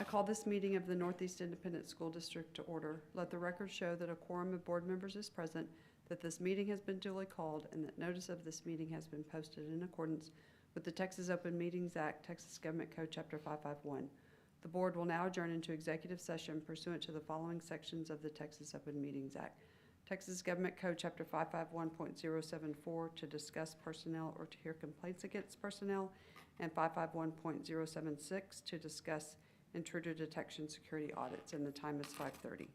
call this meeting of the Northeast Independent School District to order. Let the record show that a quorum of board members is present, that this meeting has been duly called, and that notice of this meeting has been posted in accordance with the Texas Open Meetings Act, Texas Government Code Chapter 551. The board will now adjourn into executive session pursuant to the following sections of the Texas Open Meetings Act. Texas Government Code Chapter 551.074 to discuss personnel or to hear complaints against personnel, and 551.076 to discuss intruder detection security audits, and the time is 5:30.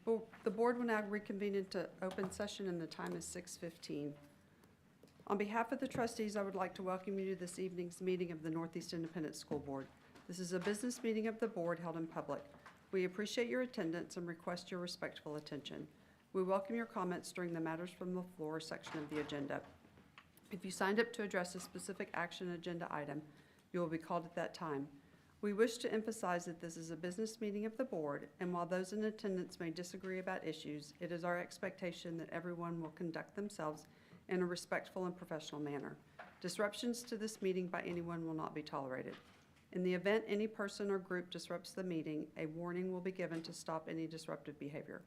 The board will now reconvene into open session, and the time is 6:15. On behalf of the trustees, I would like to welcome you to this evening's meeting of the Northeast Independent School Board. This is a business meeting of the board held in public. We appreciate your attendance and request your respectful attention. We welcome your comments during the matters from the floor section of the agenda. If you signed up to address a specific action agenda item, you will be called at that time. We wish to emphasize that this is a business meeting of the board, and while those in attendance may disagree about issues, it is our expectation that everyone will conduct themselves in a respectful and professional manner. Disruptions to this meeting by anyone will not be tolerated. In the event any person or group disrupts the meeting, a warning will be given to stop any disruptive behavior.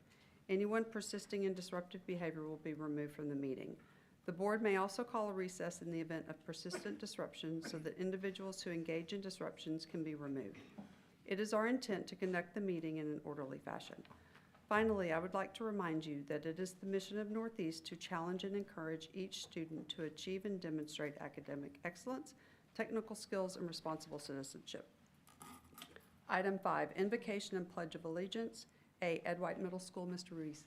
Anyone persisting in disruptive behavior will be removed from the meeting. The board may also call a recess in the event of persistent disruption so that individuals who engage in disruptions can be removed. It is our intent to conduct the meeting in an orderly fashion. Finally, I would like to remind you that it is the mission of Northeast to challenge and encourage each student to achieve and demonstrate academic excellence, technical skills, and responsible citizenship. Item 5, Invocation and Pledge of Allegiance. A, Ed White Middle School, Mr. Reese.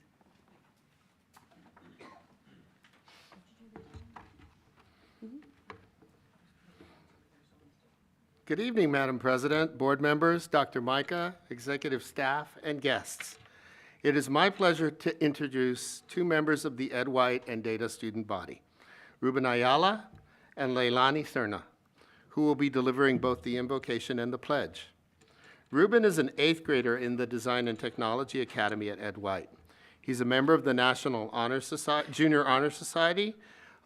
Good evening, Madam President, board members, Dr. Micah, executive staff, and guests. It is my pleasure to introduce two members of the Ed White and Data student body, Ruben Ayala and Leilani Cerna, who will be delivering both the invocation and the pledge. Ruben is an 8th grader in the Design and Technology Academy at Ed White. He's a member of the National Junior Honor Society,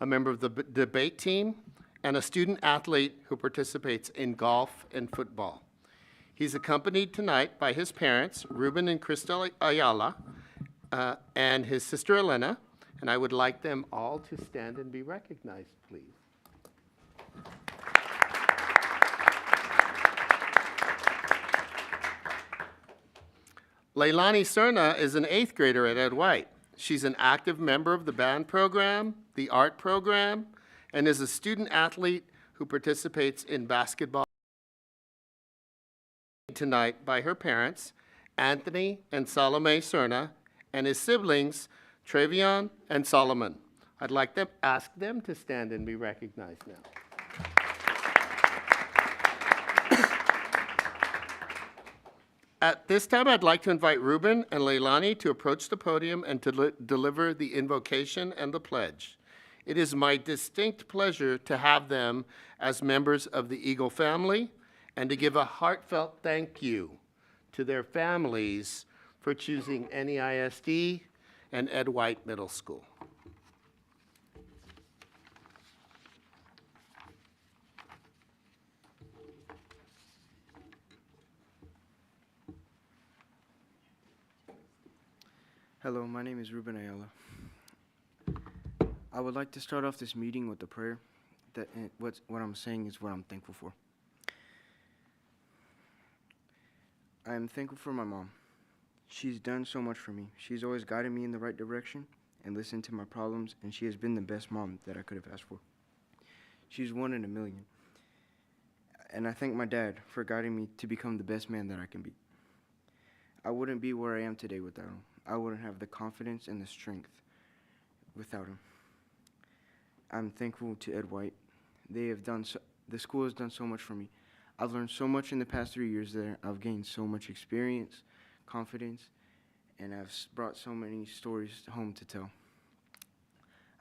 a member of the debate team, and a student athlete who participates in golf and football. He's accompanied tonight by his parents, Ruben and Crystal Ayala, and his sister Elena, and I would like them all to stand and be recognized, please. Leilani Cerna is an 8th grader at Ed White. She's an active member of the band program, the art program, and is a student athlete who participates in basketball. Tonight by her parents, Anthony and Salome Cerna, and his siblings, Travion and Solomon. I'd like to ask them to stand and be recognized now. At this time, I'd like to invite Ruben and Leilani to approach the podium and to deliver the invocation and the pledge. It is my distinct pleasure to have them as members of the Eagle family and to give a heartfelt thank you to their families for choosing NEISD and Ed White Middle School. Hello, my name is Ruben Ayala. I would like to start off this meeting with a prayer. What I'm saying is what I'm thankful for. I am thankful for my mom. She's done so much for me. She's always guided me in the right direction and listened to my problems, and she has been the best mom that I could have asked for. She's one in a million. And I thank my dad for guiding me to become the best man that I can be. I wouldn't be where I am today without him. I wouldn't have the confidence and the strength without him. I'm thankful to Ed White. The school has done so much for me. I've learned so much in the past 3 years there. I've gained so much experience, confidence, and I've brought so many stories home to tell.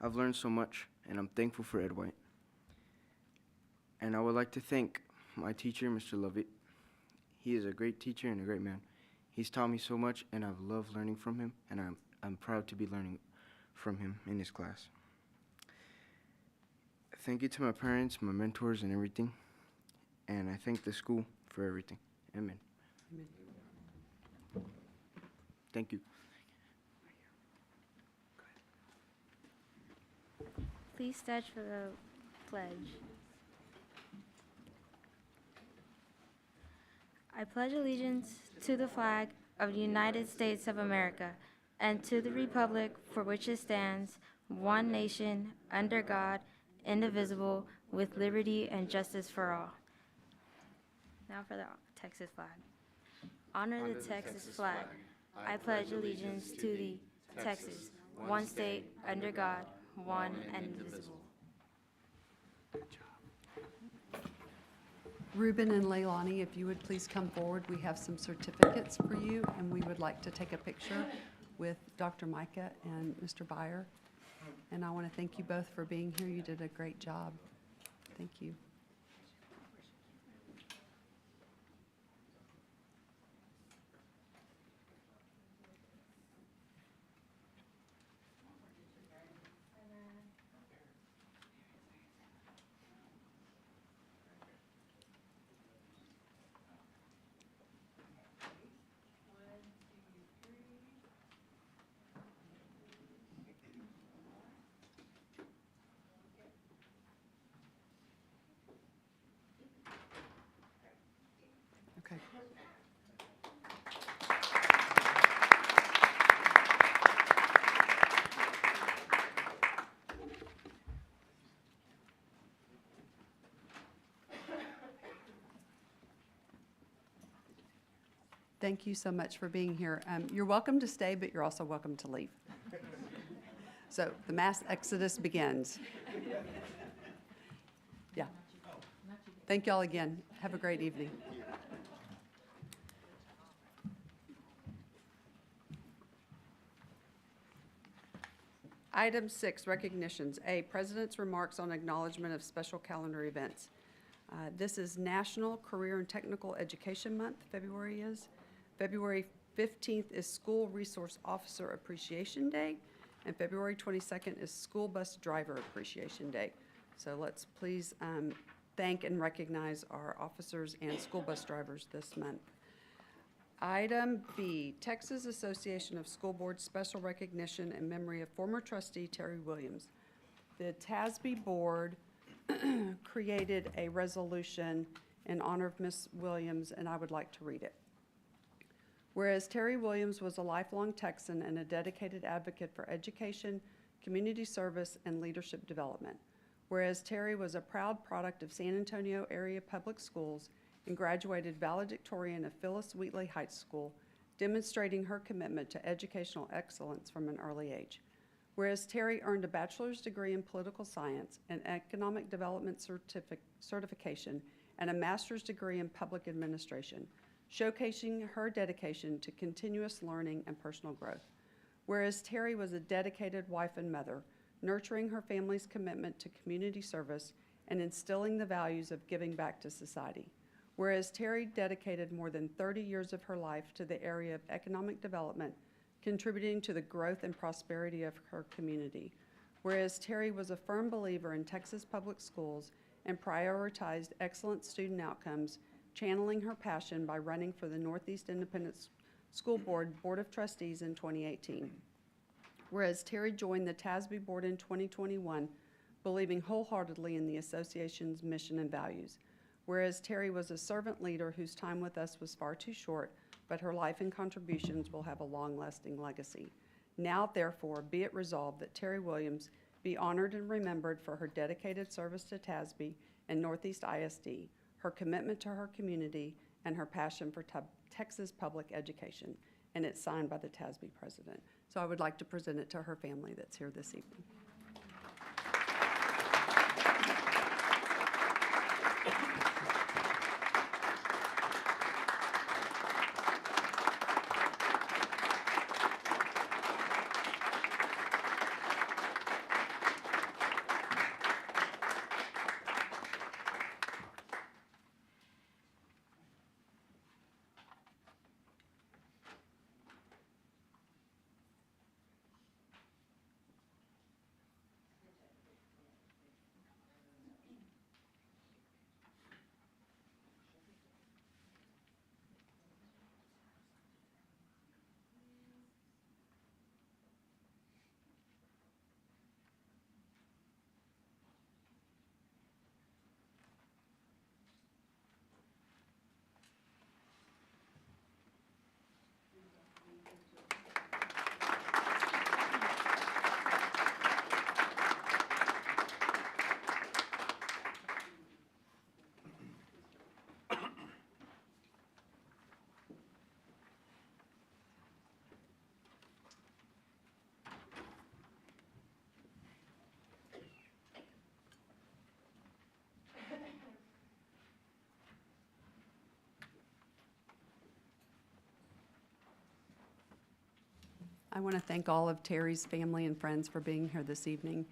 I've learned so much, and I'm thankful for Ed White. And I would like to thank my teacher, Mr. Lovett. He is a great teacher and a great man. He's taught me so much, and I've loved learning from him, and I'm proud to be learning from him in his class. Thank you to my parents, my mentors, and everything. And I thank the school for everything. Amen. Amen. Thank you. Please stand for the pledge. I pledge allegiance to the flag of the United States of America and to the republic for which it stands, one nation, under God, indivisible, with liberty and justice for all. Now for the Texas flag. Honor the Texas flag. I pledge allegiance to thee, Texas, one state, under God, one and indivisible. Ruben and Leilani, if you would please come forward, we have some certificates for you, and we would like to take a picture with Dr. Micah and Mr. Byer. And I want to thank you both for being here. You did a great job. Thank you. Okay. Thank you so much for being here. You're welcome to stay, but you're also welcome to leave. So the mass exodus begins. Yeah. Thank y'all again. Have a great evening. Item 6, recognitions. A, President's remarks on acknowledgement of special calendar events. This is National Career and Technical Education Month, February is. February 15th is School Resource Officer Appreciation Day, and February 22nd is School Bus Driver Appreciation Day. So let's please thank and recognize our officers and school bus drivers this month. Item B, Texas Association of School Boards Special Recognition in memory of former trustee Terry Williams. The TASB Board created a resolution in honor of Ms. Williams, and I would like to read it. Whereas Terry Williams was a lifelong Texan and a dedicated advocate for education, community service, and leadership development. Whereas Terry was a proud product of San Antonio area public schools and graduated valedictorian of Phyllis Wheatley High School, demonstrating her commitment to educational excellence from an early age. Whereas Terry earned a bachelor's degree in political science, an economic development certification, and a master's degree in public administration, showcasing her dedication to continuous learning and personal growth. Whereas Terry was a dedicated wife and mother, nurturing her family's commitment to community service and instilling the values of giving back to society. Whereas Terry dedicated more than 30 years of her life to the area of economic development, contributing to the growth and prosperity of her community. Whereas Terry was a firm believer in Texas public schools and prioritized excellent student outcomes, channeling her passion by running for the Northeast Independent School Board Board of Trustees in 2018. Whereas Terry joined the TASB Board in 2021, believing wholeheartedly in the association's mission and values. Whereas Terry was a servant leader whose time with us was far too short, but her life and contributions will have a long-lasting legacy. Now, therefore, be it resolved that Terry Williams be honored and remembered for her dedicated service to TASB and Northeast ISD, her commitment to her community, and her passion for Texas public education. And it's signed by the TASB president. So I would like to present it to her family that's here this evening. I want to thank all of Terry's family and friends for being here this evening.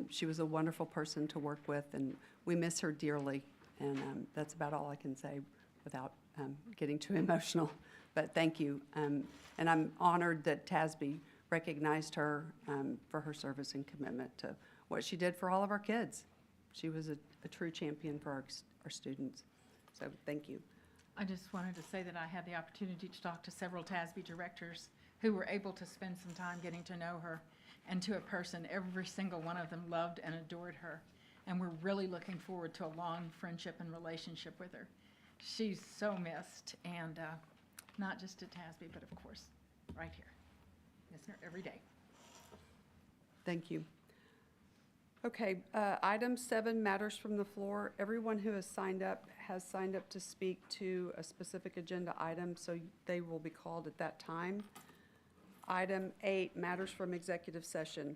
She was a wonderful person to work with, and we miss her dearly. And that's about all I can say without getting too emotional. But thank you. And I'm honored that TASB recognized her for her service and commitment to what she did for all of our kids. She was a true champion for our students. So thank you. I just wanted to say that I had the opportunity to talk to several TASB directors who were able to spend some time getting to know her. And to a person, every single one of them loved and adored her. And we're really looking forward to a long friendship and relationship with her. She's so missed, and not just at TASB, but of course, right here. Missing her every day. Thank you. Okay, item 7, matters from the floor. Everyone who has signed up to speak to a specific agenda item, so they will be called at that time. Item 8, matters from executive session.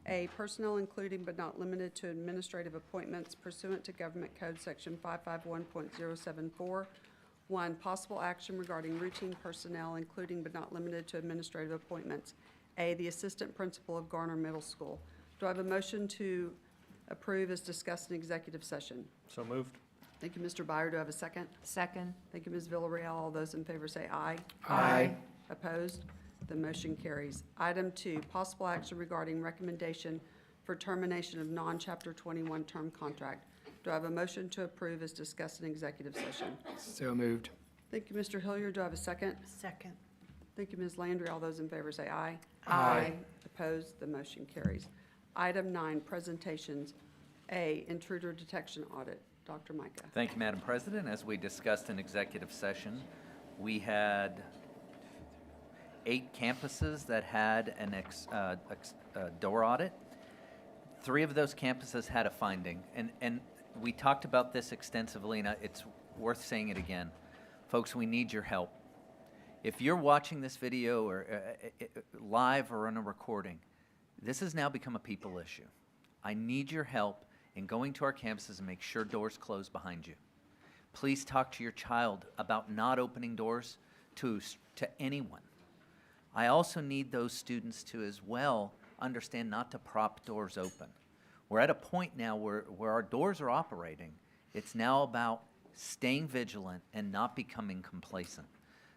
A, personnel including but not limited to administrative appointments pursuant to Government Code Section 551.074. 1, possible action regarding routine personnel including but not limited to administrative appointments. A, the assistant principal of Garner Middle School. Do I have a motion to approve as discussed in executive session? So moved. Thank you, Mr. Byer. Do I have a second? Second. Thank you, Ms. Villarreal. All those in favor say aye. Aye. Opposed? The motion carries. Item 2, possible action regarding recommendation for termination of non-Chapter 21 term contract. Do I have a motion to approve as discussed in executive session? So moved. Thank you, Mr. Hilliard. Do I have a second? Second. Thank you, Ms. Landry. All those in favor say aye. Aye. Opposed? The motion carries. Item 9, presentations. A, intruder detection audit. Dr. Micah. Thank you, Madam President. As we discussed in executive session, we had 8 campuses that had a door audit. 3 of those campuses had a finding, and we talked about this extensively, and it's worth saying it again. Folks, we need your help. If you're watching this video or live or on a recording, this has now become a people issue. I need your help in going to our campuses and make sure doors close behind you. Please talk to your child about not opening doors to anyone. I also need those students to as well understand not to prop doors open. We're at a point now where our doors are operating. It's now about staying vigilant and not becoming complacent.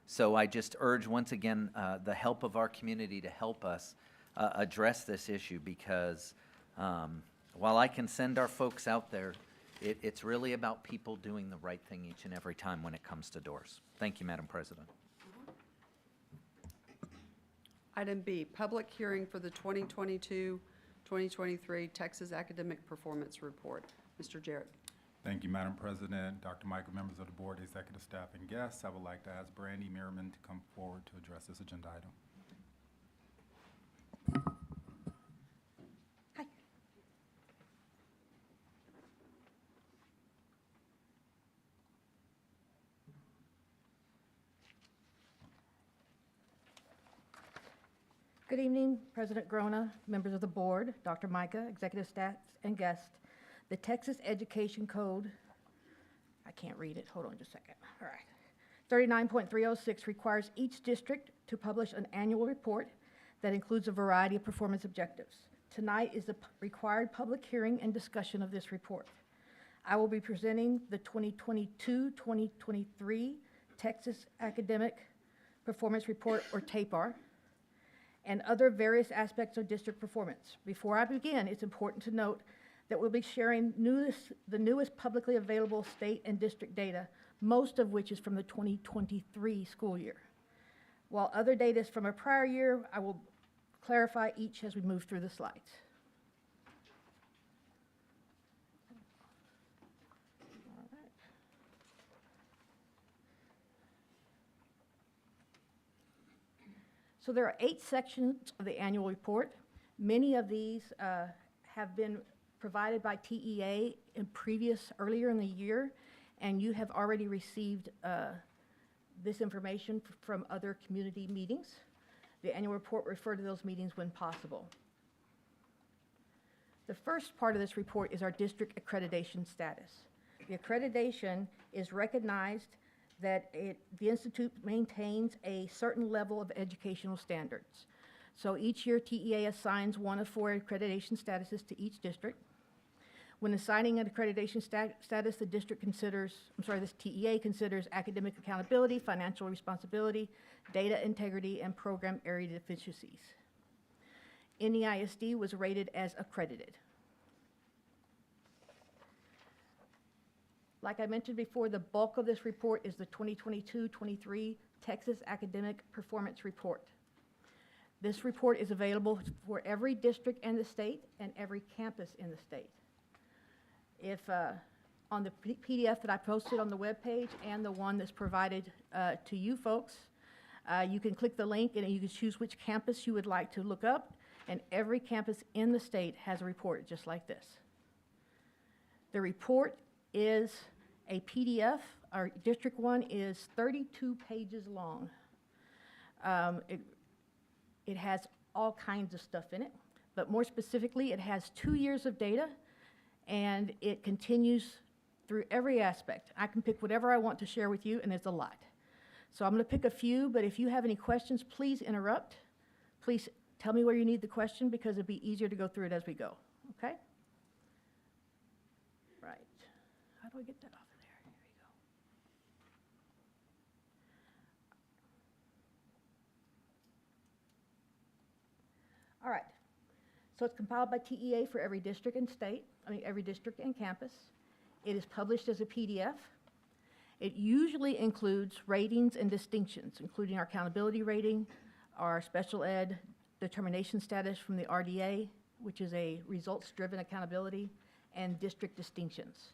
So I just urge once again the help of our community to help us address this issue, because while I can send our folks out there, it's really about people doing the right thing each and every time when it comes to doors. Thank you, Madam President. Item B, public hearing for the 2022-2023 Texas Academic Performance Report. Mr. Jarrett. Thank you, Madam President, Dr. Michael, members of the board, executive staff, and guests. I would like to ask Brandy Merriman to come forward to address this agenda item. Hi. Good evening, President Grona, members of the board, Dr. Micah, executive staff, and guests. The Texas Education Code, I can't read it, hold on just a second. All right. 39.306 requires each district to publish an annual report that includes a variety of performance objectives. Tonight is the required public hearing and discussion of this report. I will be presenting the 2022-2023 Texas Academic Performance Report, or TAPR, and other various aspects of district performance. Before I begin, it's important to note that we'll be sharing the newest publicly available state and district data, most of which is from the 2023 school year. While other data is from a prior year, I will clarify each as we move through the slides. All right. So there are 8 sections of the annual report. Many of these have been provided by TEA earlier in the year, and you have already received this information from other community meetings. The annual report referred to those meetings when possible. The first part of this report is our district accreditation status. The accreditation is recognized that the Institute maintains a certain level of educational standards. So each year, TEA assigns one of 4 accreditation statuses to each district. When assigning an accreditation status, the district considers, this TEA considers academic accountability, financial responsibility, data integrity, and program area deficiencies. NEISD was rated as accredited. Like I mentioned before, the bulk of this report is the 2022-23 Texas Academic Performance Report. This report is available for every district in the state and every campus in the state. If on the PDF that I posted on the webpage and the one that's provided to you folks, you can click the link and you can choose which campus you would like to look up, and every campus in the state has a report just like this. The report is a PDF. Our District 1 is 32 pages long. It has all kinds of stuff in it, but more specifically, it has 2 years of data, and it continues through every aspect. I can pick whatever I want to share with you, and it's a lot. So I'm going to pick a few, but if you have any questions, please interrupt. Please tell me where you need the question, because it'll be easier to go through it as we go, okay? Right. How do I get that off of there? There you go. All right. So it's compiled by TEA for every district and every district and campus. It is published as a PDF. It usually includes ratings and distinctions, including our accountability rating, our special ed determination status from the RDA, which is a results-driven accountability, and district distinctions.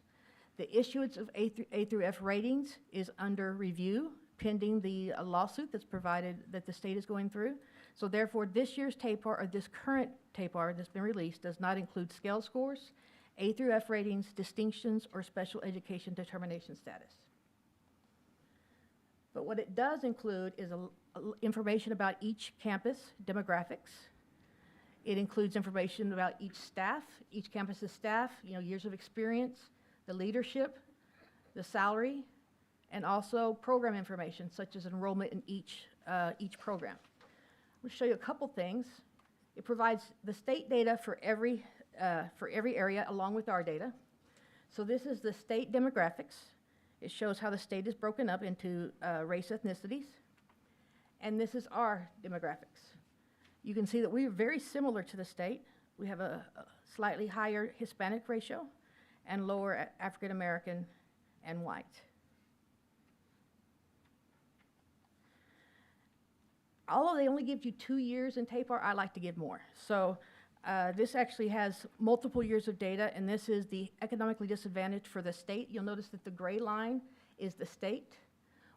The issuance of A through F ratings is under review, pending the lawsuit that's provided that the state is going through. So therefore, this year's TAPR, or this current TAPR that's been released, does not include scale scores, A through F ratings, distinctions, or special education determination status. But what it does include is information about each campus demographics. It includes information about each staff, each campus's staff, years of experience, the leadership, the salary, and also program information, such as enrollment in each program. I'll show you a couple things. It provides the state data for every area along with our data. So this is the state demographics. It shows how the state is broken up into race ethnicities. And this is our demographics. You can see that we are very similar to the state. We have a slightly higher Hispanic ratio and lower African American and white. Although they only give you 2 years in TAPR, I like to give more. So this actually has multiple years of data, and this is the economically disadvantaged for the state. You'll notice that the gray line is the state.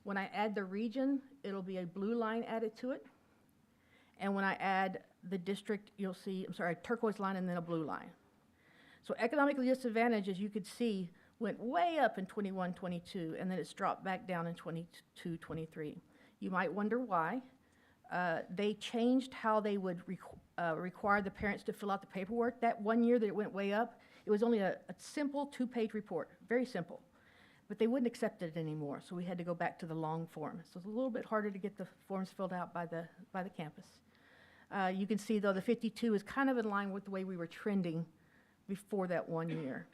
When I add the region, it'll be a blue line added to it. And when I add the district, you'll see, a turquoise line and then a blue line. So economically disadvantaged, as you could see, went way up in 21, 22, and then it's dropped back down in 22, 23. You might wonder why. They changed how they would require the parents to fill out the paperwork. That 1 year that it went way up, it was only a simple 2-page report, very simple. But they wouldn't accept it anymore, so we had to go back to the long form. So it's a little bit harder to get the forms filled out by the campus. You can see, though, the 52 is kind of in line with the way we were trending before that 1 year.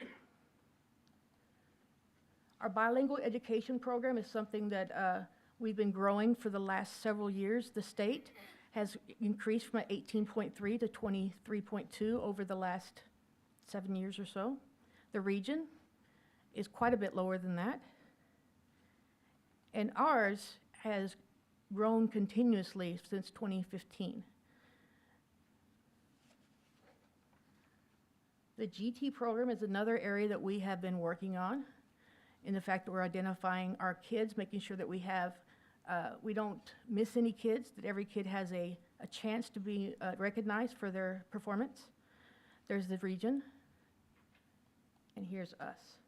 Our bilingual education program is something that we've been growing for the last several years. The state has increased from 18.3 to 23.2 over the last 7 years or so. The region is quite a bit lower than that. And ours has grown continuously since 2015. The GT program is another area that we have been working on, in the fact that we're identifying our kids, making sure that we don't miss any kids, that every kid has a chance to be recognized for their performance. There's the region, and here's us.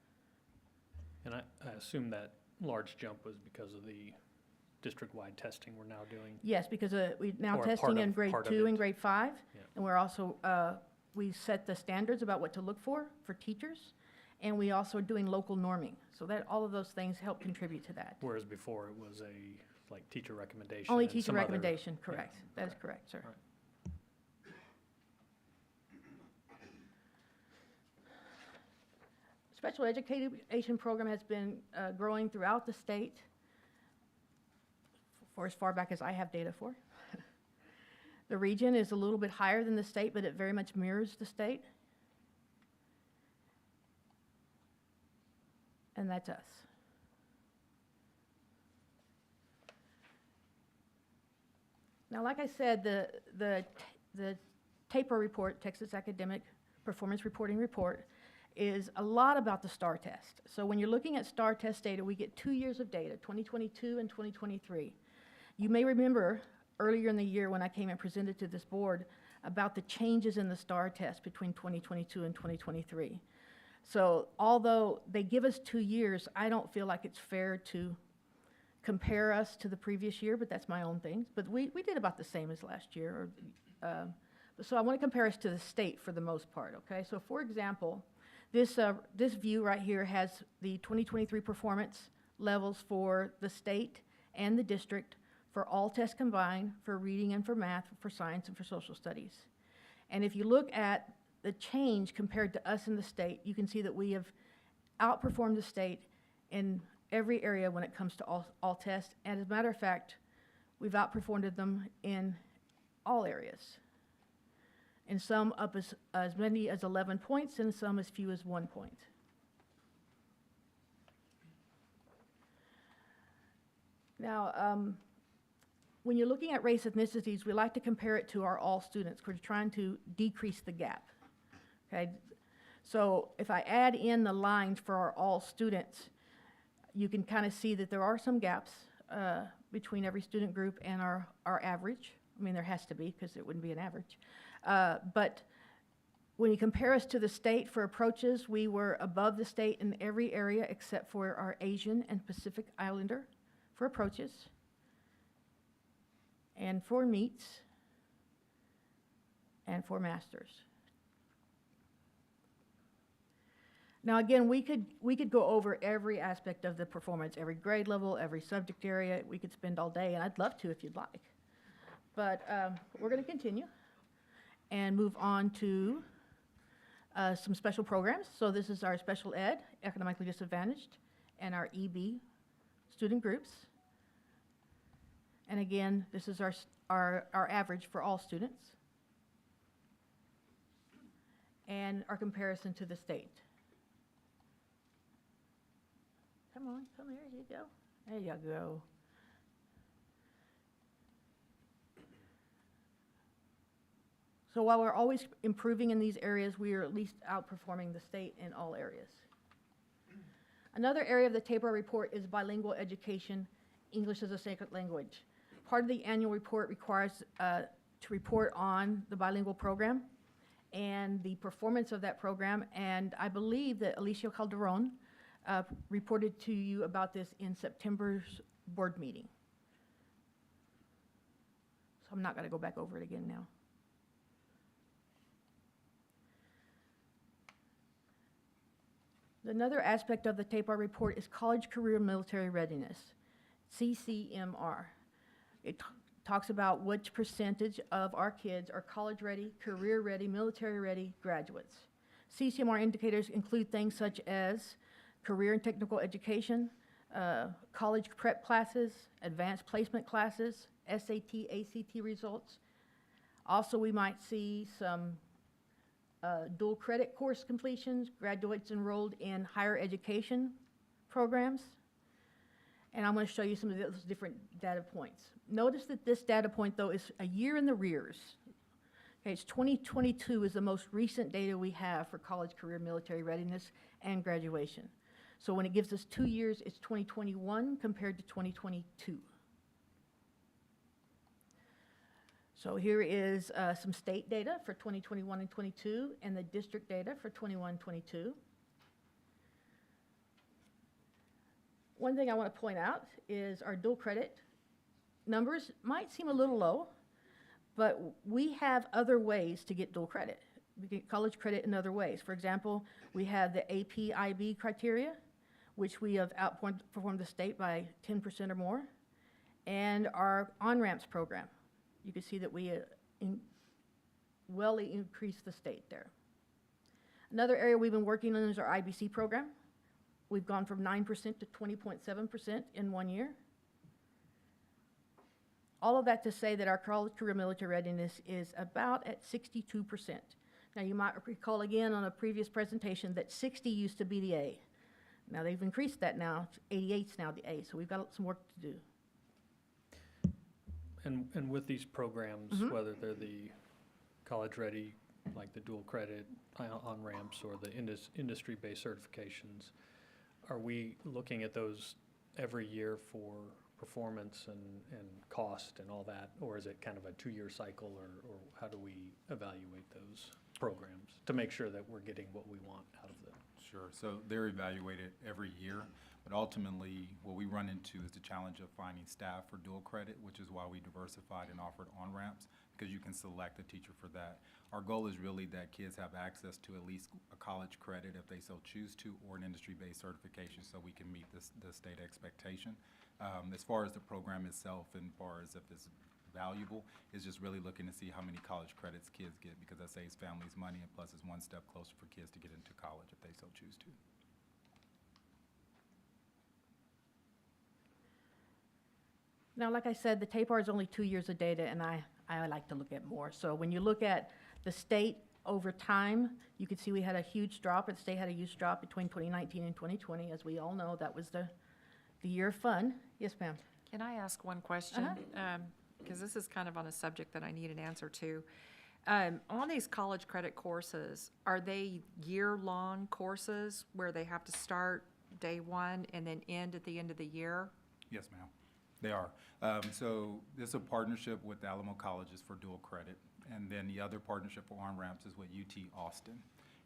And I assume that large jump was because of the district-wide testing we're now doing. Yes, because we're now Or testing in grade part of 2 it. and grade 5, Yeah. and we're also, we set the standards about what to look for teachers, and we also are doing local norming. So that all of those things help contribute to that. Whereas before it was teacher recommendation. Only and teacher some other- recommendation, yeah, correct. That is okay. correct, sir. All right. Special education program has been growing throughout the state for as far back as I have data for. The region is a little bit higher than the state, but it very much mirrors the state. And that's us. Now, like I said, the TAPR report, Texas Academic Performance Reporting Report, is a lot about the STAR test. So when you're looking at STAR test data, we get 2 years of data, 2022 and 2023. You may remember earlier in the year when I came and presented to this board about the changes in the STAR test between 2022 and 2023. So although they give us 2 years, I don't feel like it's fair to compare us to the previous year, but that's my own thing. But we did about the same as last year. So I want to compare us to the state for the most part, okay? So for example, this view right here has the 2023 performance levels for the state and the district for all tests combined, for reading and for math, for science and for social studies. And if you look at the change compared to us in the state, you can see that we have outperformed the state in every area when it comes to all tests. And as a matter of fact, we've outperformed them in all areas. And some up as many as 11 points and some as few as 1 point. Now, when you're looking at race ethnicities, we like to compare it to our all students. We're trying to decrease the gap. Okay, so if I add in the lines for our all students, you can kind of see that there are some gaps between every student group and our average. I mean, there has to be, because it wouldn't be an average. But when you compare us to the state for approaches, we were above the state in every area except for our Asian and Pacific Islander for approaches, and for meets, and for masters. Now again, we could go over every aspect of the performance, every grade level, every subject area. We could spend all day, and I'd love to if you'd like. But we're going to continue and move on to some special programs. So this is our special ed, economically disadvantaged, and our EB student groups. And again, this is our average for all students and our comparison to the state. Come on, come here, you go. There you go. So while we're always improving in these areas, we are at least outperforming the state in all areas. Another area of the TAPR report is bilingual education, English as a second language. Part of the annual report requires to report on the bilingual program and the performance of that program, and I believe that Alicia Calderon reported to you about this in September's board meeting. So I'm not going to go back over it again now. Another aspect of the TAPR report is college career military readiness, CCMR. It talks about which percentage of our kids are college ready, career ready, military ready graduates. CCMR indicators include things such as career and technical education, college prep classes, advanced placement classes, SAT, ACT results. Also, we might see some dual credit course completions, graduates enrolled in higher education programs. And I'm going to show you some of those different data points. Notice that this data point, though, is a year in the rears. Okay, it's 2022 is the most recent data we have for college career military readiness and graduation. So when it gives us 2 years, it's 2021 compared to 2022. So here is some state data for 2021 and 22, and the district data for 21-22. One thing I want to point out is our dual credit numbers might seem a little low, but we have other ways to get dual credit. We get college credit in other ways. For example, we have the AP-IB criteria, which we have outperformed the state by 10% or more, and our on-ramps program. You can see that we well increased the state there. Another area we've been working on is our IBC program. We've gone from 9% to 20.7% in 1 year. All of that to say that our college career military readiness is about at 62%. Now, you might recall again on a previous presentation that 60 used to be the A. Now, they've increased that now, 88's now the A, so we've got some work to do. And with these programs, whether they're the college ready, like the dual credit on-ramps or the industry-based certifications, are we looking at those every year for performance and cost and all that? Or is it kind of a 2-year cycle, or how do we evaluate those programs to make sure that we're getting what we want out of them? Sure. So they're evaluated every year, but ultimately what we run into is the challenge of finding staff for dual credit, which is why we diversified and offered on-ramps, because you can select a teacher for that. Our goal is really that kids have access to at least a college credit if they so choose to, or an industry-based certification, so we can meet the state expectation. As far as the program itself and far as if it's valuable, is just really looking to see how many college credits kids get, because that saves families money, and plus it's one step closer for kids to get into college if they so choose to. Now, like I said, the TAPR is only 2 years of data, and I like to look at more. So when you look at the state over time, you can see we had a huge drop. The state had a huge drop between 2019 and 2020. As we all know, that was the year of fun. Yes, ma'am. Can I ask one question? Because this is kind of on a subject that I need an answer to. On these college credit courses, are they year-long courses where they have to start day one and then end at the end of the year? Yes, ma'am. They are. So this is a partnership with Alamo Colleges for dual credit, and then the other partnership for on-ramps is with UT Austin.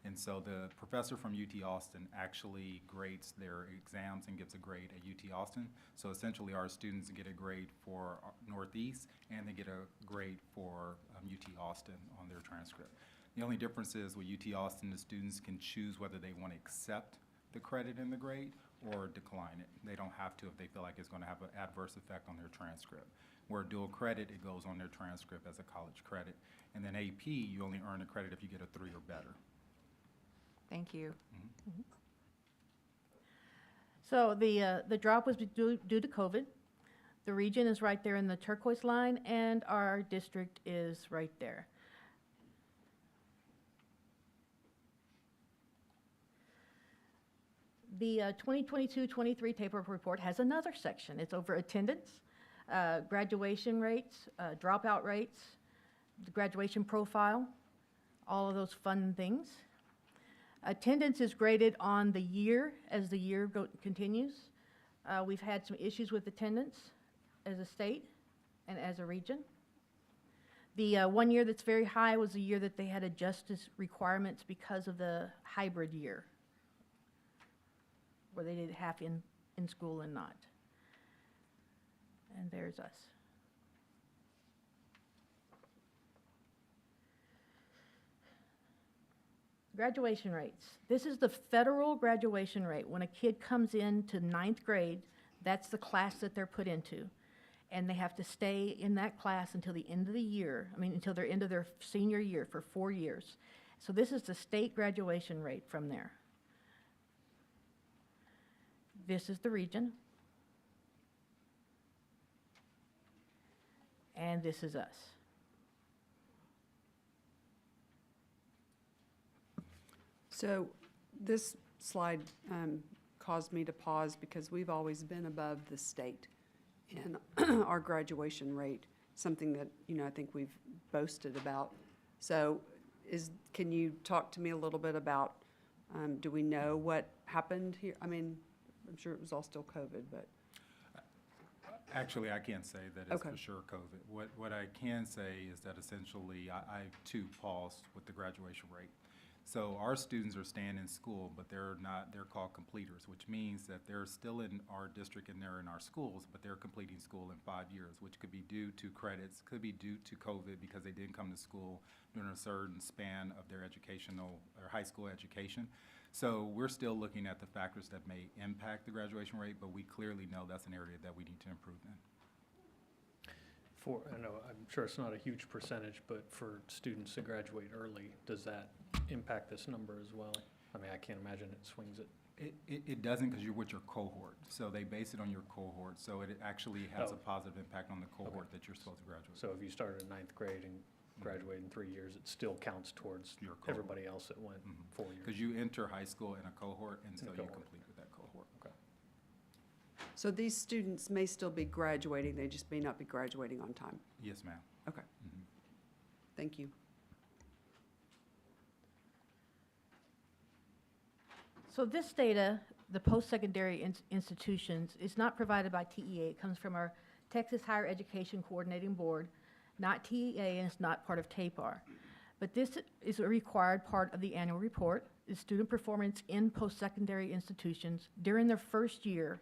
And so the professor from UT Austin actually grades their exams and gives a grade at UT Austin. So essentially our students get a grade for Northeast, and they get a grade for UT Austin on their transcript. The only difference is with UT Austin, the students can choose whether they want to accept the credit in the grade or decline it. They don't have to if they feel like it's going to have an adverse effect on their transcript. Where dual credit, it goes on their transcript as a college credit. And then AP, you only earn a credit if you get a 3 or better. Thank you. So the drop was due to COVID. The region is right there in the turquoise line, and our district is right there. The 2022-23 TAPR report has another section. It's over attendance, graduation rates, dropout rates, the graduation profile, all of those fun things. Attendance is graded on the year as the year continues. We've had some issues with attendance as a state and as a region. The 1 year that's very high was the year that they had adjusted requirements because of the hybrid year, where they did half in school and not. And there's us. Graduation rates. This is the federal graduation rate. When a kid comes into 9th grade, that's the class that they're put into. And they have to stay in that class until the end of the year, until their end of their senior year for 4 years. So this is the state graduation rate from there. This is the region. And this is us. So this slide caused me to pause because we've always been above the state in our graduation rate, something that, I think we've boasted about. So can you talk to me a little bit about, do we know what happened here? I'm sure it was all still COVID, but. Actually, I can't say that it's Okay. for sure COVID. What I can say is that essentially I too paused with the graduation rate. So our students are staying in school, but they're called completers, which means that they're still in our district and they're in our schools, but they're completing school in 5 years, which could be due to credits, could be due to COVID because they didn't come to school during a certain span of their educational or high school education. So we're still looking at the factors that may impact the graduation rate, but we clearly know that's an area that we need to improve in. I know, I'm sure it's not a huge percentage, but for students that graduate early, does that impact this number as well? I mean, I can't imagine it swings it. It doesn't, because you're with your cohort, so they base it on your cohort, so it actually has Oh. a positive impact on the cohort Okay. that you're supposed to graduate. So if you started in ninth grade and graduated in 3 years, it still counts towards Your cohort. everybody else that went 4 years? Because you enter high school in a cohort, and so In a you cohort. complete with that cohort. Okay. So these students may still be graduating, they just may not be graduating on time. Yes, ma'am. Okay. Mhm. Thank you. So this data, the post-secondary institutions, is not provided by TEA. It comes from our Texas Higher Education Coordinating Board, not TEA, and it's not part of TAPR. But this is a required part of the annual report, is student performance in post-secondary institutions during their first year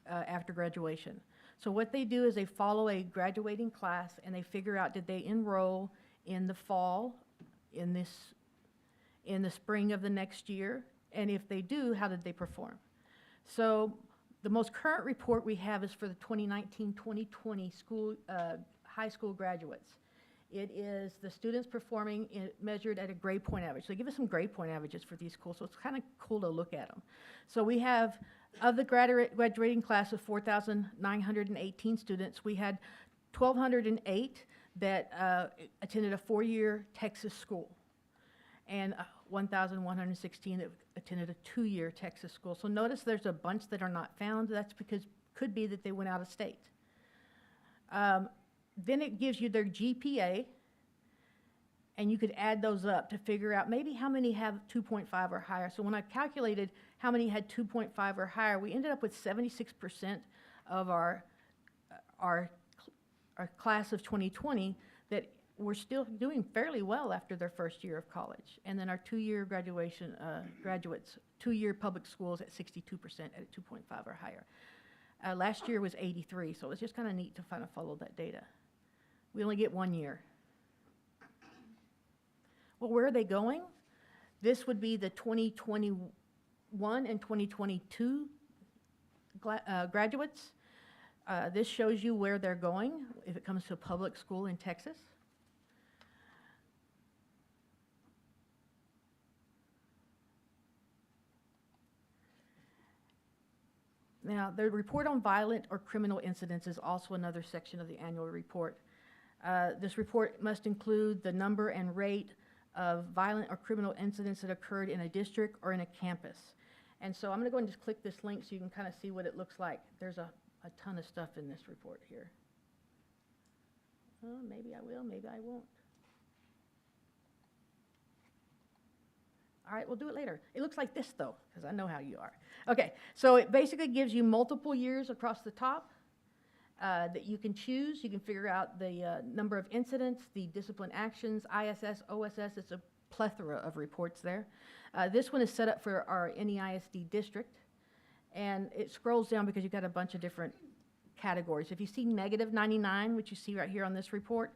after graduation. So what they do is they follow a graduating class and they figure out, did they enroll in the fall, in the spring of the next year? And if they do, how did they perform? So the most current report we have is for the 2019-2020 high school graduates. It is the students performing measured at a grade point average. So they give us some grade point averages for these schools, so it's kind of cool to look at them. So we have, of the graduating class of 4,918 students, we had 1,208 that attended a 4-year Texas school, and 1,116 that attended a 2-year Texas school. So notice there's a bunch that are not found. That's because, could be that they went out of state. Then it gives you their GPA, and you could add those up to figure out maybe how many have 2.5 or higher. So when I calculated how many had 2.5 or higher, we ended up with 76% of our class of 2020 that were still doing fairly well after their first year of college. And then our 2-year graduation graduates, 2-year public schools at 62% at 2.5 or higher. Last year was 83, so it's just kind of neat to kind of follow that data. We only get 1 year. Well, where are they going? This would be the 2021 and 2022 graduates. This shows you where they're going if it comes to a public school in Texas. Now, the report on violent or criminal incidents is also another section of the annual report. This report must include the number and rate of violent or criminal incidents that occurred in a district or in a campus. And so I'm going to go and just click this link so you can kind of see what it looks like. There's a ton of stuff in this report here. Maybe I will, maybe I won't. All right, we'll do it later. It looks like this, though, because I know how you are. Okay, so it basically gives you multiple years across the top that you can choose. You can figure out the number of incidents, the discipline actions, ISS, OSS. It's a plethora of reports there. This one is set up for our NEISD district, and it scrolls down because you've got a bunch of different categories. If you see negative 99, which you see right here on this report,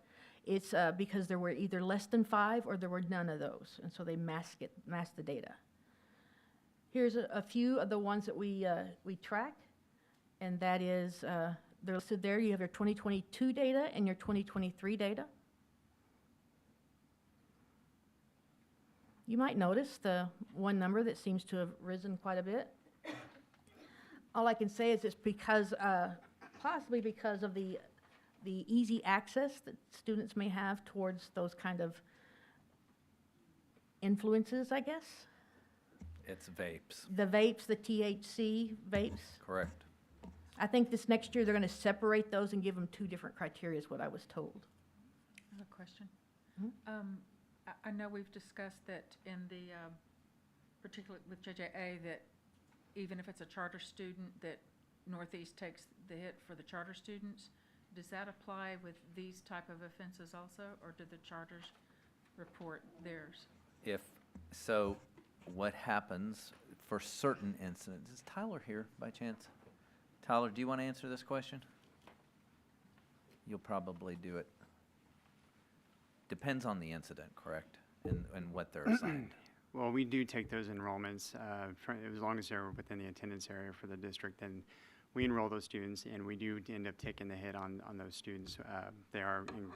it's because there were either less than 5 or there were none of those, and so they mask the data. Here's a few of the ones that we track, and that is, they're listed there. You have your 2022 data and your 2023 data. You might notice the one number that seems to have risen quite a bit. All I can say is it's because, possibly because of the easy access that students may have towards those kind of influences, I guess. It's vapes, The vapes, the THC vapes. correct. I think this next year they're going to separate those and give them 2 different criteria is what I was told. I have a question. Mhm. I know we've discussed that in the, particularly with JJA, that even if it's a charter student, that Northeast takes the hit for the charter students. Does that apply with these type of offenses also, or do the charters report theirs? So what happens for certain incidents, is Tyler here by chance? Tyler, do you want to answer this question? You'll probably do it. Depends on the incident, correct? And what they're assigned. Well, we do take those enrollments, as long as they're within the attendance area for the district, then we enroll those students, and we do end up taking the hit on those students. They are in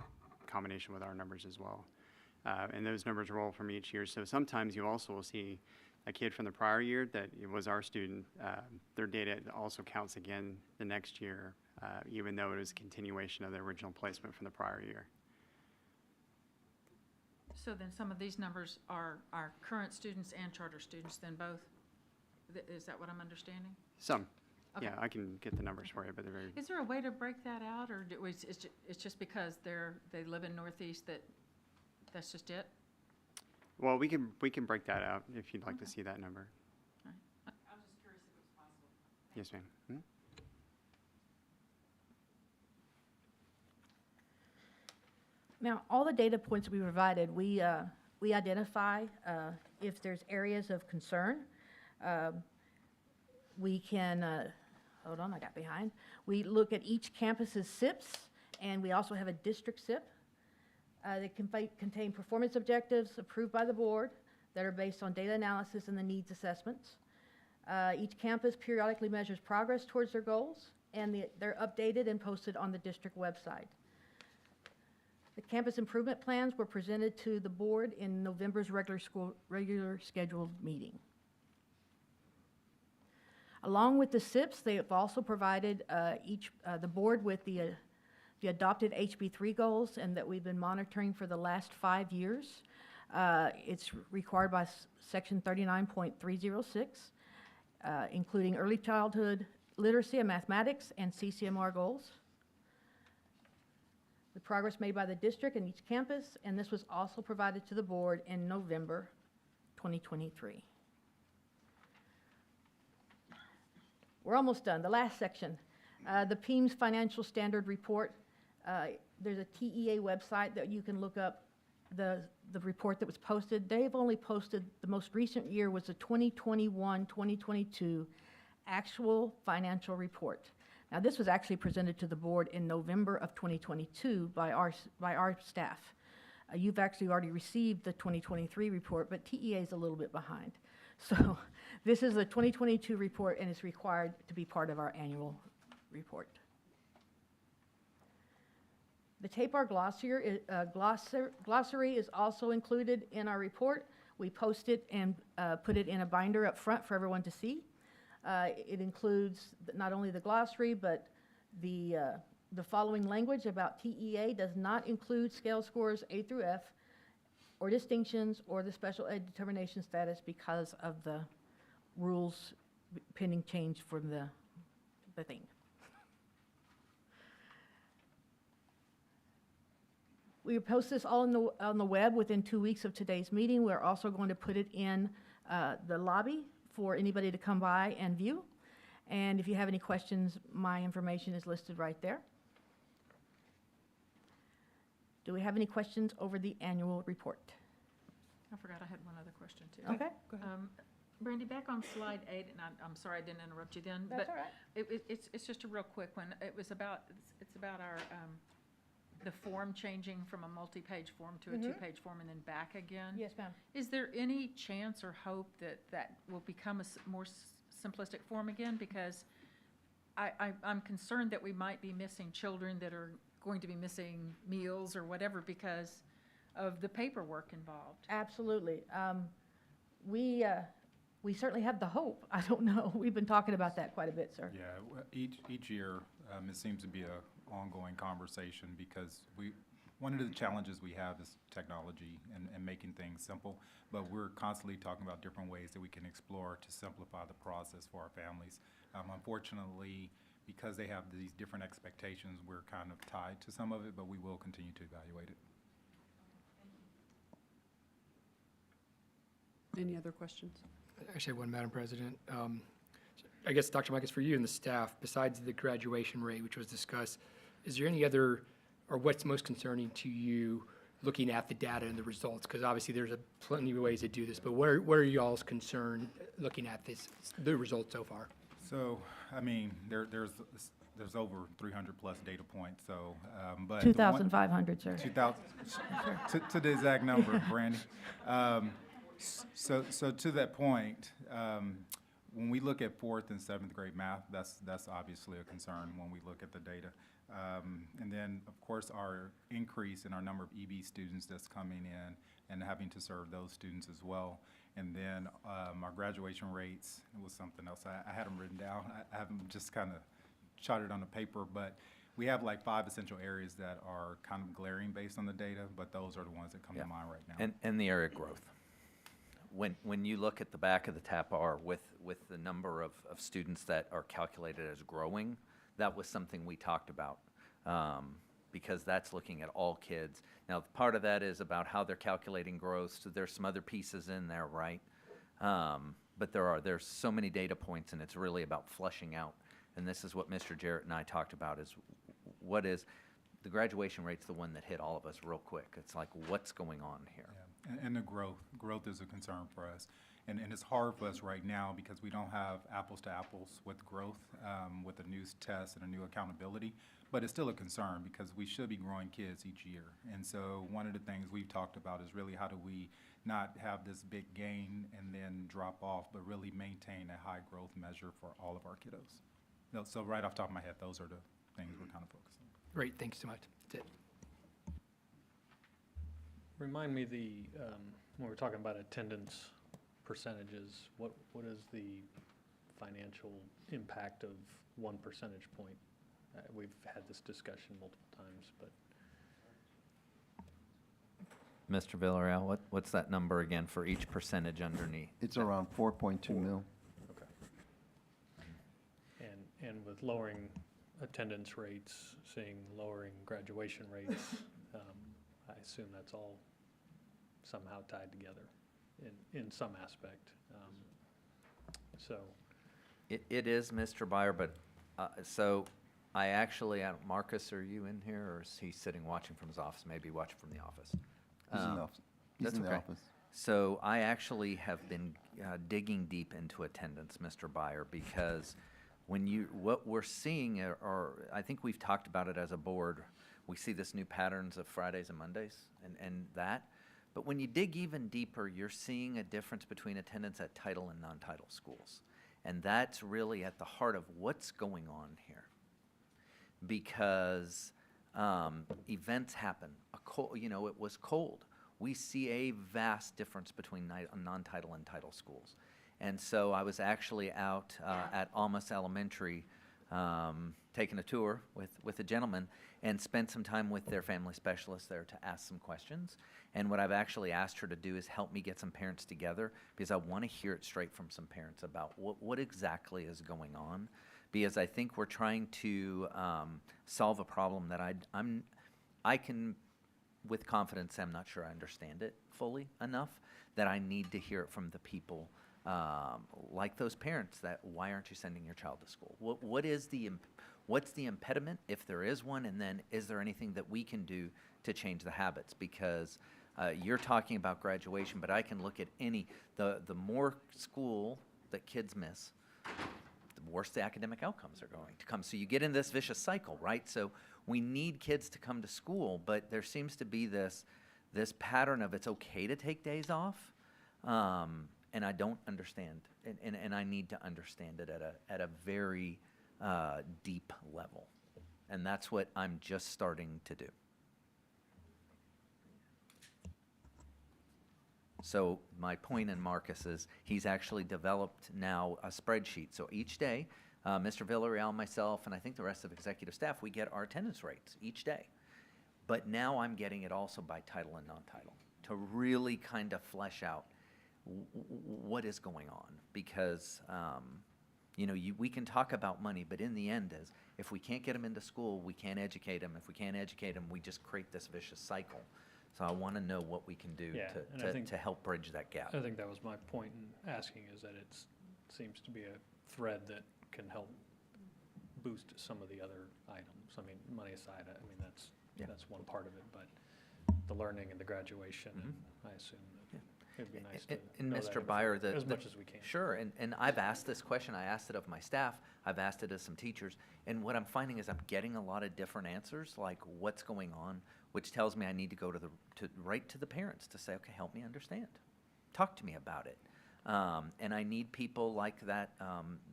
combination with our numbers as well. And those numbers roll from each year. So sometimes you also will see a kid from the prior year that it was our student. Their data also counts again the next year, even though it was a continuation of the original placement from the prior year. So then some of these numbers are current students and charter students, then both? Is that what I'm understanding? Some. Okay. Yeah, I can get the numbers for you, but they're very, Is there a way to break that out, or it's just because they live in Northeast that's just it? well, we can break that out if you'd like to Okay. see that number. I was just curious if it was possible. Yes, ma'am. Mhm. Now, all the data points we provided, we identify if there's areas of concern. We can, hold on, I got behind. We look at each campus's SIPs, and we also have a district SIP. They contain performance objectives approved by the board that are based on data analysis and the needs assessments. Each campus periodically measures progress towards their goals, and they're updated and posted on the district website. The campus improvement plans were presented to the board in November's regular scheduled meeting. Along with the SIPs, they have also provided the board with the adopted HB3 goals, and that we've been monitoring for the last 5 years. It's required by section 39.306, including early childhood literacy and mathematics and CCMR goals. The progress made by the district and each campus, and this was also provided to the board in November 2023. We're almost done. The last section, the PEAMS Financial Standard Report. There's a TEA website that you can look up the report that was posted. They've only posted, the most recent year was the 2021-2022 actual financial report. Now, this was actually presented to the board in November of 2022 by our staff. You've actually already received the 2023 report, but TEA is a little bit behind. So this is a 2022 report, and it's required to be part of our annual report. The TAPR glossary is also included in our report. We post it and put it in a binder up front for everyone to see. It includes not only the glossary, but the following language about TEA does not include scale scores A through F, or distinctions, or the special ed determination status because of the rules pending change from the thing. We post this all on the web within 2 weeks of today's meeting. We're also going to put it in the lobby for anybody to come by and view. And if you have any questions, my information is listed right there. Do we have any questions over the annual report? I forgot I had one other question, too. Okay, go ahead. Brandy, back on slide 8, and I'm sorry I didn't interrupt you then. That's but all right. It's just a real quick one. It's about our, the form changing from a multi-page form to a two-page form and then back again. Yes, ma'am. Is there any chance or hope that will become a more simplistic form again? Because I'm concerned that we might be missing children that are going to be missing meals or whatever because of the paperwork involved. Absolutely. We certainly have the hope. I don't know. We've been talking about that quite a bit, sir. Yeah, each year, it seems to be a ongoing conversation because one of the challenges we have is technology and making things simple, but we're constantly talking about different ways that we can explore to simplify the process for our families. Unfortunately, because they have these different expectations, we're kind of tied to some of it, but we will continue to evaluate it. Any other questions? Actually, one, Madam President. I guess, Dr. Mike, it's for you and the staff. Besides the graduation rate, which was discussed, is there any other, or what's most concerning to you looking at the data and the results? Because obviously there's plenty of ways to do this, but what are y'all's concern looking at the results so far? So, I mean, there's over 300 plus data points, so, but. 2,500, sir. 2,000, to the exact number, Brandy. So to that point, when we look at fourth and seventh grade math, that's obviously a concern when we look at the data. And then, of course, our increase in our number of EB students that's coming in and having to serve those students as well. And then our graduation rates, it was something else. I had them written down. I have them just kind of jotted on the paper, but we have like 5 essential areas that are kind of glaring based on the data, but those are the ones that come Yeah. to mind right now. And the area growth. When you look at the back of the TAP-R with the number of students that are calculated as growing, that was something we talked about, because that's looking at all kids. Now, part of that is about how they're calculating growth, so there's some other pieces in there, right? But there's so many data points, and it's really about flushing out. And this is what Mr. Jarrett and I talked about, is what is, the graduation rate's the one that hit all of us real quick. It's like, what's going on here? Yeah. And the growth is a concern for us. And it's hard for us right now because we don't have apples to apples with growth, with the new test and a new accountability. But it's still a concern because we should be growing kids each year. And so one of the things we've talked about is really how do we not have this big gain and then drop off, but really maintain a high growth measure for all of our kiddos. So right off the top of my head, those are the things we're kind of focusing on. Great, thanks so much. That's it. Remind me when we're talking about attendance percentages, what is the financial impact of 1 percentage point? We've had this discussion multiple times, but. Mr. Villarreal, what's that number again for each percentage underneath? It's around 4.2 mil. Okay. And with lowering attendance rates, seeing lowering graduation rates, I assume that's all somehow tied together in some aspect. So. It is, Mr. Byer, but, so I actually, Marcus, are you in here, or is he sitting watching from his office? Maybe watching from the office. He's in the office. He's That's in the okay. office. So I actually have been digging deep into attendance, Mr. Byer, because what we're seeing are, I think we've talked about it as a board, we see this new patterns of Fridays and Mondays and that. But when you dig even deeper, you're seeing a difference between attendance at title and non-title schools. And that's really at the heart of what's going on here. Because events happen. It was cold. We see a vast difference between non-title and title schools. And so I was actually out at Almas Elementary taking a tour with a gentleman and spent some time with their family specialist there to ask some questions. And what I've actually asked her to do is help me get some parents together, because I want to hear it straight from some parents about what exactly is going on. Because I think we're trying to solve a problem that I can, with confidence, say I'm not sure I understand it fully enough, that I need to hear it from the people like those parents, that why aren't you sending your child to school? What's the impediment, if there is one, and then is there anything that we can do to change the habits? Because you're talking about graduation, but I can look at the more school that kids miss, the worse the academic outcomes are going to come. So you get in this vicious cycle, right? So we need kids to come to school, but there seems to be this pattern of it's okay to take days off, and I don't understand, and I need to understand it at a very deep level, and that's what I'm just starting to do. So my point in Marcus is he's actually developed now a spreadsheet. So each day, Mr. Villarreal, myself, and I think the rest of executive staff, we get our attendance rates each day. But now I'm getting it also by title and non-title to really kind of flesh out what is going on. Because, we can talk about money, but in the end is if we can't get them into school, we can't educate them. If we can't educate them, we just create this vicious cycle. So I want to know what we can do to help bridge that gap. I think that was my point in asking, is that it seems to be a thread that can help boost some of the other items. I mean, money aside, that's one part of it, but the learning and the graduation, and I assume that it'd be nice to know Mr. that Byer, as much as we can. Sure, and I've asked this question. I asked it of my staff. I've asked it of some teachers. And what I'm finding is I'm getting a lot of different answers, like what's going on, which tells me I need to go right to the parents to say, okay, help me understand. Talk to me about it. And I need people like that,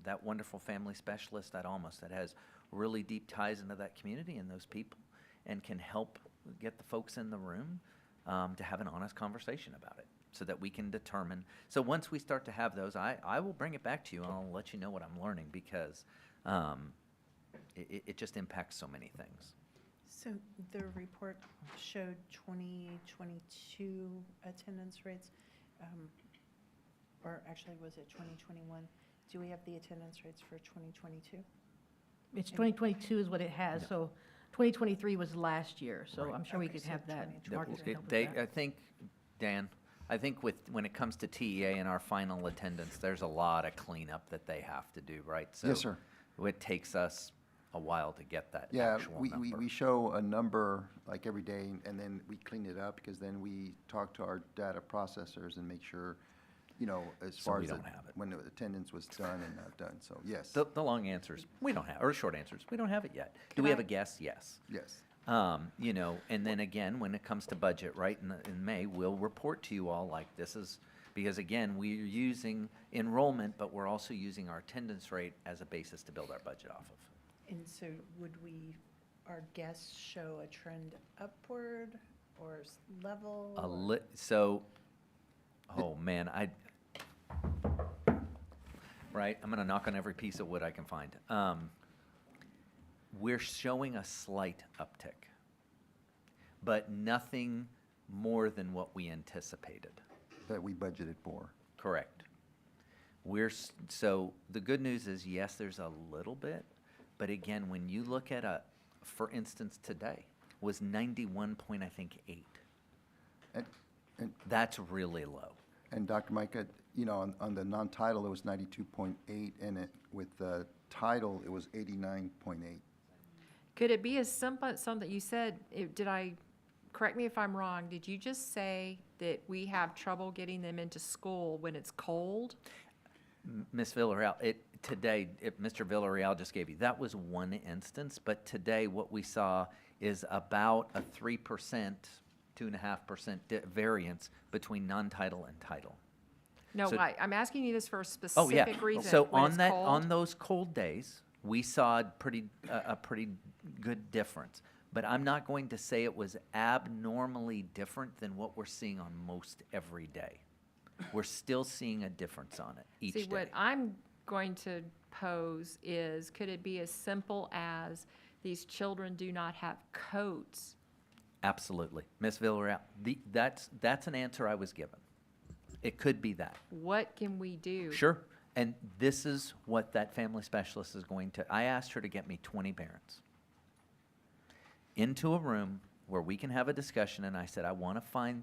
that wonderful family specialist at Almost that has really deep ties into that community and those people and can help get the folks in the room to have an honest conversation about it so that we can determine. So once we start to have those, I will bring it back to you and I'll let you know what I'm learning because it just impacts so many things. So the report showed 2022 attendance rates, or actually was it 2021? Do we have the attendance rates for 2022? It's 2022 is what it has, so 2023 was last year, so Right. I'm sure we Okay, could so have that. 2020. Marcus can help with They, that. I think, Dan, I think when it comes to TEA and our final attendance, there's a lot of cleanup that they have to do, right? Yes, sir. So it takes us a while to get that Yeah, actual we number. show a number like every day, and then we clean it up, because then we talk to our data processors and make sure, you know, as So far we as don't have it. when the attendance was done and not done, so yes, The long answers, we don't have, or short answers, we don't have it yet. Do Can we have I- a guess? Yes. yes. You know, and then again, when it comes to budget, right, in May, we'll report to you all like this is, because again, we're using enrollment, but we're also using our attendance rate as a basis to build our budget off of. And so would our guests show a trend upward or level? or- So, oh man, right, I'm gonna knock on every piece of wood I can find. We're showing a slight uptick, but nothing more than what we anticipated. That we budgeted for. Correct. So the good news is, yes, there's a little bit, but again, when you look at for instance, today was 91.8. And That's really low. And Dr. Micah, you know, on the non-title, it was 92.8, and with the title, it was 89.8. Could it be as simple, something you said, correct me if I'm wrong, did you just say that we have trouble getting them into school when it's cold? Ms. Villarreal, Mr. Villarreal just gave you, that was one instance, but today what we saw is about a 3%, 2.5% variance between non-title and title. No, So- I'm asking you this for a Oh, yeah. specific reason. So when it's cold. on those cold days, we saw a pretty good difference. But I'm not going to say it was abnormally different than what we're seeing on most every day. We're still seeing a difference on it each day. See, what I'm going to pose is, could it be as simple as these children do not have coats? Absolutely. Ms. Villarreal, that's an answer I was given. It could be that. What can we do? Sure. And this is what that family specialist is going to, I asked her to get me 20 parents into a room where we can have a discussion, and I said, I want to find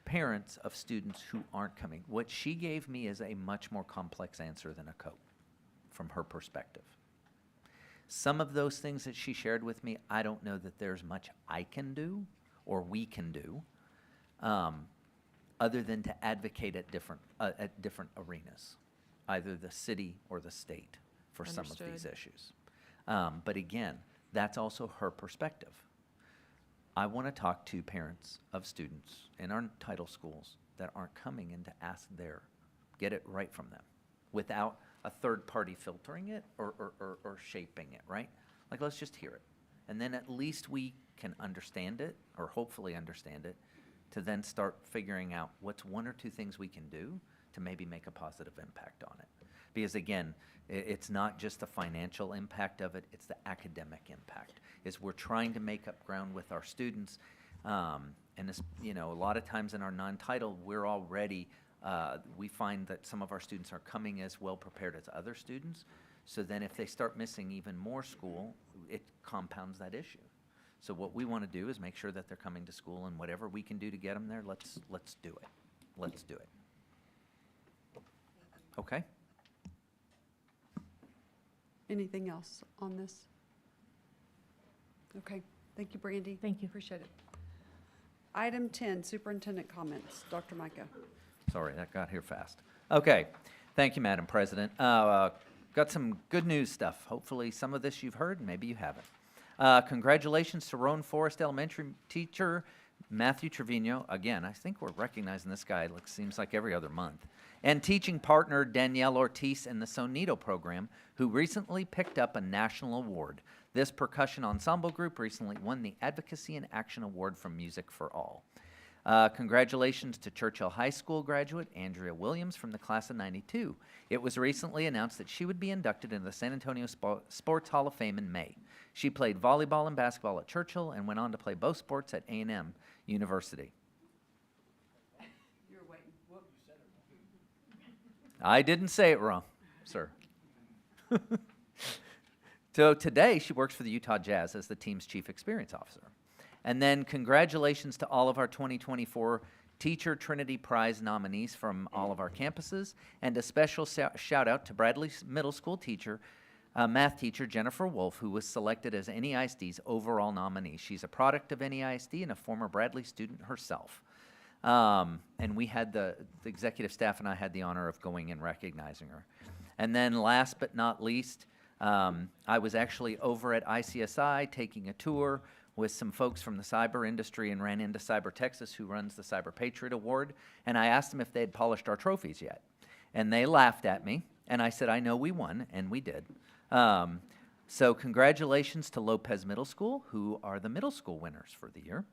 parents of students who aren't coming. What she gave me is a much more complex answer than a coat from her perspective. Some of those things that she shared with me, I don't know that there's much I can do or we can do, other than to advocate at different arenas, either the city or the state for some of these Understood. issues. But again, that's also her perspective. I want to talk to parents of students in our title schools that aren't coming in to ask get it right from them without a third party filtering it or shaping it, right? Like, let's just hear it. And then at least we can understand it, or hopefully understand it, to then start figuring out what's one or two things we can do to maybe make a positive impact on it. Because again, it's not just the financial impact of it, it's the academic impact. Is we're trying to make up ground with our students, and this, you know, a lot of times in our non-title, we're already, we find that some of our students are coming as well prepared as other students. So then if they start missing even more school, it compounds that issue. So what we want to do is make sure that they're coming to school, and whatever we can do to get them there, let's do it. Let's do it. Okay? Anything else on this? Okay, thank you, Brandy. Thank you. Appreciate it. Item 10, superintendent comments. Dr. Micah. Sorry, that got here fast. Okay, thank you, Madam President. Got some good news stuff. Hopefully some of this you've heard, and maybe you haven't. Congratulations to Roan Forest Elementary teacher Matthew Trevino, again, I think we're recognizing this guy, seems like every other month. And teaching partner Danielle Ortiz in the Sonito program, who recently picked up a national award. This percussion ensemble group recently won the Advocacy and Action Award from Music for All. Congratulations to Churchill High School graduate Andrea Williams from the class of '92. It was recently announced that she would be inducted into the San Antonio Sports Hall of Fame in May. She played volleyball and basketball at Churchill and went on to play both sports at A&M University. You're waiting. Whoop. I didn't say it wrong, sir. So today she works for the Utah Jazz as the team's chief experience officer. And then congratulations to all of our 2024 Teacher Trinity Prize nominees from all of our campuses, and a special shout out to Bradley Middle School teacher, math teacher Jennifer Wolf, who was selected as NEISD's overall nominee. She's a product of NEISD and a former Bradley student herself. And we had the executive staff and I had the honor of going and recognizing her. And then last but not least, I was actually over at ICSI taking a tour with some folks from the cyber industry and ran into Cyber Texas, who runs the Cyber Patriot Award, and I asked them if they had polished our trophies yet. And they laughed at me, and I said, I know we won, and we did. So congratulations to Lopez Middle School, who are the middle school winners for the year.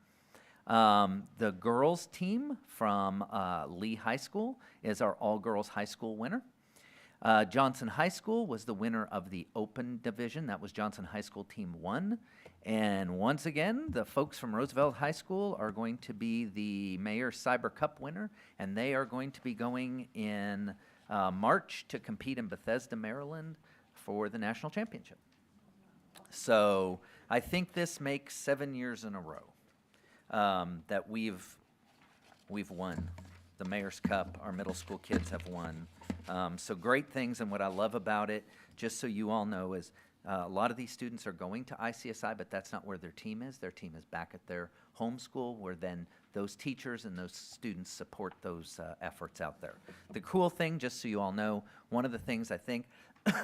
The girls team from Lee High School is our all-girls high school winner. Johnson High School was the winner of the Open Division. That was Johnson High School Team 1. And once again, the folks from Roosevelt High School are going to be the Mayor's Cyber Cup winner, and they are going to be going in March to compete in Bethesda, Maryland for the national championship. So I think this makes 7 years in a row that we've won the Mayor's Cup. Our middle school kids have won. So great things, and what I love about it, just so you all know, is a lot of these students are going to ICSI, but that's not where their team is. Their team is back at their home school, where then those teachers and those students support those efforts out there. The cool thing, just so you all know, one of the things I think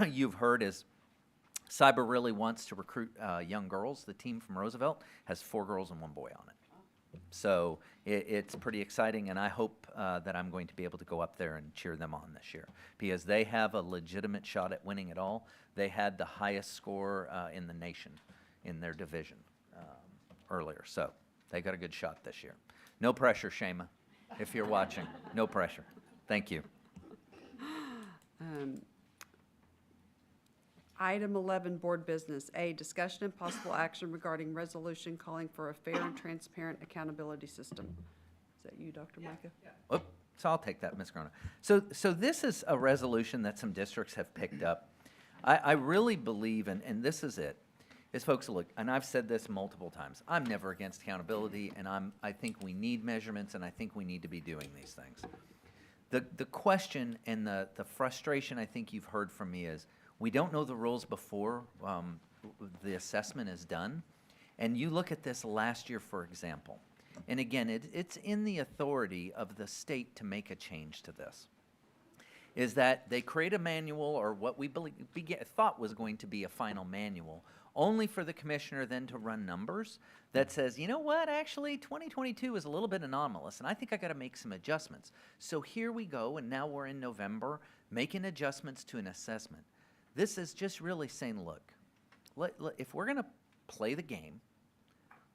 you've heard is Cyber really wants to recruit young girls. The team from Roosevelt has 4 girls and 1 boy on it. So it's pretty exciting, and I hope that I'm going to be able to go up there and cheer them on this year, because they have a legitimate shot at winning it all. They had the highest score in the nation in their division earlier, so they got a good shot this year. No pressure, Shema, if you're watching. No pressure. Thank you. Item 11, board business. A, discussion and possible action regarding resolution calling for a fair and transparent accountability system. Is that you, Dr. Micah? Oops, so I'll take that, Ms. Corona. So this is a resolution that some districts have picked up. I really believe, and this is it, is folks, look, and I've said this multiple times, I'm never against accountability, and I think we need measurements, and I think we need to be doing these things. The question and the frustration I think you've heard from me is, we don't know the rules before the assessment is done. And you look at this last year, for example, and again, it's in the authority of the state to make a change to this, is that they create a manual, or what we thought was going to be a final manual, only for the commissioner then to run numbers that says, you know what, actually 2022 is a little bit anomalous, and I think I got to make some adjustments. So here we go, and now we're in November, making adjustments to an assessment. This is just really saying, look, if we're going to play the game,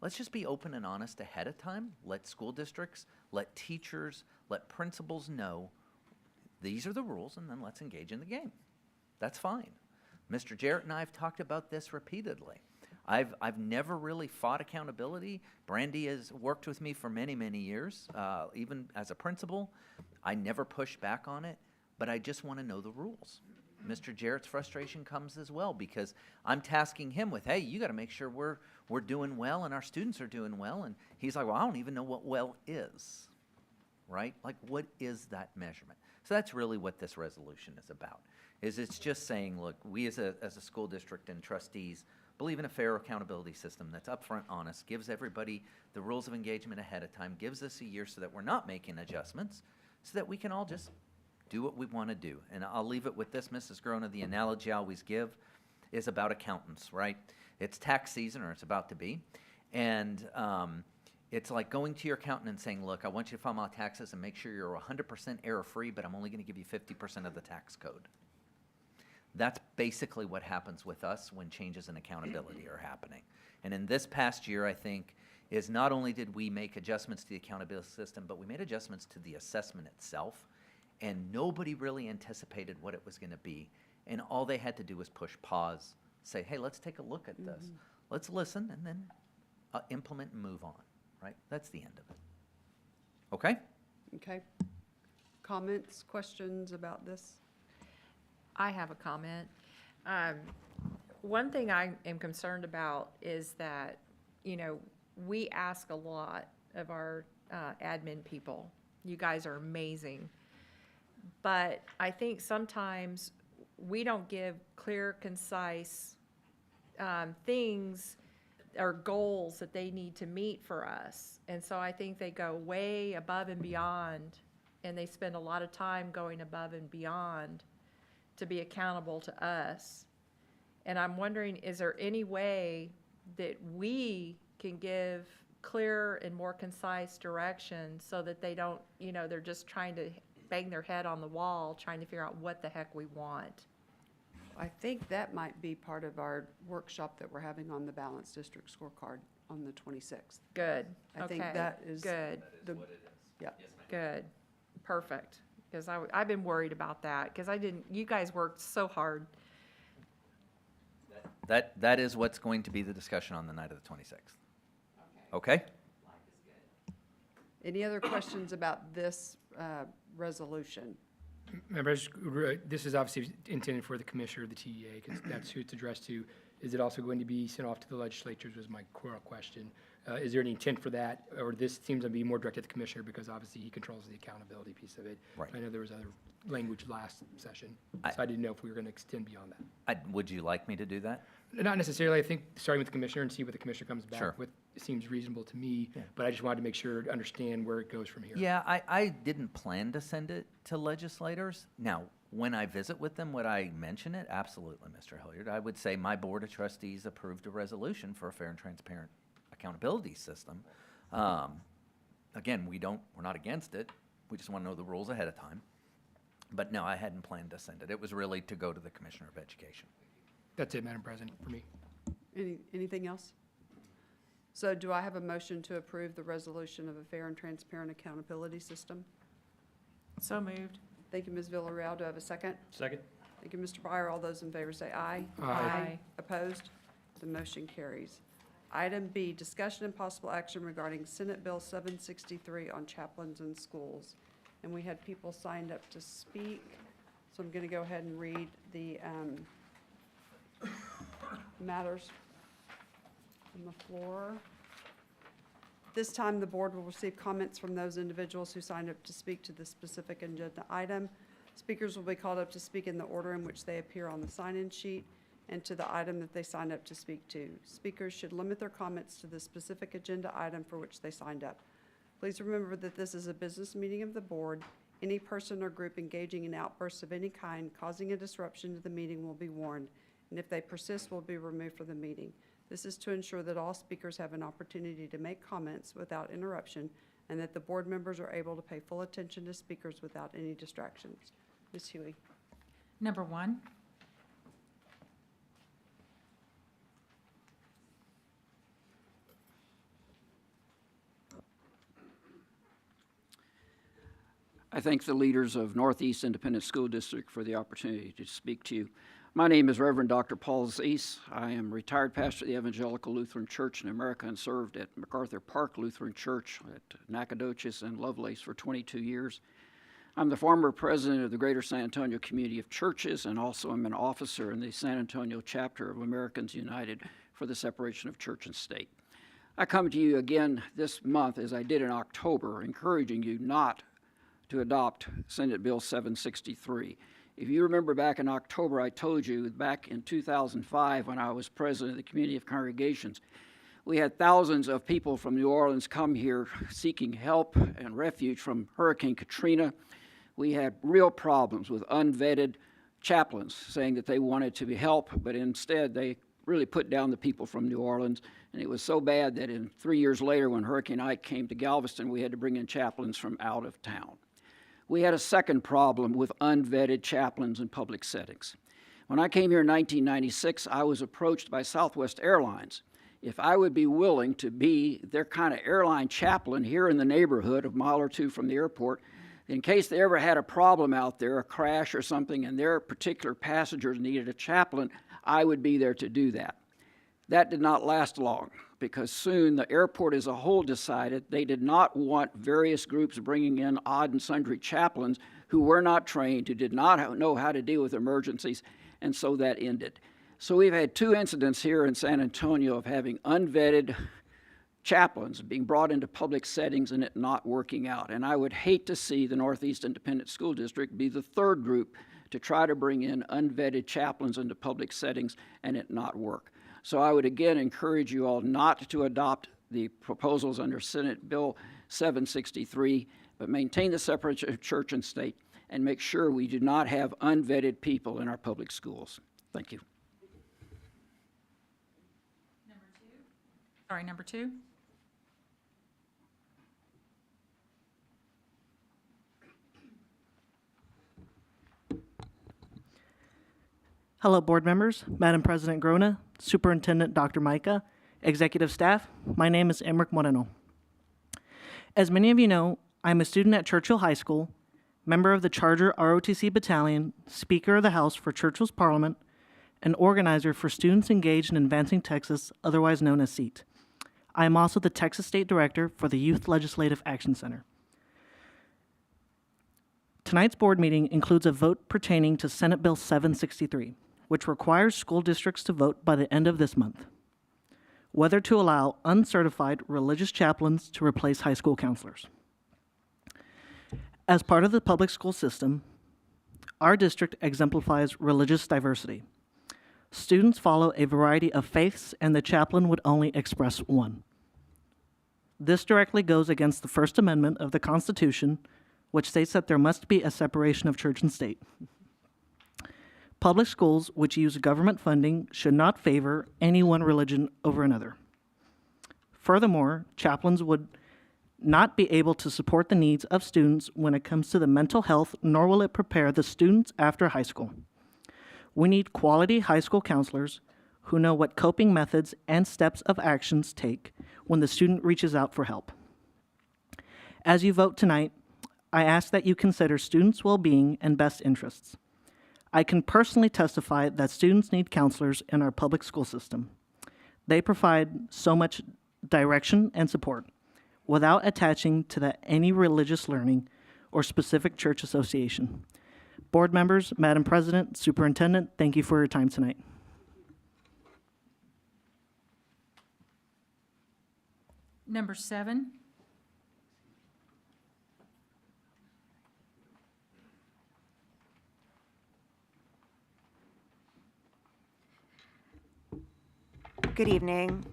let's just be open and honest ahead of time. Let school districts, let teachers, let principals know these are the rules, and then let's engage in the game. That's fine. Mr. Jarrett and I have talked about this repeatedly. I've never really fought accountability. Brandy has worked with me for many, many years, even as a principal. I never push back on it, but I just want to know the rules. Mr. Jarrett's frustration comes as well, because I'm tasking him with, hey, you got to make sure we're doing well and our students are doing well. And he's like, well, I don't even know what well is, right? Like, what is that measurement? So that's really what this resolution is about, is it's just saying, look, we as a school district and trustees believe in a fair accountability system that's upfront, honest, gives everybody the rules of engagement ahead of time, gives us a year so that we're not making adjustments, so that we can all just do what we want to do. And I'll leave it with this, Mrs. Grona. The analogy I always give is about accountants, right? It's tax season, or it's about to be. And It's like going to your accountant and saying, look, I want you to file my taxes and make sure you're 100% error-free, but I'm only going to give you 50% of the tax code. That's basically what happens with us when changes in accountability are happening. And in this past year, I think, is not only did we make adjustments to the accountability system, but we made adjustments to the assessment itself, and nobody really anticipated what it was going to be. And all they had to do was push pause, say, hey, let's take a look at this. Let's listen, and then implement and move on, right? That's the end of it. Okay? Okay. Comments, questions about this? I have a comment. One thing I am concerned about is that, you know, we ask a lot of our admin people. You guys are amazing. But I think sometimes we don't give clear, concise things or goals that they need to meet for us. And so I think they go way above and beyond, and they spend a lot of time going above and beyond to be accountable to us. And I'm wondering, is there any way that we can give clear and more concise direction so that they don't, you know, they're just trying to bang their head on the wall, trying to figure out what the heck we want? I think that might be part of our workshop that we're having on the Balanced District Scorecard on the 26th. Good. I think Okay. that is. Good. The, yeah. Good. Perfect. Because I've been worried about that, because you guys worked so hard. That is what's going to be the discussion on the night of the 26th. Okay? Any other questions about this resolution? Members, this is obviously intended for the commissioner of the TEA, because that's who it's addressed to. Is it also going to be sent off to the legislatures, was my core question. Is there any intent for that, or this seems to be more directed to the commissioner, because obviously he controls the accountability piece of it. Right. I know there was other language last session, so I didn't know if we were going to extend beyond that. Would you like me to do that? Not necessarily. I think starting with the commissioner and see what the commissioner comes back Sure. with seems reasonable to me, but I just wanted to make sure to understand where it goes from here. Yeah, I didn't plan to send it to legislators. Now, when I visit with them, would I mention it? Absolutely, Mr. Hilliard. I would say my Board of Trustees approved a resolution for a fair and transparent accountability system. Again, we're not against it. We just want to know the rules ahead of time. But no, I hadn't planned to send it. It was really to go to the Commissioner of Education. That's it, Madam President, for me. Anything else? So do I have a motion to approve the resolution of a fair and transparent accountability system? So moved. Thank you, Ms. Villarreal. Do I have a second? Second? Thank you, Mr. Byer. All those in favor say aye. Aye. Opposed? The motion carries. Item B, discussion and possible action regarding Senate Bill 763 on chaplains in schools. And we had people signed up to speak, so I'm going to go ahead and read the matters on the floor. This time, the board will receive comments from those individuals who signed up to speak to the specific agenda item. Speakers will be called up to speak in the order in which they appear on the sign-in sheet and to the item that they signed up to speak to. Speakers should limit their comments to the specific agenda item for which they signed up. Please remember that this is a business meeting of the board. Any person or group engaging in outbursts of any kind causing a disruption to the meeting will be warned, and if they persist, will be removed from the meeting. This is to ensure that all speakers have an opportunity to make comments without interruption, and that the board members are able to pay full attention to speakers without any distractions. Ms. Huey. Number 1, I thank the leaders of Northeast Independent School District for the opportunity to speak to you. My name is Reverend Dr. Paul Zeiss. I am retired pastor of the Evangelical Lutheran Church in America and served at MacArthur Park Lutheran Church at Nacogdoches and Lovelace for 22 years. I'm the former president of the Greater San Antonio Community of Churches, and also I'm an officer in the San Antonio chapter of Americans United for the Separation of Church and State. I come to you again this month, as I did in October, encouraging you not to adopt Senate Bill 763. If you remember back in October, I told you back in 2005 when I was president of the Community of Congregations, we had thousands of people from New Orleans come here seeking help and refuge from Hurricane Katrina. We had real problems with unvetted chaplains saying that they wanted to be helped, but instead they really put down the people from New Orleans. And it was so bad that 3 years later, when Hurricane Ike came to Galveston, we had to bring in chaplains from out of town. We had a second problem with unvetted chaplains in public settings. When I came here in 1996, I was approached by Southwest Airlines if I would be willing to be their kind of airline chaplain here in the neighborhood, a mile or two from the airport, in case they ever had a problem out there, a crash or something, and their particular passengers needed a chaplain, I would be there to do that. That did not last long, because soon the airport as a whole decided they did not want various groups bringing in odd and sundry chaplains who were not trained, who did not know how to deal with emergencies, and so that ended. So we've had 2 incidents here in San Antonio of having unvetted chaplains being brought into public settings and it not working out. And I would hate to see the Northeast Independent School District be the third group to try to bring in unvetted chaplains into public settings and it not work. So I would again encourage you all not to adopt the proposals under Senate Bill 763, but maintain the separation of church and state and make sure we do not have unvetted people in our public schools. Thank you. Number 2. Hello, board members, Madam President Grona, Superintendent Dr. Micah, executive staff. My name is Emric Moreno. As many of you know, I'm a student at Churchill High School, member of the Charter ROTC Battalion, Speaker of the House for Churchill's Parliament, and organizer for Students Engaged in Advancing Texas, otherwise known as SEAT. I am also the Texas State Director for the Youth Legislative Action Center. Tonight's board meeting includes a vote pertaining to Senate Bill 763, which requires school districts to vote by the end of this month whether to allow uncertified religious chaplains to replace high school counselors. As part of the public school system, our district exemplifies religious diversity. Students follow a variety of faiths, and the chaplain would only express one. This directly goes against the First Amendment of the Constitution, which states that there must be a separation of church and state. Public schools which use government funding should not favor any one religion over another. Furthermore, chaplains would not be able to support the needs of students when it comes to the mental health, nor will it prepare the students after high school. We need quality high school counselors who know what coping methods and steps of actions take when the student reaches out for help. As you vote tonight, I ask that you consider students' well-being and best interests. I can personally testify that students need counselors in our public school system. They provide so much direction and support without attaching to that any religious learning or specific church association. Board members, Madam President, Superintendent, thank you for your time tonight. Number 7. Good evening.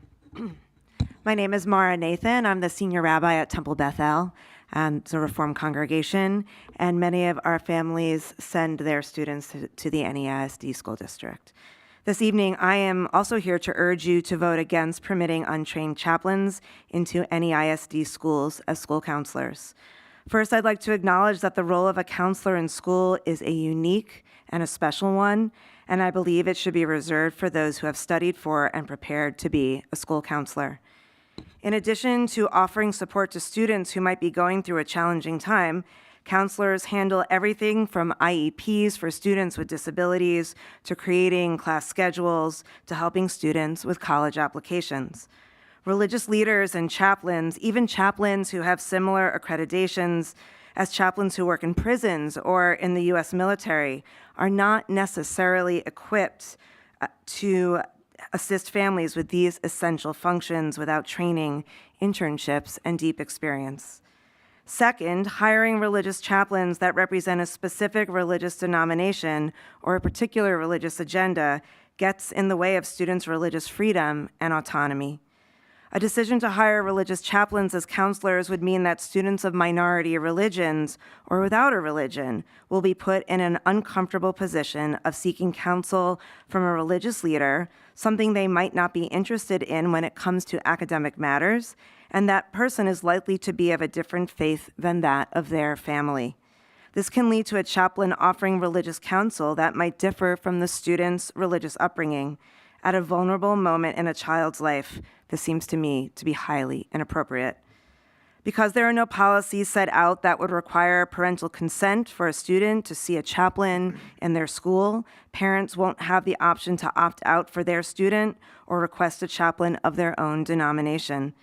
My name is Mara Nathan. I'm the senior rabbi at Temple Bethel. It's a Reformed congregation, and many of our families send their students to the NEISD school district. This evening, I am also here to urge you to vote against permitting untrained chaplains into NEISD schools as school counselors. First, I'd like to acknowledge that the role of a counselor in school is a unique and a special one, and I believe it should be reserved for those who have studied for and prepared to be a school counselor. In addition to offering support to students who might be going through a challenging time, counselors handle everything from IEPs for students with disabilities to creating class schedules to helping students with college applications. Religious leaders and chaplains, even chaplains who have similar accreditations as chaplains who work in prisons or in the U.S. military, are not necessarily equipped to assist families with these essential functions without training, internships, and deep experience. Second, hiring religious chaplains that represent a specific religious denomination or a particular religious agenda gets in the way of students' religious freedom and autonomy. A decision to hire religious chaplains as counselors would mean that students of minority religions or without a religion will be put in an uncomfortable position of seeking counsel from a religious leader, something they might not be interested in when it comes to academic matters, and that person is likely to be of a different faith than that of their family. This can lead to a chaplain offering religious counsel that might differ from the student's religious upbringing. At a vulnerable moment in a child's life, this seems to me to be highly inappropriate. Because there are no policies set out that would require parental consent for a student to see a chaplain in their school, parents won't have the option to opt out for their student or request a chaplain of their own denomination.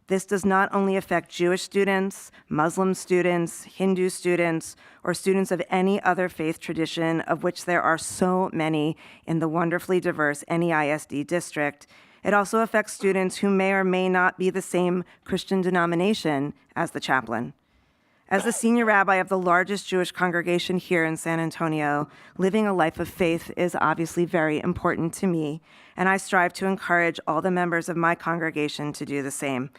This does not only affect Jewish students, Muslim students, Hindu students, or students of any other faith tradition, of which there are so many in the wonderfully diverse NEISD district. It also affects students who may or may not be the same Christian denomination as the chaplain. As the senior rabbi of the largest Jewish congregation here in San Antonio, living a life of faith is obviously very important to me, and I strive to encourage all the members of my congregation to do the same.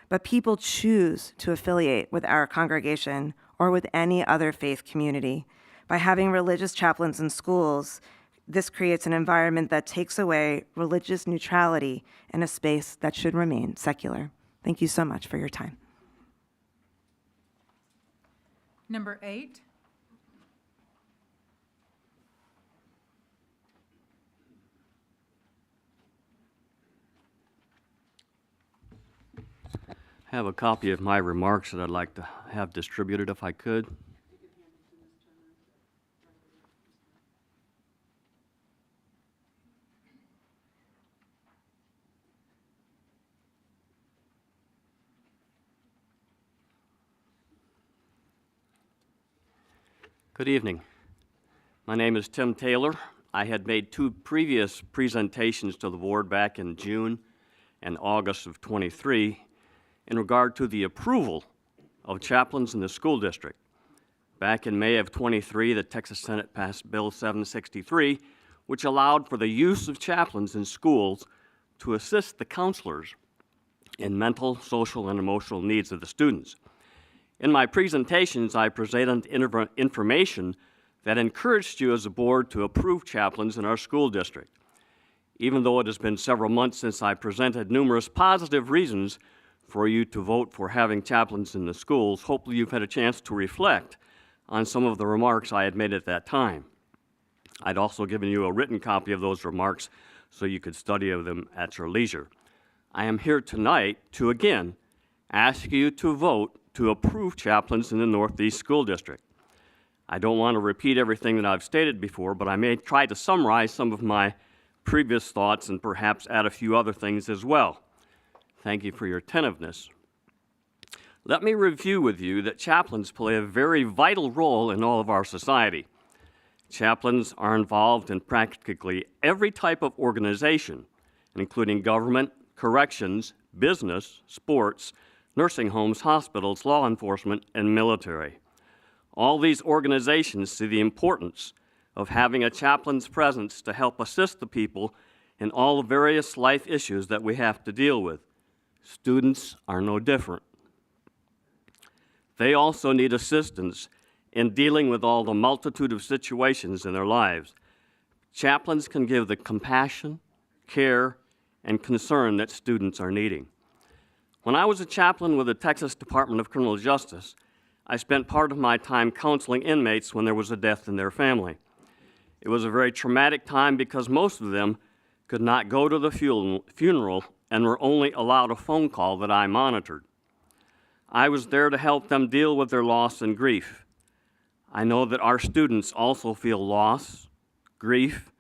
But people choose to affiliate with our congregation or with any other faith community. By having religious chaplains in schools, this creates an environment that takes away religious neutrality in a space that should remain secular. Thank you so much for your time. Number 8. I have a copy of my remarks that I'd like to have distributed if I could. Good evening. My name is Tim Taylor. I had made 2 previous presentations to the board back in June and August of '23 in regard to the approval of chaplains in the school district. Back in May of '23, the Texas Senate passed Bill 763, which allowed for the use of chaplains in schools to assist the counselors in mental, social, and emotional needs of the students. In my presentations, I presented information that encouraged you as a board to approve chaplains in our school district. Even though it has been several months since I presented numerous positive reasons for you to vote for having chaplains in the schools, hopefully you've had a chance to reflect on some of the remarks I had made at that time. I'd also given you a written copy of those remarks so you could study them at your leisure. I am here tonight to again ask you to vote to approve chaplains in the Northeast School District. I don't want to repeat everything that I've stated before, but I may try to summarize some of my previous thoughts and perhaps add a few other things as well. Thank you for your attentiveness. Let me review with you that chaplains play a very vital role in all of our society. Chaplains are involved in practically every type of organization, including government, corrections, business, sports, nursing homes, hospitals, law enforcement, and military. All these organizations see the importance of having a chaplain's presence to help assist the people in all the various life issues that we have to deal with. Students are no different. They also need assistance in dealing with all the multitude of situations in their lives. Chaplains can give the compassion, care, and concern that students are needing. When I was a chaplain with the Texas Department of Criminal Justice, I spent part of my time counseling inmates when there was a death in their family. It was a very traumatic time because most of them could not go to the funeral and were only allowed a phone call that I monitored. I was there to help them deal with their loss and grief. I know that our students also feel loss, grief,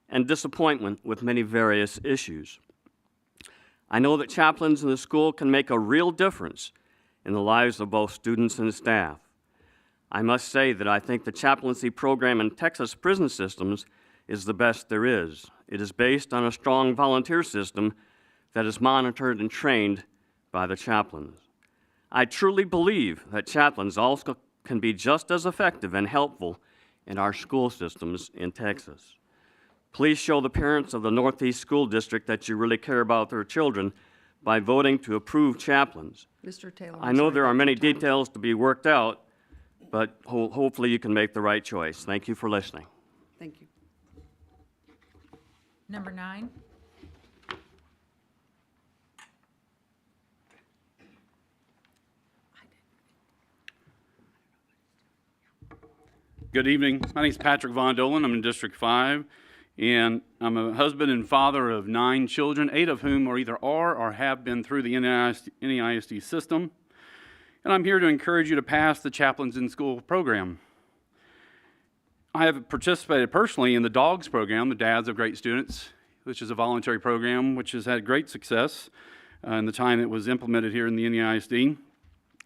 and disappointment with many various issues. I know that chaplains in the school can make a real difference in the lives of both students and staff. I must say that I think the chaplaincy program in Texas prison systems is the best there is. It is based on a strong volunteer system that is monitored and trained by the chaplains. I truly believe that chaplains also can be just as effective and helpful in our school systems in Texas. Please show the parents of the Northeast School District that you really care about their children by voting to approve chaplains. Mr. Taylor. I I'm know sorry, there are that's many your time. details to be worked out, but hopefully you can make the right choice. Thank you for listening. Thank you. Number 9. Good evening. My name is Patrick Von Dolan. I'm in District 5, and I'm a husband and father of 9 children, 8 of whom are either or have been through the NEISD system. And I'm here to encourage you to pass the Chaplains in School program. I have participated personally in the DOGS program, the Dads of Great Students, which is a voluntary program which has had great success in the time it was implemented here in the NEISD.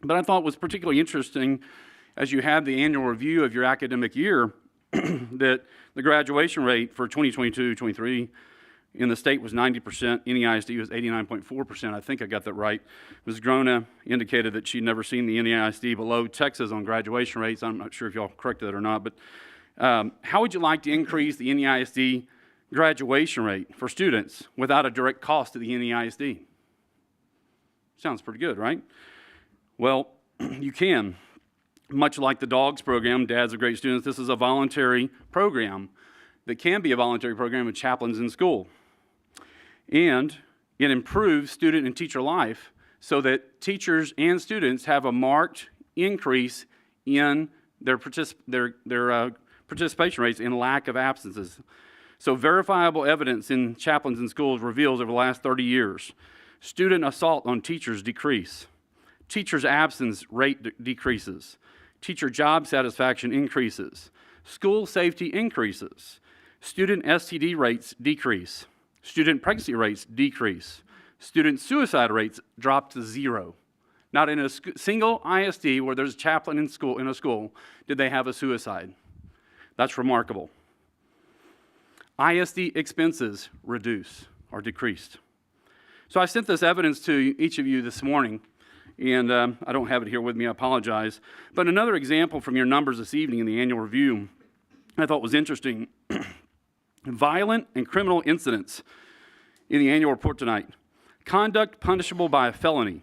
But I thought it was particularly interesting as you had the annual review of your academic year that the graduation rate for 2022-23 in the state was 90%, NEISD was 89.4%. I think I got that right. Ms. Grona indicated that she'd never seen the NEISD below Texas on graduation rates. I'm not sure if y'all corrected that or not, but how would you like to increase the NEISD graduation rate for students without a direct cost to the NEISD? Sounds pretty good, right? Well, you can. Much like the DOGS program, Dads of Great Students, this is a voluntary program that can be a voluntary program with chaplains in school. And it improves student and teacher life so that teachers and students have a marked increase in their participation rates and lack of absences. So verifiable evidence in chaplains in schools reveals over the last 30 years, student assault on teachers decrease, teachers' absence rate decreases, teacher job satisfaction increases, school safety increases, student STD rates decrease, student pregnancy rates decrease, student suicide rates drop to 0. Not in a single ISD where there's a chaplain in a school did they have a suicide. That's remarkable. ISD expenses reduce or decreased. So I sent this evidence to each of you this morning, and I don't have it here with me, I apologize. But another example from your numbers this evening in the annual review I thought was interesting. Violent and criminal incidents in the annual report tonight. Conduct punishable by a felony.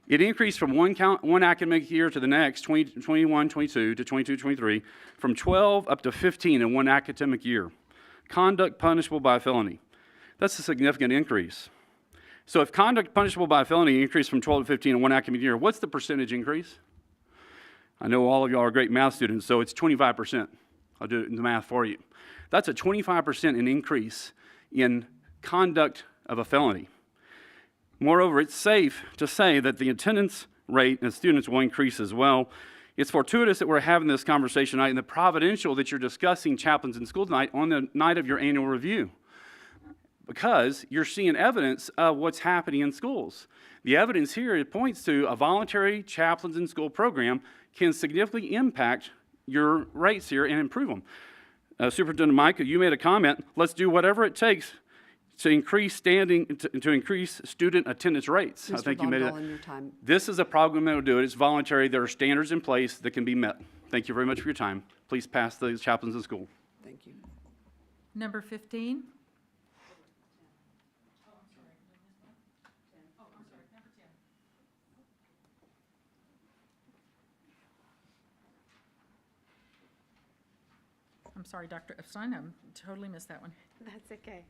It increased from one academic year to the next, 21-22 to 22-23, from 12 up to 15 in one academic year. Conduct punishable by a felony. That's a significant increase. So if conduct punishable by a felony increased from 12 to 15 in one academic year, what's the percentage increase? I know all of y'all are great math students, so it's 25%. I'll do the math for you. That's a 25% increase in conduct of a felony. Moreover, it's safe to say that the attendance rate of students will increase as well. It's fortuitous that we're having this conversation tonight and the providential that you're discussing chaplains in school tonight on the night of your annual review, because you're seeing evidence of what's happening in schools. The evidence here, it points to a voluntary chaplains in school program can significantly impact your rates here and improve them. Superintendent Micah, you made a comment, let's do whatever it takes to increase to increase student attendance rates. Mr. I think you made it. Your time. This is a program that will do it. It's voluntary. There are standards in place that can be met. Thank you very much for your time. Please pass the chaplains in school. Thank you. Number 15. I'm sorry, Dr. Epstein, I totally missed that one. That's okay.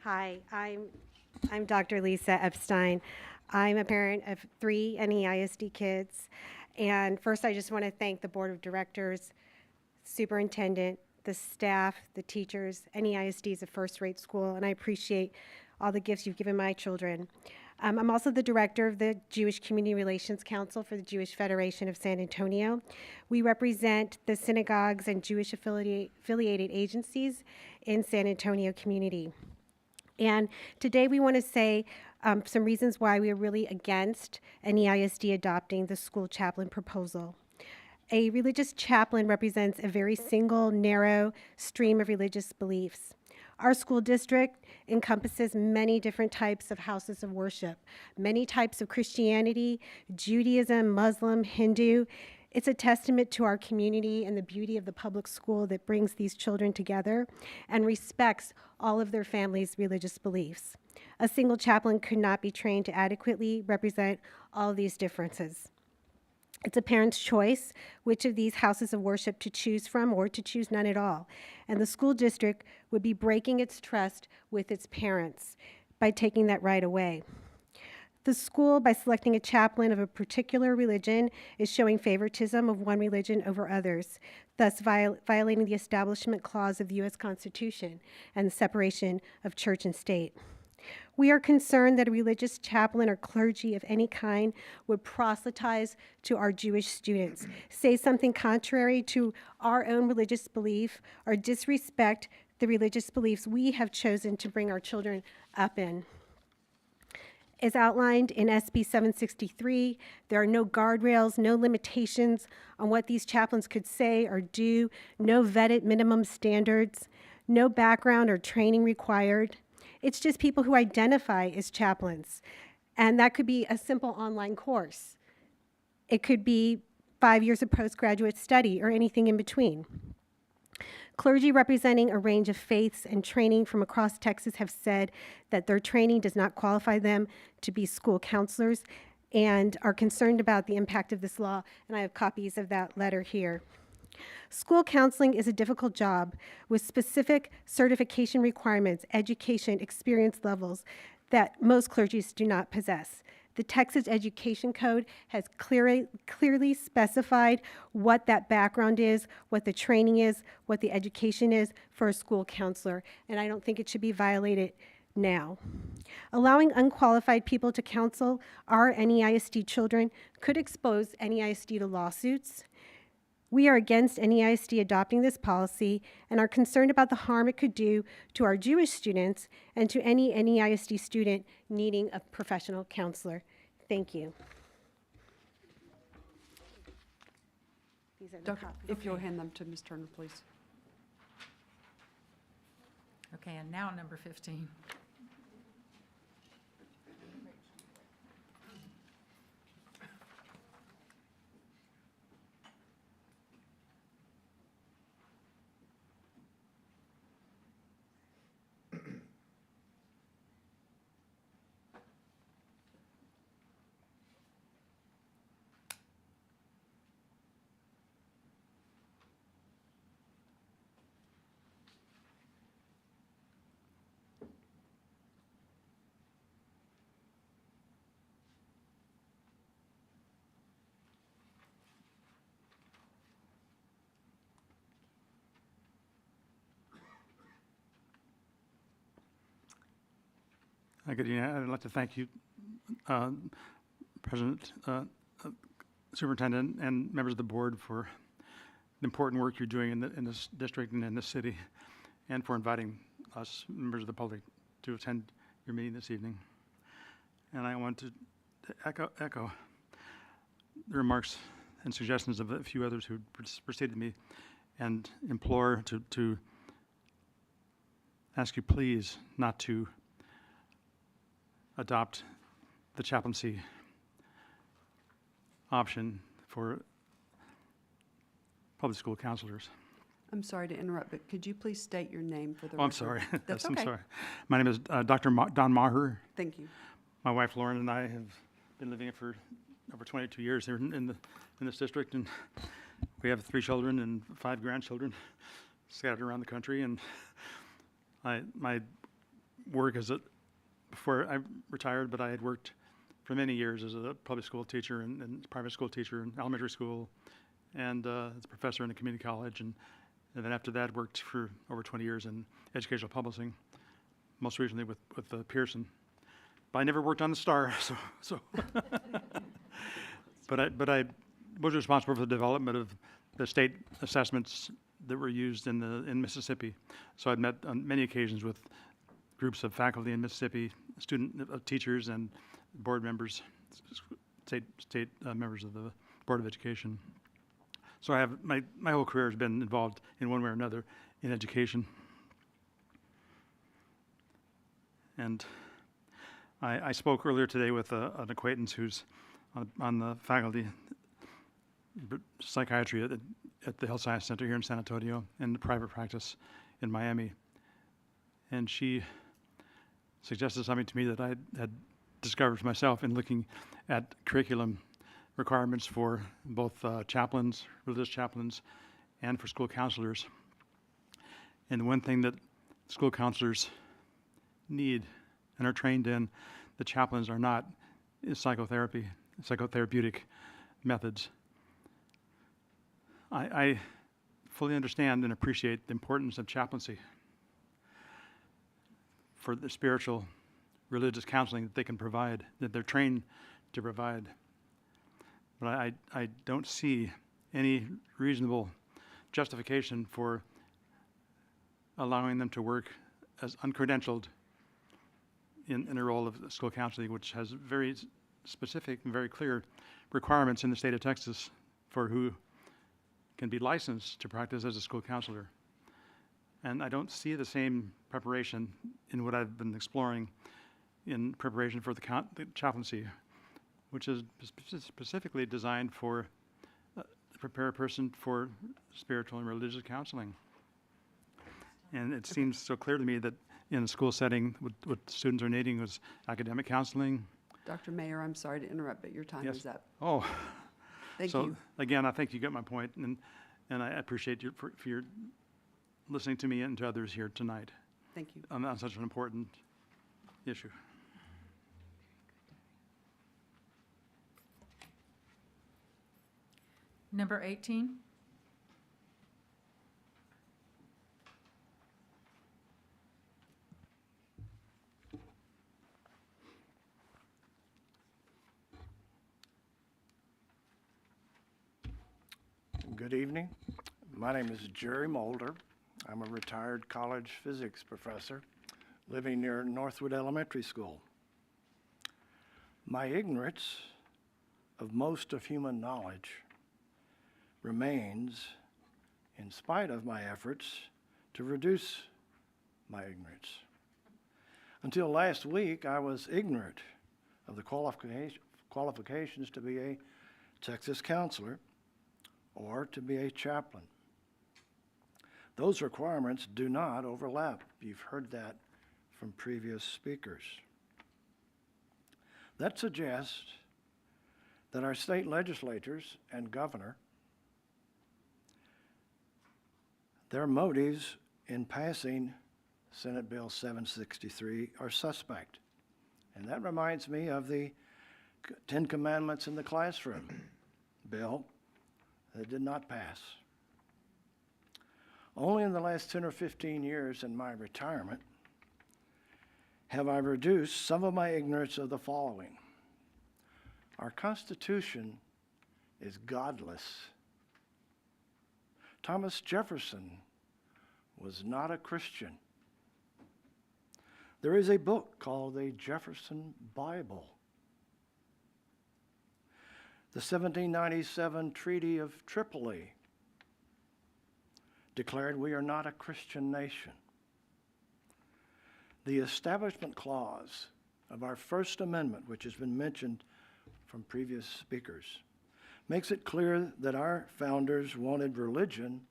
Hi, I'm Dr. Lisa Epstein. I'm a parent of 3 NEISD kids. And first, I just want to thank the Board of Directors, Superintendent, the staff, the teachers. NEISD is a first-rate school, and I appreciate all the gifts you've given my children. I'm also the director of the Jewish Community Relations Council for the Jewish Federation of San Antonio. We represent the synagogues and Jewish affiliated agencies in San Antonio community. And today we want to say some reasons why we are really against NEISD adopting the school chaplain proposal. A religious chaplain represents a very single, narrow stream of religious beliefs. Our school district encompasses many different types of houses of worship, many types of Christianity, Judaism, Muslim, Hindu. It's a testament to our community and the beauty of the public school that brings these children together and respects all of their families' religious beliefs. A single chaplain could not be trained to adequately represent all of these differences. It's a parent's choice which of these houses of worship to choose from or to choose none at all. And the school district would be breaking its trust with its parents by taking that right away. The school, by selecting a chaplain of a particular religion, is showing favoritism of one religion over others, thus violating the Establishment Clause of the U.S. Constitution and the separation of church and state. We are concerned that a religious chaplain or clergy of any kind would proselytize to our Jewish students, say something contrary to our own religious belief, or disrespect the religious beliefs we have chosen to bring our children up in. As outlined in SB 763, there are no guardrails, no limitations on what these chaplains could say or do, no vetted minimum standards, no background or training required. It's just people who identify as chaplains. And that could be a simple online course. It could be 5 years of postgraduate study or anything in between. Clergy representing a range of faiths and training from across Texas have said that their training does not qualify them to be school counselors and are concerned about the impact of this law, and I have copies of that letter here. School counseling is a difficult job with specific certification requirements, education, experience levels that most clergies do not possess. The Texas Education Code has clearly specified what that background is, what the training is, what the education is for a school counselor, and I don't think it should be violated now. Allowing unqualified people to counsel our NEISD children could expose NEISD to lawsuits. We are against NEISD adopting this policy and are concerned about the harm it could do to our Jewish students and to any NEISD student needing a professional counselor. Thank you. These are the Doctor, copies. if you'll hand them to Ms. Turner, please. Okay, and now number 15. Good evening. I'd like to thank you, President, Superintendent, and members of the board for the important work you're doing in this district and in this city, and for inviting us, members of the public, to attend your meeting this evening. And I want to echo the remarks and suggestions of a few others who preceded me, and implore to ask you please not to adopt the chaplaincy option for public school counselors. I'm sorry to interrupt, but could you please state your name for the record? Oh, I'm sorry. That's I'm okay. sorry. My name is Dr. Don Maher. Thank you. My wife Lauren and I have been living here for over 22 years here in this district, and we have 3 children and 5 grandchildren scattered around the country. And my work is before I retired, but I had worked for many years as a public school teacher and private school teacher in elementary school, and as a professor in a community college, and then after that worked for over 20 years in educational publishing, most recently with Pearson. But I never worked on the Star, so. But I was responsible for the development of the state assessments that were used in Mississippi. So I've met on many occasions with groups of faculty in Mississippi, teachers and board members, state members of the Board of Education. So I have my whole career has been involved in one way or another in education. And I spoke earlier today with an acquaintance who's on the faculty psychiatry at the Health Science Center here in San Antonio, and private practice in Miami. And she suggested something to me that I had discovered for myself in looking at curriculum requirements for both chaplains, religious chaplains, and for school counselors. And one thing that school counselors need and are trained in, the chaplains are not, is psychotherapeutic methods. I fully understand and appreciate the importance of chaplaincy for the spiritual, religious counseling that they can provide, that they're trained to provide. But I don't see any reasonable justification for allowing them to work as uncredentialed in a role of school counseling, which has very specific and very clear requirements in the state of Texas for who can be licensed to practice as a school counselor. And I don't see the same preparation in what I've been exploring in preparation for the chaplaincy, which is specifically designed for prepare a person for spiritual and religious counseling. And it seems so clear to me that in a school setting, what students are needing is academic counseling. Dr. Mayer, I'm sorry to interrupt, but your time is up. Oh. Thank you. So again, I think you get my point, and I appreciate you for your listening to me and to others here tonight. Thank you. On such an important issue. Number 18. Good evening. My name is Jerry Mulder. I'm a retired college physics professor living near Northwood Elementary School. My ignorance of most of human knowledge remains in spite of my efforts to reduce my ignorance. Until last week, I was ignorant of the qualifications to be a Texas counselor or to be a chaplain. Those requirements do not overlap. You've heard that from previous speakers. That suggests that our state legislators and governor, their motives in passing Senate Bill 763 are suspect. And that reminds me of the 10 Commandments in the Classroom bill that did not pass. Only in the last 10 or 15 years in my retirement have I reduced some of my ignorance of the following. Our Constitution is godless. Thomas Jefferson was not a Christian. There is a book called the Jefferson Bible. The 1797 Treaty of Tripoli declared we are not a Christian nation. The Establishment Clause of our First Amendment, which has been mentioned from previous speakers, makes it clear that our founders wanted religion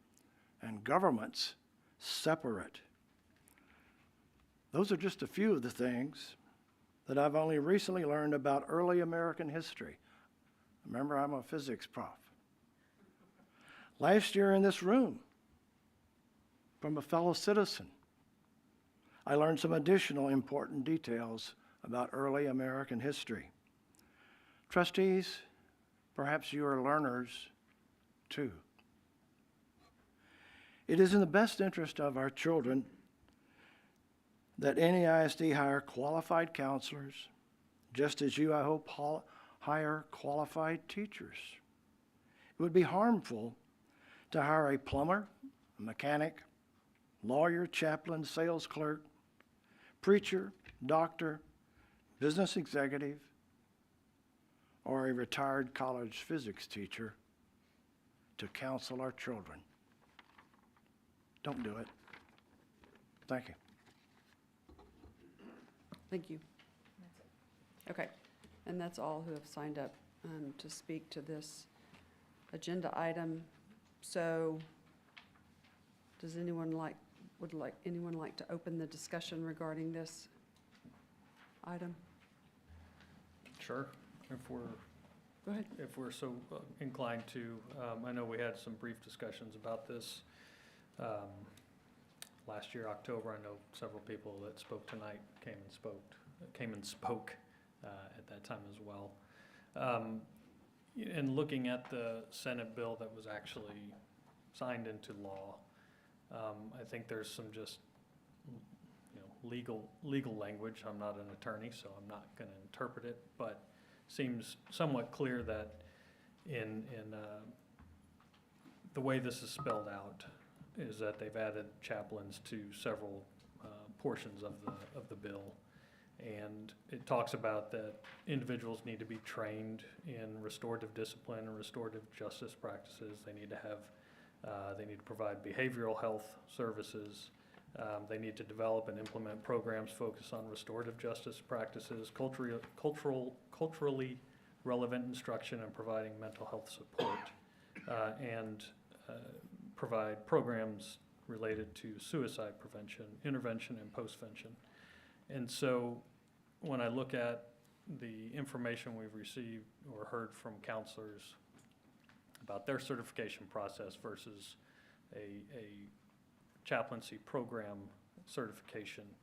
and governments separate. Those are just a few of the things that I've only recently learned about early American history. Remember, I'm a physics prof. Last year in this room, from a fellow citizen, I learned some additional important details about early American history. Trustees, perhaps you are learners too. It is in the best interest of our children that NEISD hire qualified counselors, just as you, I hope, hire qualified teachers. It would be harmful to hire a plumber, a mechanic, lawyer, chaplain, sales clerk, preacher, doctor, business executive, or a retired college physics teacher to counsel our children. Don't do it. Thank you. Thank you. Okay, and that's all who have signed up to speak to this agenda item. So, would anyone like to open the discussion regarding this? item? Sure, if we're, Go ahead. if we're so inclined to. I know we had some brief discussions about this last year, October. I know several people that spoke tonight came and spoke at that time as well. And looking at the Senate bill that was actually signed into law, I think there's some just, legal language. I'm not an attorney, so I'm not going to interpret it, but seems somewhat clear that in the way this is spelled out is that they've added chaplains to several portions of the bill. And it talks about that individuals need to be trained in restorative discipline and restorative justice practices. They need to have, they need to provide behavioral health services. They need to develop and implement programs focused on restorative justice practices, culturally relevant instruction, and providing mental health support, and provide programs related to suicide prevention, intervention, and postvention. And so when I look at the information we've received or heard from counselors about their certification process versus a chaplaincy program certification,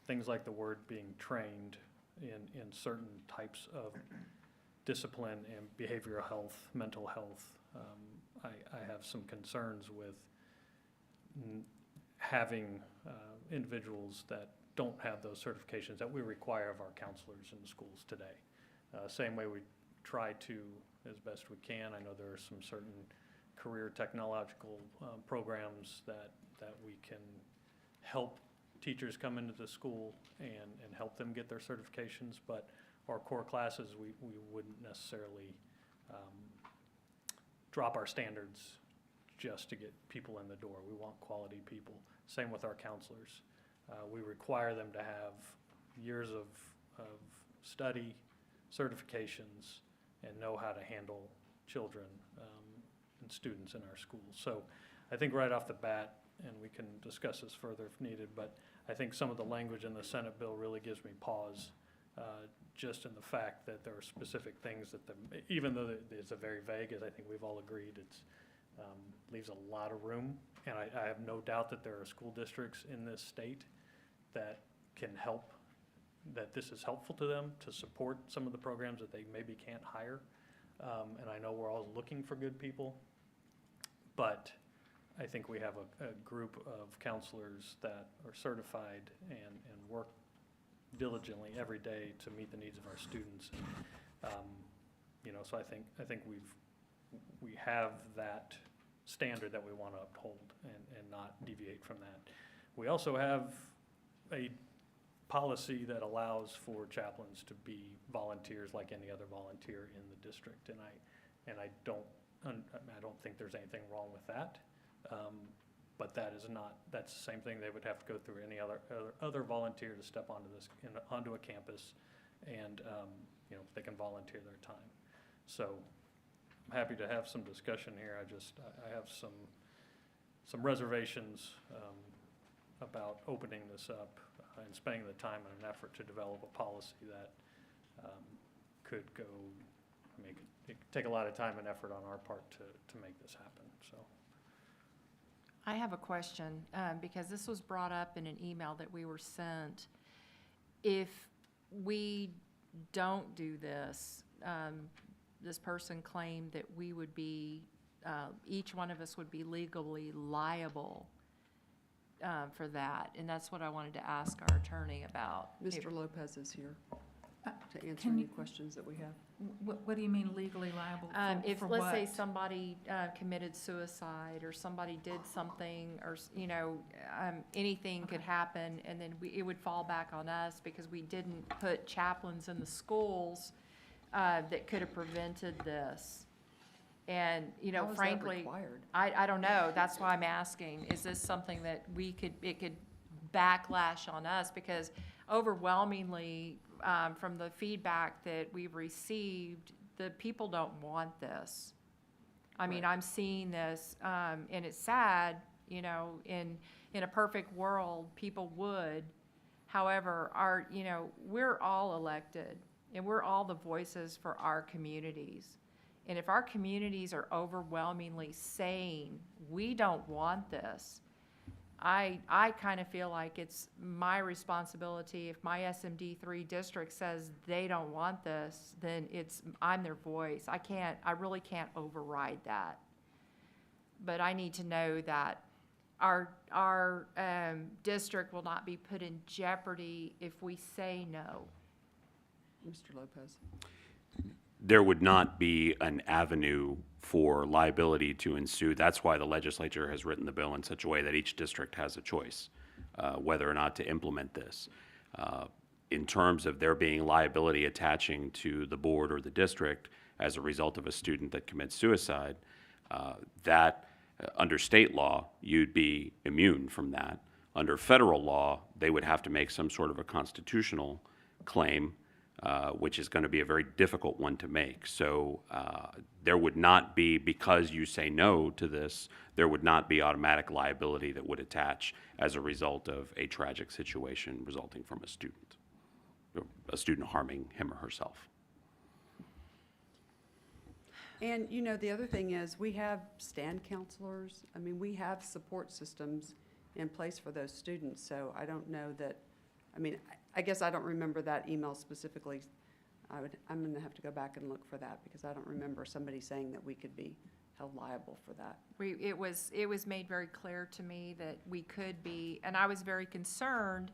things like the word being trained in certain types of discipline and behavioral health, mental health, I have some concerns with having individuals that don't have those certifications that we require of our counselors in the schools today. Same way we try to, as best we can. I know there are some certain career technological programs that we can help teachers come into the school and help them get their certifications, but our core classes, we wouldn't necessarily drop our standards just to get people in the door. We want quality people. Same with our counselors. We require them to have years of study, certifications, and know how to handle children and students in our schools. So I think right off the bat, and we can discuss this further if needed, but I think some of the language in the Senate bill really gives me pause, just in the fact that there are specific things that, even though it's a very vague, as I think we've all agreed, it's leaves a lot of room. And I have no doubt that there are school districts in this state that can help, that this is helpful to them to support some of the programs that they maybe can't hire. And I know we're all looking for good people, but I think we have a group of counselors that are certified and work diligently every day to meet the needs of our students. So I think we have that standard that we want to uphold and not deviate from that. We also have a policy that allows for chaplains to be volunteers like any other volunteer in the district, and I don't think there's anything wrong with that. But that's the same thing they would have to go through any other volunteer to step onto a campus, and they can volunteer their time. So I'm happy to have some discussion here. I have some reservations about opening this up and spending the time and an effort to develop a policy that could take a lot of time and effort on our part to make this happen. So. I have a question, because this was brought up in an email that we were sent. If we don't do this, this person claimed that we would be, each one of us would be legally liable for that, and that's what I wanted to ask our attorney about. Mr. Lopez is here to answer can any you- questions that we have. What do you mean legally liable for, If, for let's what? say somebody committed suicide, or somebody did something, or, anything could happen, and then it would fall back on us because we didn't put chaplains in the schools that could have prevented this. And, How is that frankly, required? I don't know. That's why I'm asking, is this something that it could backlash on us? Because overwhelmingly, from the feedback that we've received, the people don't want this. I mean, I'm seeing this, and it's sad, in a perfect world, people would, However, we're all elected, and we're all the voices for our communities. And if our communities are overwhelmingly saying, we don't want this, I kind of feel like it's my responsibility. If my SMD3 district says they don't want this, then I'm their voice. I really can't override that. But I need to know that our district will not be put in jeopardy if we say no. Mr. Lopez. There would not be an avenue for liability to ensue. That's why the legislature has written the bill in such a way that each district has a choice whether or not to implement this. In terms of there being liability attaching to the board or the district as a result of a student that commits suicide, under state law, you'd be immune from that. Under federal law, they would have to make some sort of a constitutional claim, which is going to be a very difficult one to make. So there would not be, because you say no to this, there would not be automatic liability that would attach as a result of a tragic situation resulting from a student harming him or herself. And, the other thing is, we have stand counselors. I mean, we have support systems in place for those students, so I don't know that, I guess I don't remember that email specifically. I'm gonna have to go back and look for that, because I don't remember somebody saying that we could be held liable for that. It was made very clear to me that we could be, and I was very concerned,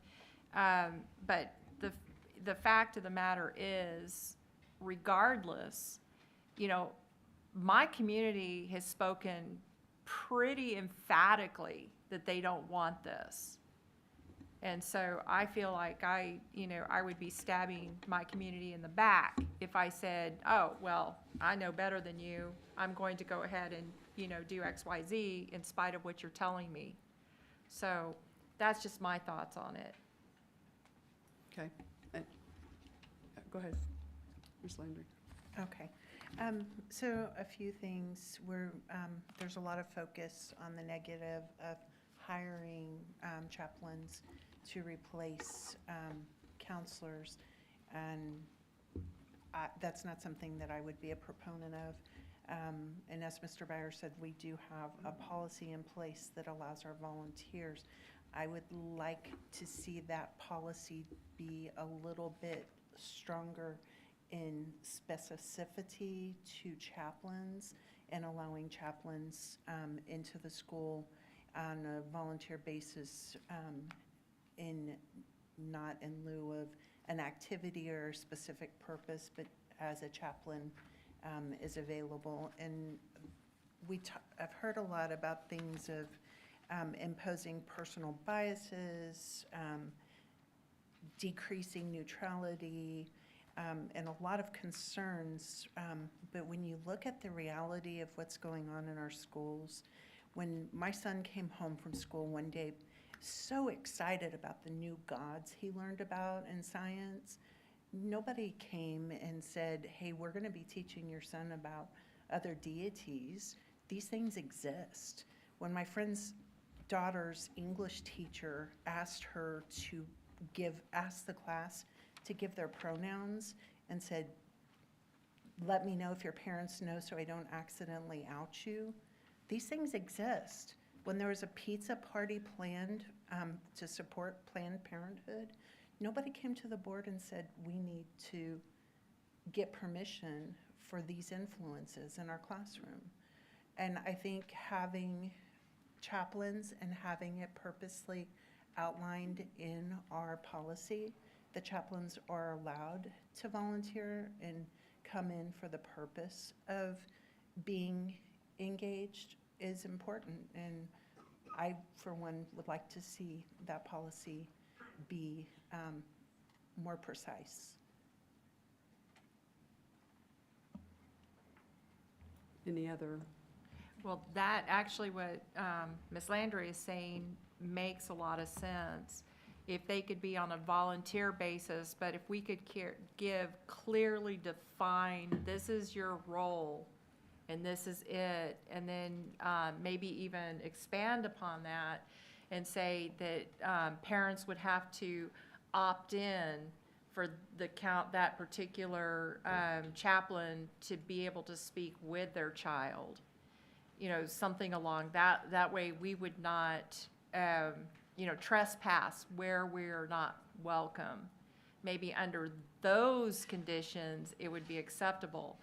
but the fact of the matter is, regardless, my community has spoken pretty emphatically that they don't want this. And so I feel like I would be stabbing my community in the back if I said, oh, well, I know better than you. I'm going to go ahead and, do X, Y, Z in spite of what you're telling me. So that's just my thoughts on it. Okay. Go ahead, Ms. Landry. Okay. So a few things where there's a lot of focus on the negative of hiring chaplains to replace counselors, and that's not something that I would be a proponent of. And as Mr. Byer said, we do have a policy in place that allows our volunteers. I would like to see that policy be a little bit stronger in specificity to chaplains and allowing chaplains into the school on a volunteer basis, not in lieu of an activity or a specific purpose, but as a chaplain is available. And I've heard a lot about things of imposing personal biases, decreasing neutrality, and a lot of concerns. But when you look at the reality of what's going on in our schools, when my son came home from school one day, so excited about the new gods he learned about in science, nobody came and said, hey, we're going to be teaching your son about other deities. These things exist. When my friend's daughter's English teacher asked her to ask the class to give their pronouns and said, let me know if your parents know so I don't accidentally out you. These things exist. When there was a pizza party planned to support Planned Parenthood, nobody came to the board and said, we need to get permission for these influences in our classroom. And I think having chaplains and having it purposely outlined in our policy, the chaplains are allowed to volunteer and come in for the purpose of being engaged is important. And I, for one, would like to see that policy be more precise. Any other? Well, that actually what Ms. Landry is saying makes a lot of sense. If they could be on a volunteer basis, but if we could give clearly defined, this is your role and this is it, and then maybe even expand upon that and say that parents would have to opt in for that particular chaplain to be able to speak with their child. You know, something along that way we would not, you know, trespass where we're not welcome. Maybe under those conditions, it would be acceptable.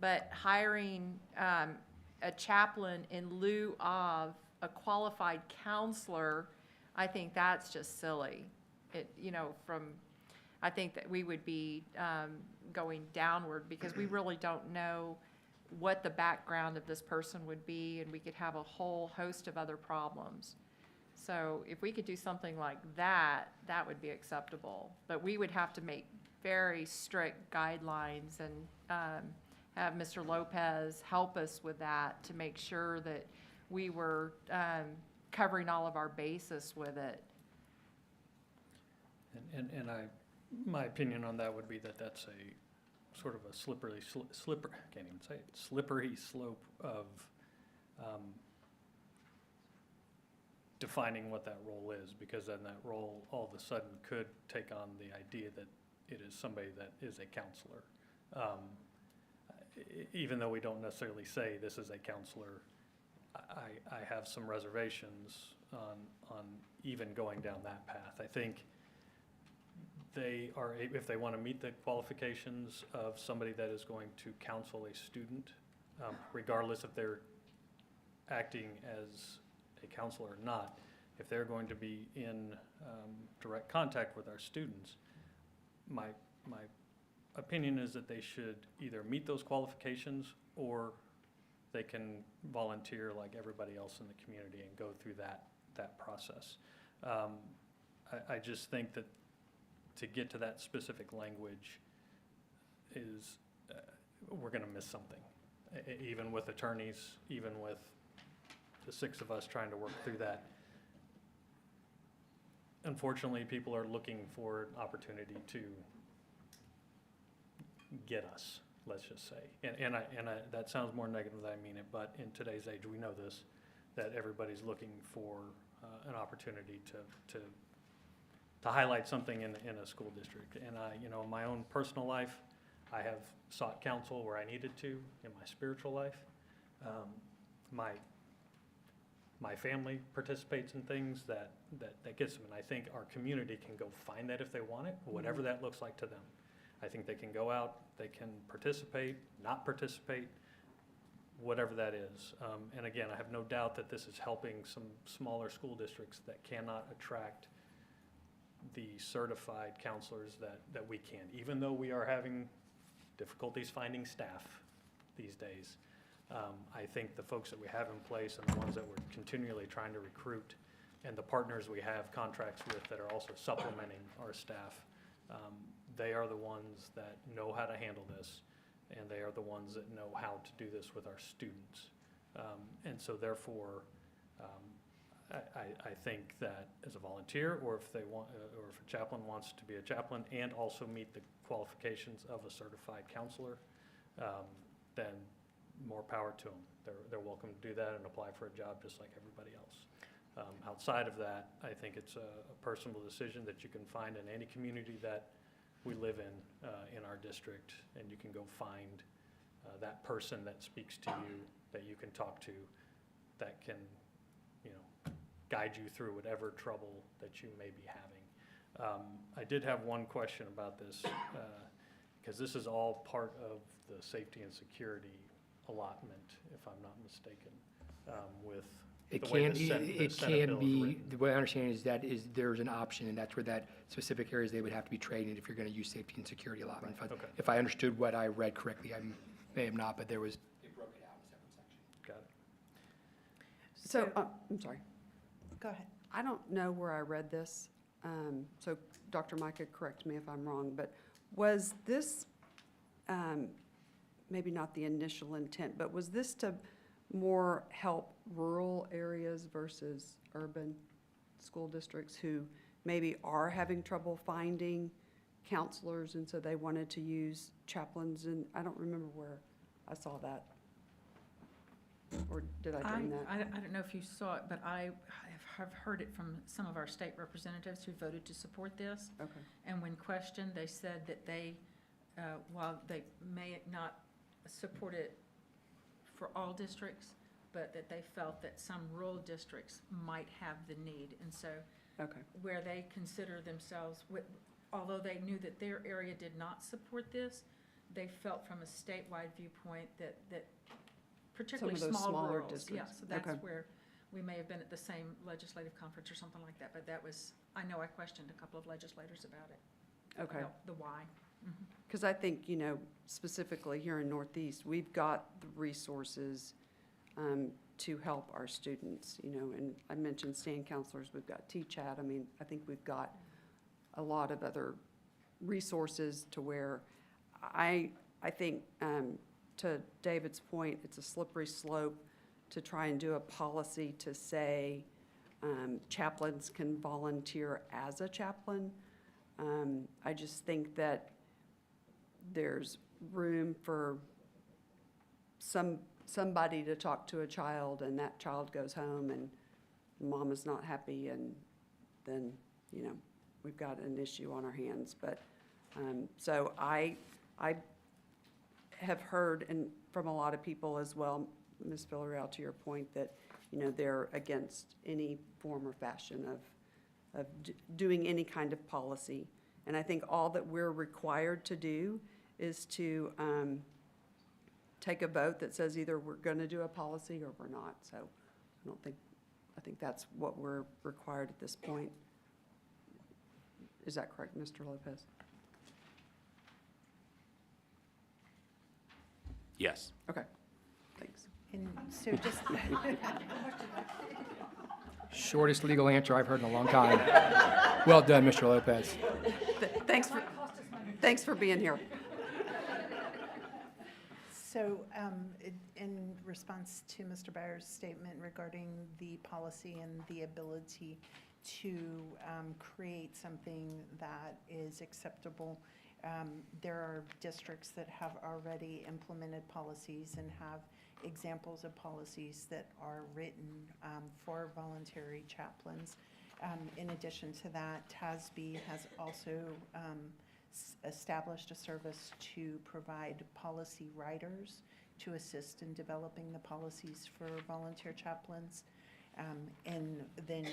But hiring a chaplain in lieu of a qualified counselor, I think that's just silly. You know, I think that we would be going downward because we really don't know what the background of this person would be, and we could have a whole host of other problems. So if we could do something like that, that would be acceptable. But we would have to make very strict guidelines and have Mr. Lopez help us with that to make sure that we were covering all of our bases with it. And my opinion on that would be that that's a sort of a slippery slope of defining what that role is, because then that role all of a sudden could take on the idea that it is somebody that is a counselor. Even though we don't necessarily say this is a counselor, I have some reservations on even going down that path. I think they are, if they want to meet the qualifications of somebody that is going to counsel a student, regardless if they're acting as a counselor or not, if they're going to be in direct contact with our students, my opinion is that they should either meet those qualifications or they can volunteer like everybody else in the community and go through that process. I just think that to get to that specific language is, we're going to miss something. Even with attorneys, even with the 6 of us trying to work through that. Unfortunately, people are looking for an opportunity to get us, let's just say. And that sounds more negative than I mean it, but in today's age, we know this, that everybody's looking for an opportunity to highlight something in a school district. And you know, in my own personal life, I have sought counsel where I needed to in my spiritual life. My family participates in things that gets them, and I think our community can go find that if they want it, whatever that looks like to them. I think they can go out, they can participate, not participate, whatever that is. And again, I have no doubt that this is helping some smaller school districts that cannot attract the certified counselors that we can, even though we are having difficulties finding staff these days. I think the folks that we have in place and the ones that we're continually trying to recruit and the partners we have contracts with that are also supplementing our staff, they are the ones that know how to handle this, and they are the ones that know how to do this with our students. And so therefore, I think that as a volunteer, or if they want, or if a chaplain wants to be a chaplain and also meet the qualifications of a certified counselor, then more power to them. They're welcome to do that and apply for a job just like everybody else. Outside of that, I think it's a personal decision that you can find in any community that we live in our district, and you can go find that person that speaks to you, that you can talk to, that can, you know, guide you through whatever trouble that you may be having. I did have one question about this, because this is all part of the safety and security allotment, if I'm not mistaken, with It the way can, the it Senate can bill is be, written. the way I understand it is there's an option, and that's where that specific areas they would have to be trained if you're going to use safety and security allotment. Okay. If I understood what I read correctly, I may have not, but there was, they broke it out in a separate section. Got it. So, I'm sorry. Go ahead. I don't know where I read this, so Dr. Micah, correct me if I'm wrong, but was this, maybe not the initial intent, but was this to more help rural areas versus urban school districts who maybe are having trouble finding counselors, and so they wanted to use chaplains? And I don't remember where I saw that. Or did I dream that? I don't know if you saw it, but I have heard it from some of our state representatives who voted to support this. Okay. And when questioned, they said that they, while they may not support it for all districts, but that they felt that some rural districts might have the need. And so Okay. where they consider themselves, although they knew that their area did not support this, they felt from a statewide viewpoint that particularly Some of those small smaller rurals. districts. Yeah, so that's Okay. where we may have been at the same legislative conference or something like that, but that was, I know I questioned a couple of legislators about it. Okay. About the why. Because I think, you know, specifically here in Northeast, we've got the resources to help our students, you know, and I mentioned stand counselors, we've got T-Chat. I mean, I think we've got a lot of other resources to where I think, to David's point, it's a slippery slope to try and do a policy to say chaplains can volunteer as a chaplain. I just think that there's room for somebody to talk to a child, and that child goes home and mom is not happy, and then, you know, we've got an issue on our hands. But so I have heard, and from a lot of people as well, Ms. Villarreal, to your point, that, you know, they're against any form or fashion of doing any kind of policy. And I think all that we're required to do is to take a vote that says either we're going to do a policy or we're not. So I think that's what we're required at this point. Is that correct, Mr. Lopez? Yes. Okay, thanks. And so just, Shortest legal answer I've heard in a long time. Well done, Mr. Lopez. Thanks for being here. so in response to Mr. Byers' statement regarding the policy and the ability to create something that is acceptable, there are districts that have already implemented policies and have examples of policies that are written for voluntary chaplains. In addition to that, TASB has also established a service to provide policy writers to assist in developing the policies for volunteer chaplains. And then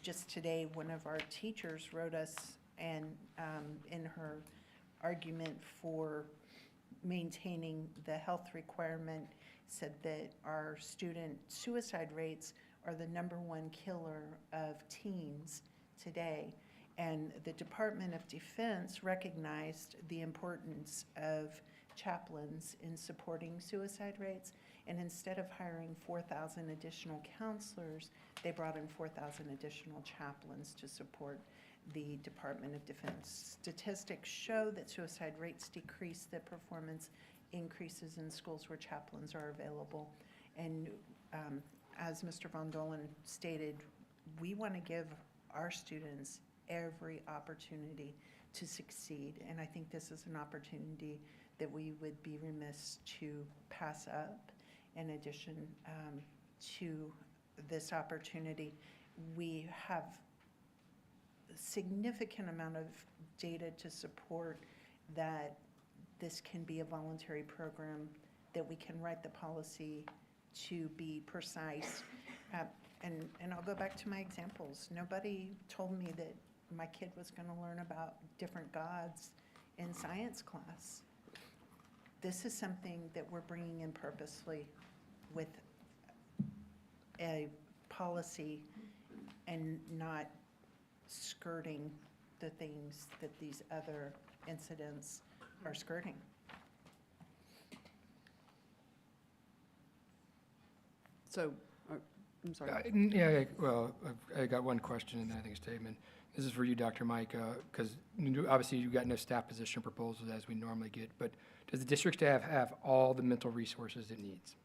just today, one of our teachers wrote us, and in her argument for maintaining the health requirement, said that our student suicide rates are the #1 killer of teens today. And the Department of Defense recognized the importance of chaplains in supporting suicide rates. And instead of hiring 4,000 additional counselors, they brought in 4,000 additional chaplains to support the Department of Defense. Statistics show that suicide rates decrease, that performance increases in schools where chaplains are available. And as Mr. Von Dolen stated, we want to give our students every opportunity to succeed. And I think this is an opportunity that we would be remiss to pass up. In addition to this opportunity, we have a significant amount of data to support that this can be a voluntary program, that we can write the policy to be precise. And I'll go back to my examples. Nobody told me that my kid was going to learn about different gods in science class. This is something that we're bringing in purposely with a policy and not skirting the things that these other incidents are skirting. So, I'm sorry. Yeah, well, I got one question and then I think a statement. This is for you, Dr. Mike, because obviously you've got no staff position proposals as we normally get, but does the district staff have all the mental resources it needs?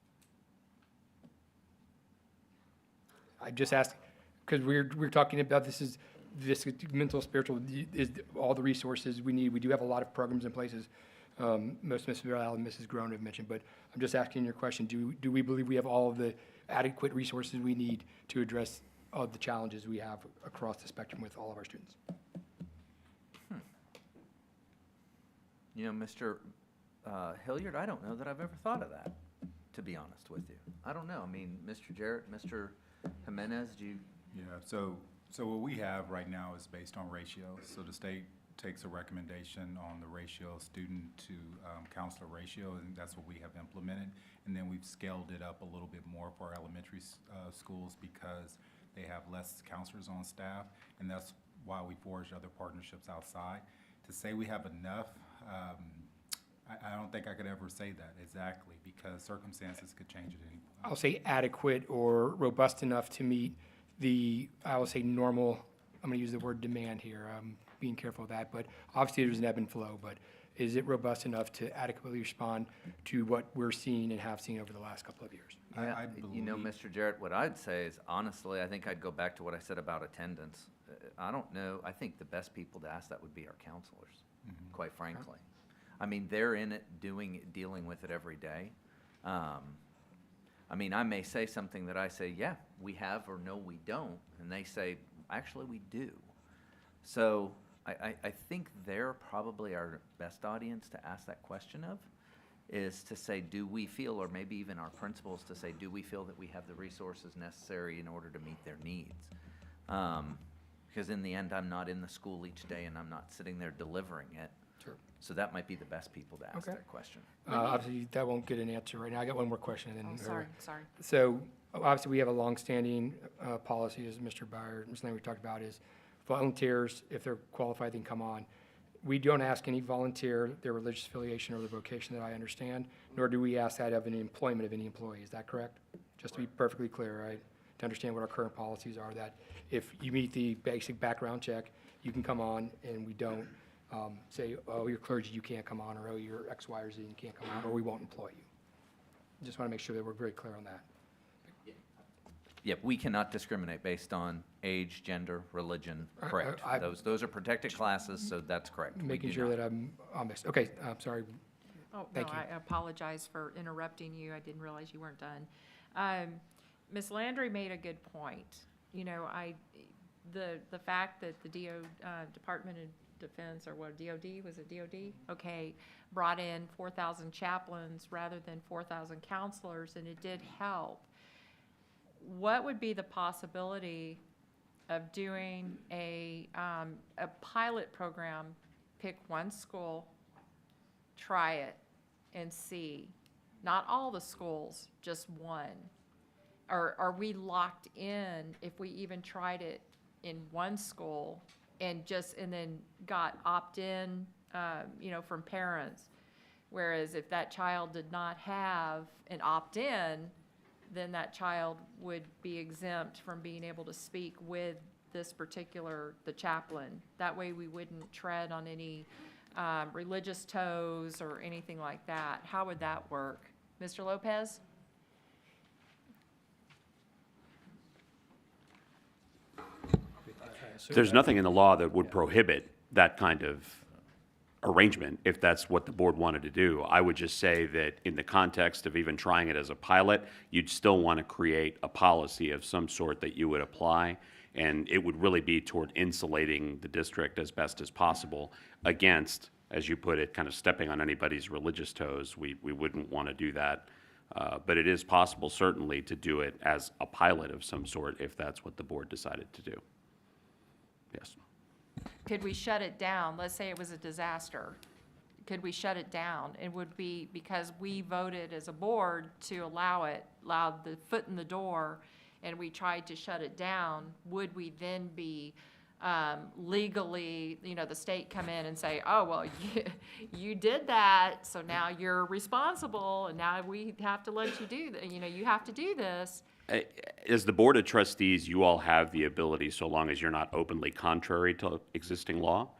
I just asked, because we're talking about this mental, spiritual is all the resources we need. We do have a lot of programs in places. most Mrs. Bell and Mrs. Groen have mentioned, but I'm just asking your question, do we believe we have all of the adequate resources we need to address all the challenges we have across the spectrum with all of our students? You know, Mr. Hilliard, I don't know that I've ever thought of that, to be honest with you. I don't know. I mean, Mr. Jarrett, Mr. Jimenez, do you? Yeah, so what we have right now is based on ratios. So the state takes a recommendation on the ratio, student to counselor ratio, and that's what we have implemented. And then we've scaled it up a little bit more for our elementary schools because they have less counselors on staff, and that's why we forged other partnerships outside. To say we have enough, I don't think I could ever say that exactly because circumstances could change at any point. I'll say adequate or robust enough to meet the, I will say normal, I'm going to use the word demand here, I'm being careful of that, but obviously there's an ebb and flow, but is it robust enough to adequately respond to what we're seeing and have seen over the last couple of years? I you know, Mr. Jarrett, what I'd say is, honestly, I think I'd go back to what I said about attendance. I don't know, I think the best people to ask that would be our counselors, quite frankly. I mean, they're in it, dealing with it every day. I mean, I may say something that I say, yeah, we have, or no, we don't, and they say, actually, we do. So I think they're probably our best audience to ask that question of, is to say, do we feel, or maybe even our principals to say, do we feel that we have the resources necessary in order to meet their needs? Because in the end, I'm not in the school each day, and I'm not sitting there delivering it. Sure. So that might be the best people to ask that question. Obviously, that won't get an answer right now. I got one more question. And then Sorry. So obviously, we have a longstanding policy, as Mr. Byer, Ms. Landry talked about, is volunteers, if they're qualified, they can come on. We don't ask any volunteer their religious affiliation or their vocation that I understand, nor do we ask that of an employment of any employee. Is that correct? Just to be perfectly clear, right? To understand what our current policies are, that if you meet the basic background check, you can come on, and we don't say, oh, you're clergy, you can't come on, or oh, you're X, Y, or Z, you can't come on, or we won't employ you. Just want to make sure that we're very clear on that. Yep, we cannot discriminate based on age, gender, religion, correct. Those are protected classes, so that's correct. Making sure that I'm on this. Okay, I'm sorry. Oh, Thank no, you. I apologize for interrupting you. I didn't realize you weren't done. Ms. Landry made a good point. You know, the fact that the Department of Defense, or what, DOD, was it DOD? Okay, brought in 4,000 chaplains rather than 4,000 counselors, and it did help. What would be the possibility of doing a pilot program, pick one school, try it, and see? Not all the schools, just one. Or are we locked in if we even tried it in one school and then got opt-in, from parents? Whereas if that child did not have an opt-in, then that child would be exempt from being able to speak with the chaplain. That way we wouldn't tread on any religious toes or anything like that. How would that work? Mr. Lopez? There's nothing in the law that would prohibit that kind of arrangement if that's what the board wanted to do. I would just say that in the context of even trying it as a pilot, you'd still want to create a policy of some sort that you would apply, and it would really be toward insulating the district as best as possible against, as you put it, kind of stepping on anybody's religious toes. We wouldn't want to do that. But it is possible, certainly, to do it as a pilot of some sort if that's what the board decided to do. Yes. Could we shut it down? Let's say it was a disaster. Could we shut it down? It would be because we voted as a board to allow the foot in the door, and we tried to shut it down. Would we then be legally, the state come in and say, oh, well, you did that, so now you're responsible, and now we have to let you do that. You have to do this. As the Board of Trustees, you all have the ability, so long as you're not openly contrary to existing law,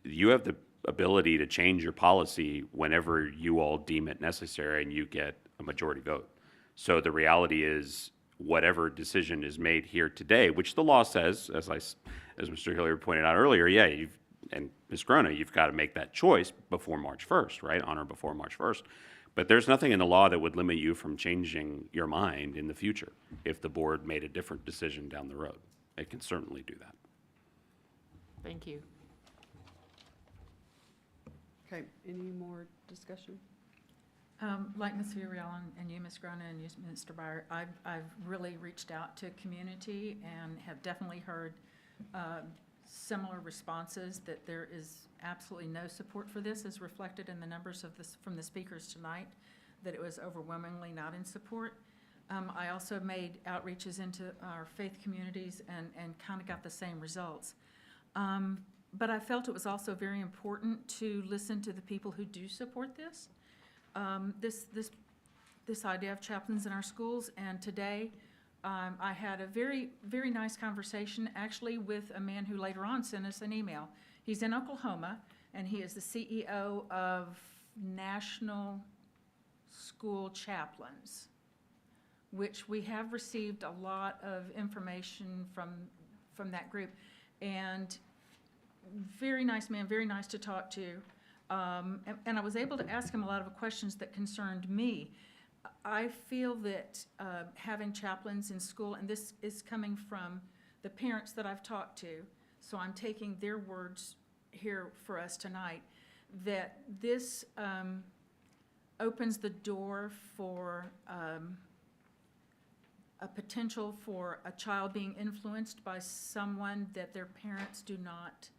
you have the ability to change your policy whenever you all deem it necessary and you get a majority vote. So the reality is, whatever decision is made here today, which the law says, as Mr. Hilliard pointed out earlier, yeah, and Ms. Grona, you've got to make that choice before March 1st, right? On or before March 1st. But there's nothing in the law that would limit you from changing your mind in the future if the board made a different decision down the road. It can certainly do that. Thank you. Okay, any more discussion? Like Ms. Furiel and you, Ms. Grona, and you, Mr. Byer, I've really reached out to community and have definitely heard similar responses, that there is absolutely no support for this, as reflected in the numbers of this from the speakers tonight, that it was overwhelmingly not in support. I also made outreaches into our faith communities and kind of got the same results. But I felt it was also very important to listen to the people who do support this. This idea of chaplains in our schools, and today I had a very, very nice conversation actually with a man who later on sent us an email. He's in Oklahoma, and he is the CEO of National School Chaplains, which we have received a lot of information from that group. And very nice man, very nice to talk to. And I was able to ask him a lot of questions that concerned me. I feel that having chaplains in school, and this is coming from the parents that I've talked to, so I'm taking their words here for us tonight, that this opens the door for a potential for a child being influenced by someone that their parents do not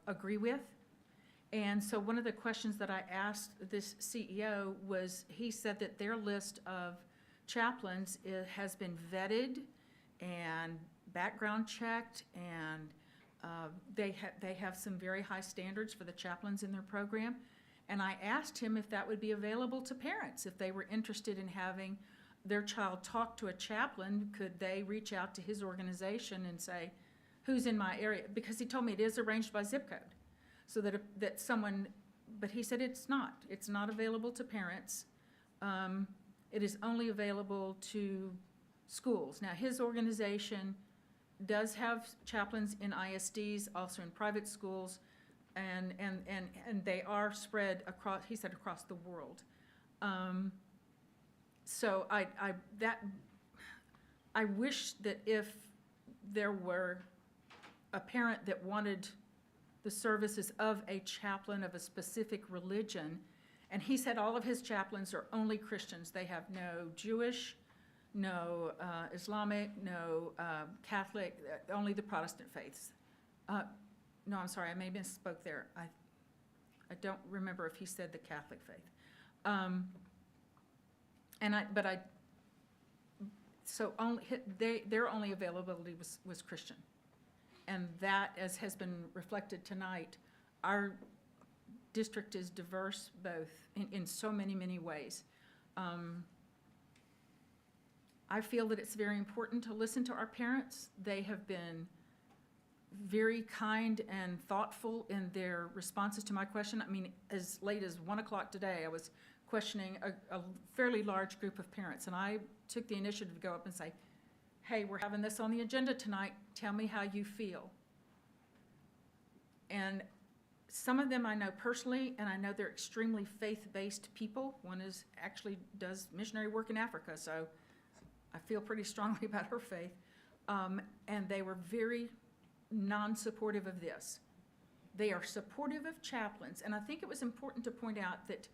agree with. And so one of the questions that I asked this CEO was, he said that their list of chaplains has been vetted and background checked, and they have some very high standards for the chaplains in their program. And I asked him if that would be available to parents, if they were interested in having their child talk to a chaplain, could they reach out to his organization and say, who's in my area? Because he told me it is arranged by zip code. So that someone, but he said it's not available to parents. It is only available to schools. Now, his organization does have chaplains in ISDs, also in private schools, and they are spread across, he said, across the world. So I wish that if there were a parent that wanted the services of a chaplain of a specific religion, and he said all of his chaplains are only Christians. They have no Jewish, no Islamic, no Catholic, only the Protestant faiths. No, I'm sorry, I may misspoke there. I don't remember if he said the Catholic faith. So their only availability was Christian. And that, as has been reflected tonight, our district is diverse both in so many, many ways. I feel that it's very important to listen to our parents. They have been very kind and thoughtful in their responses to my question. I mean, as late as 1 o'clock today, I was questioning a fairly large group of parents, and I took the initiative to go up and say, hey, we're having this on the agenda tonight, tell me how you feel. And some of them I know personally, and I know they're extremely faith-based people. One actually does missionary work in Africa, so I feel pretty strongly about her faith. And they were very non-supportive of this. They are supportive of chaplains, and I think it was important to point out that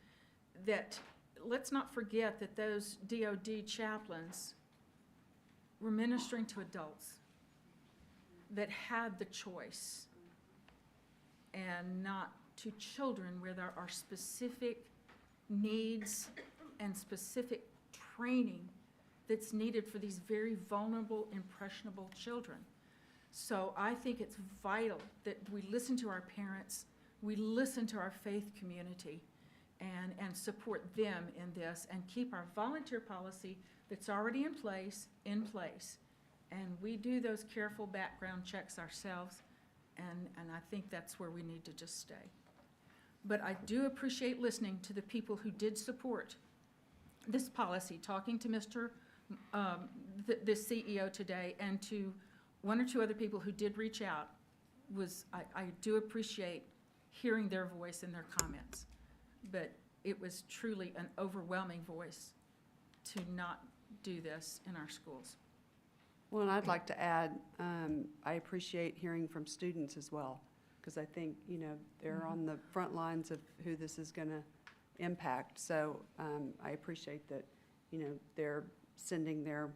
let's not forget that those DOD chaplains were ministering to adults that had the choice, and not to children where there are specific needs and specific training that's needed for these very vulnerable, impressionable children. So I think it's vital that we listen to our parents, we listen to our faith community, and support them in this, and keep our volunteer policy that's already in place. And we do those careful background checks ourselves, and I think that's where we need to just stay. But I do appreciate listening to the people who did support this policy, talking to the CEO today, and to one or two other people who did reach out I do appreciate hearing their voice and their comments, but it was truly an overwhelming voice to not do this in our schools. Well, and I'd like to add, I appreciate hearing from students as well, because I think, they're on the front lines of who this is going to impact. So I appreciate that, they're sending their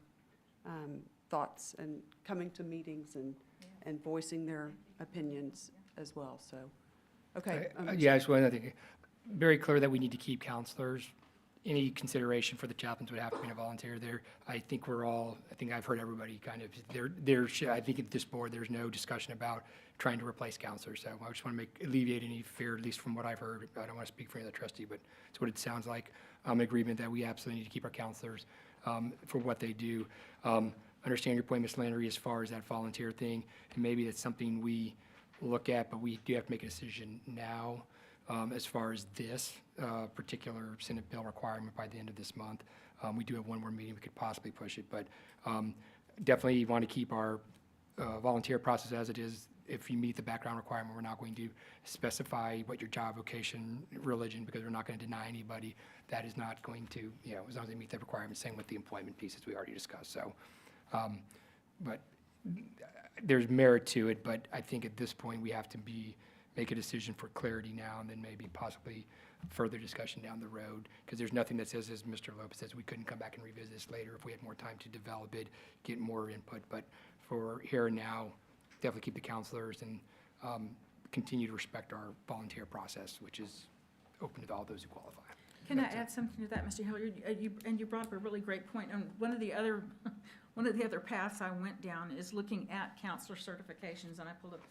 thoughts and coming to meetings and voicing their opinions as well, so, okay. Yeah, I just wanted to think, very clear that we need to keep counselors. Any consideration for the chaplains would have to be a volunteer there. I think I've heard everybody kind of, I think at this board, there's no discussion about trying to replace counselors. So I just want to alleviate any fear, at least from what I've heard. I don't want to speak for any other trustee, but it's what it sounds like. I'm in agreement that we absolutely need to keep our counselors for what they do. Understand your point, Ms. Landry, as far as that volunteer thing, and maybe that's something we look at, but we do have to make a decision now. As far as this particular Senate bill requirement by the end of this month. We do have one more meeting, we could possibly push it, but definitely want to keep our volunteer process as it is. If you meet the background requirement, we're not going to specify what your job, vocation, religion, because we're not going to deny anybody. That is not going to, as long as they meet the requirements, same with the employment pieces we already discussed. So, but there's merit to it, but I think at this point we have to make a decision for clarity now and then maybe possibly further discussion down the road, because there's nothing that says, as Mr. Lopez says, we couldn't come back and revisit this later if we had more time to develop it, get more input. But for here and now, definitely keep the counselors and continue to respect our volunteer process, which is open to all those who qualify. Can I add something to that, Mr. Hilliard? You brought up a really great point. And one of the other paths I went down is looking at counselor certifications, and I pulled up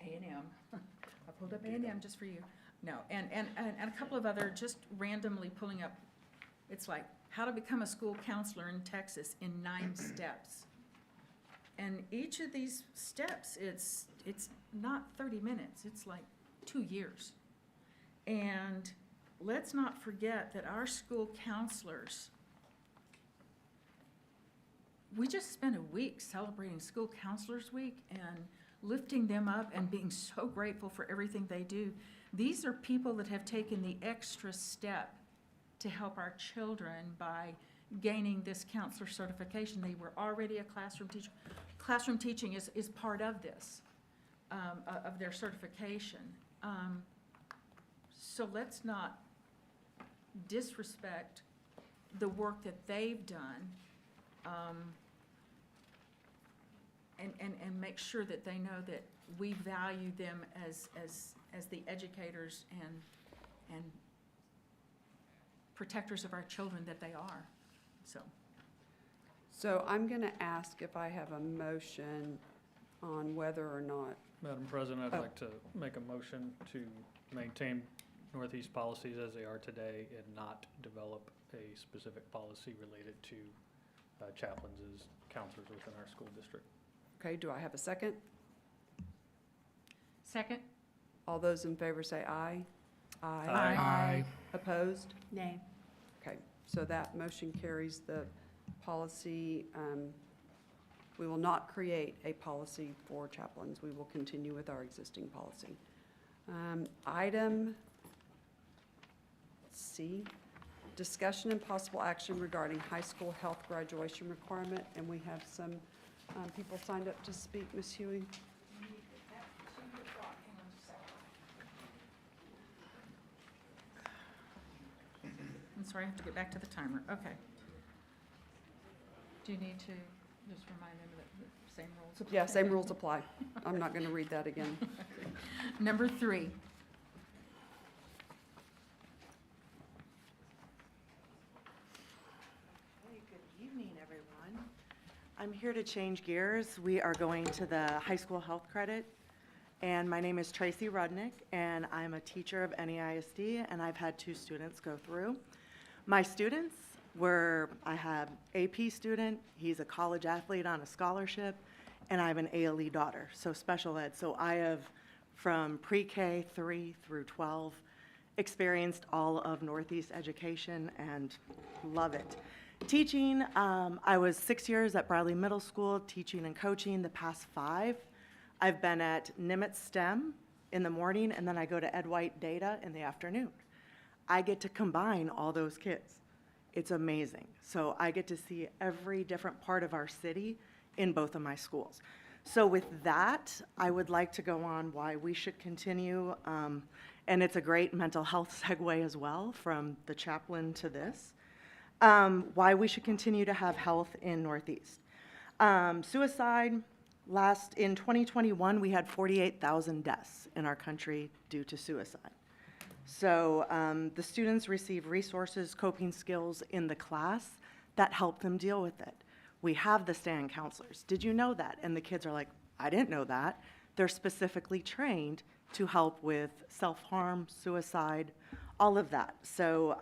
A&M. I pulled up A&M just for you. No, and a couple of other, just randomly pulling up, it's like, how to become a school counselor in Texas in 9 steps. And each of these steps, it's not 30 minutes, it's like 2 years. And let's not forget that our school counselors, we just spent a week celebrating School Counselors Week and lifting them up and being so grateful for everything they do. These are people that have taken the extra step to help our children by gaining this counselor certification. They were already a classroom teacher. Classroom teaching is part of this, of their certification. So let's not disrespect the work that they've done, and make sure that they know that we value them as the educators and protectors of our children that they are. So I'm going to ask if I have a motion on whether or not. Madam President, I'd like to make a motion to maintain Northeast policies as they are today and not develop a specific policy related to chaplains as counselors within our school district. Okay, do I have a second? Second? All those in favor say aye. Aye. Aye. Opposed? Nay. Okay, so that motion carries the policy. We will not create a policy for chaplains. We will continue with our existing policy. Item C, discussion and possible action regarding high school health graduation requirement. And we have some people signed up to speak. Ms. Huey? I'm sorry, I have to get back to the timer. Okay. Do you need to just remind them that the same rules apply? Yeah, same rules apply. I'm not going to read that again. Number 3. Hey, good evening, everyone. I'm here to change gears. We are going to the high school health credit. And my name is Tracy Rudnick, and I'm a teacher of NEISD, and I've had 2 students go through. My students were, I have AP student, he's a college athlete on a scholarship, and I have an ALE daughter, so special ed. So I have, from pre-K 3 through 12, experienced all of Northeast education and love it. Teaching, I was 6 years at Bradley Middle School, teaching and coaching. The past 5, I've been at Nimitz STEM in the morning, and then I go to Ed White Data in the afternoon. I get to combine all those kids. It's amazing. So I get to see every different part of our city in both of my schools. So with that, I would like to go on why we should continue, and it's a great mental health segue as well from the chaplain to this, why we should continue to have health in Northeast. Suicide, in 2021, we had 48,000 deaths in our country due to suicide. So the students receive resources, coping skills in the class that help them deal with it. We have the stand counselors. Did you know that? And the kids are like, I didn't know that. They're specifically trained to help with self-harm, suicide, all of that. So,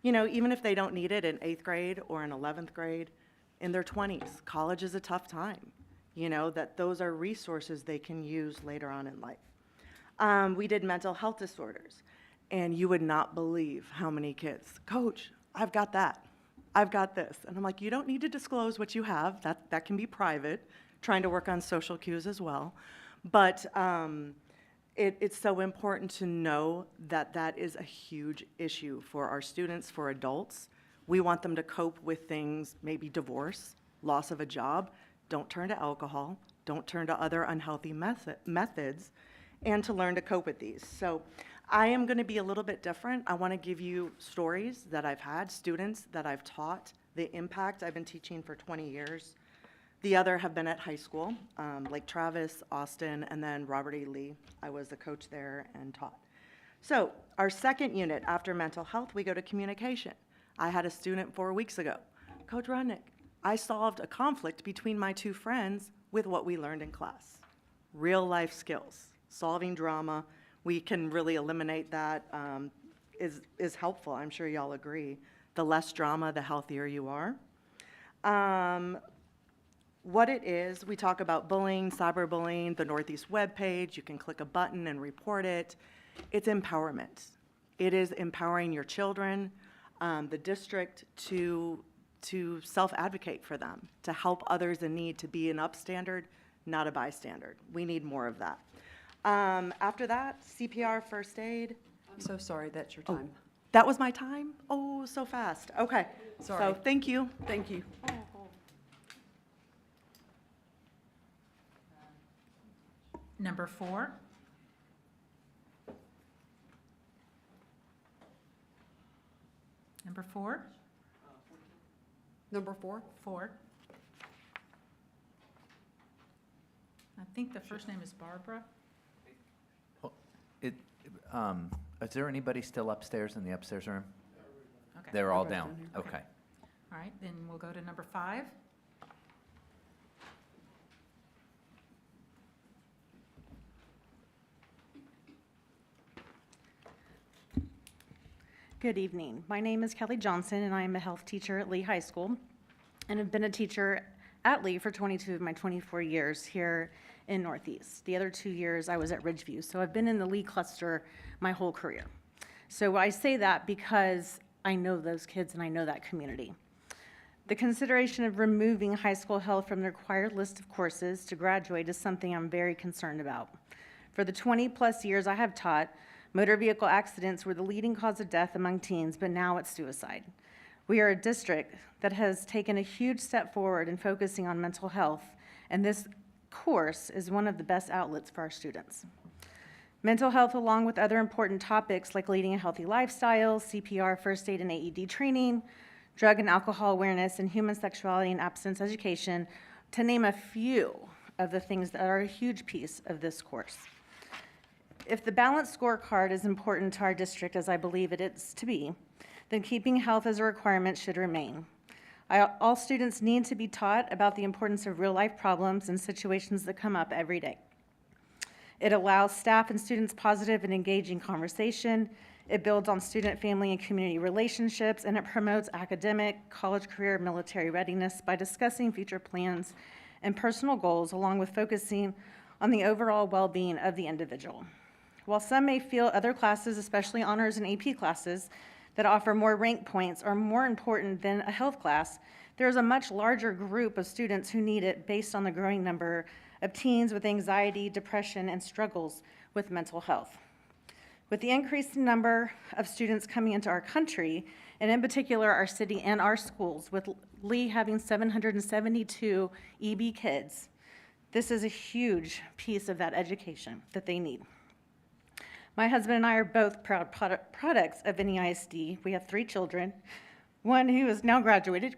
you know, even if they don't need it in 8th grade or in 11th grade, in their 20s, college is a tough time. You know, that those are resources they can use later on in life. We did mental health disorders, and you would not believe how many kids, Coach, I've got that. I've got this. And I'm like, you don't need to disclose what you have. That can be private, trying to work on social cues as well. But it's so important to know that that is a huge issue for our students, for adults. We want them to cope with things, maybe divorce, loss of a job. Don't turn to alcohol. Don't turn to other unhealthy methods, and to learn to cope with these. So I am going to be a little bit different. I want to give you stories that I've had, students that I've taught, the impact. I've been teaching for 20 years. The other have been at high school, Lake Travis, Austin, and then Robert E. Lee. I was a coach there and taught. So our second unit after mental health, we go to communication. I had a student 4 weeks ago. Coach Rudnick, I solved a conflict between my two friends with what we learned in class. Real life skills, solving drama. We can really eliminate that, is helpful. I'm sure y'all agree. The less drama, the healthier you are. What it is, we talk about bullying, cyberbullying, the Northeast webpage. You can click a button and report it. It's empowerment. It is empowering your children, the district to self-advocate for them, to help others in need, to be an upstander, not a bystander. We need more of that. After that, CPR, first aid. I'm so sorry, that's your time. That was my time? Oh, so fast. Okay. Sorry. So thank you. Thank you. Number 4. Number 4? Number 4? 4. I think the first name is Barbara. Is there anybody still upstairs in the upstairs room? Okay. They're all Everybody's down, down here. okay. All right, then we'll go to number 5. Good evening. My name is Kelly Johnson, and I am a health teacher at Lee High School, and have been a teacher at Lee for 22 of my 24 years here in Northeast. The other 2 years I was at Ridgeview, so I've been in the Lee cluster my whole career. So I say that because I know those kids and I know that community. The consideration of removing high school health from the required list of courses to graduate is something I'm very concerned about. For the 20-plus years I have taught, motor vehicle accidents were the leading cause of death among teens, but now it's suicide. We are a district that has taken a huge step forward in focusing on mental health, and this course is one of the best outlets for our students. Mental health, along with other important topics like leading a healthy lifestyle, CPR, first aid and AED training, drug and alcohol awareness, and human sexuality and abstinence education, to name a few of the things that are a huge piece of this course. If the balanced scorecard is important to our district, as I believe it is to be, then keeping health as a requirement should remain. All students need to be taught about the importance of real-life problems and situations that come up every day. It allows staff and students positive and engaging conversation. It builds on student, family, and community relationships, and it promotes academic, college career, military readiness by discussing future plans and personal goals, along with focusing on the overall well-being of the individual. While some may feel other classes, especially honors and AP classes, that offer more rank points are more important than a health class, there's a much larger group of students who need it based on the growing number of teens with anxiety, depression, and struggles with mental health. With the increased number of students coming into our country, and in particular our city and our schools, with Lee having 772 EB kids, this is a huge piece of that education that they need. My husband and I are both proud products of NEISD. We have 3 children, 1 who is now graduated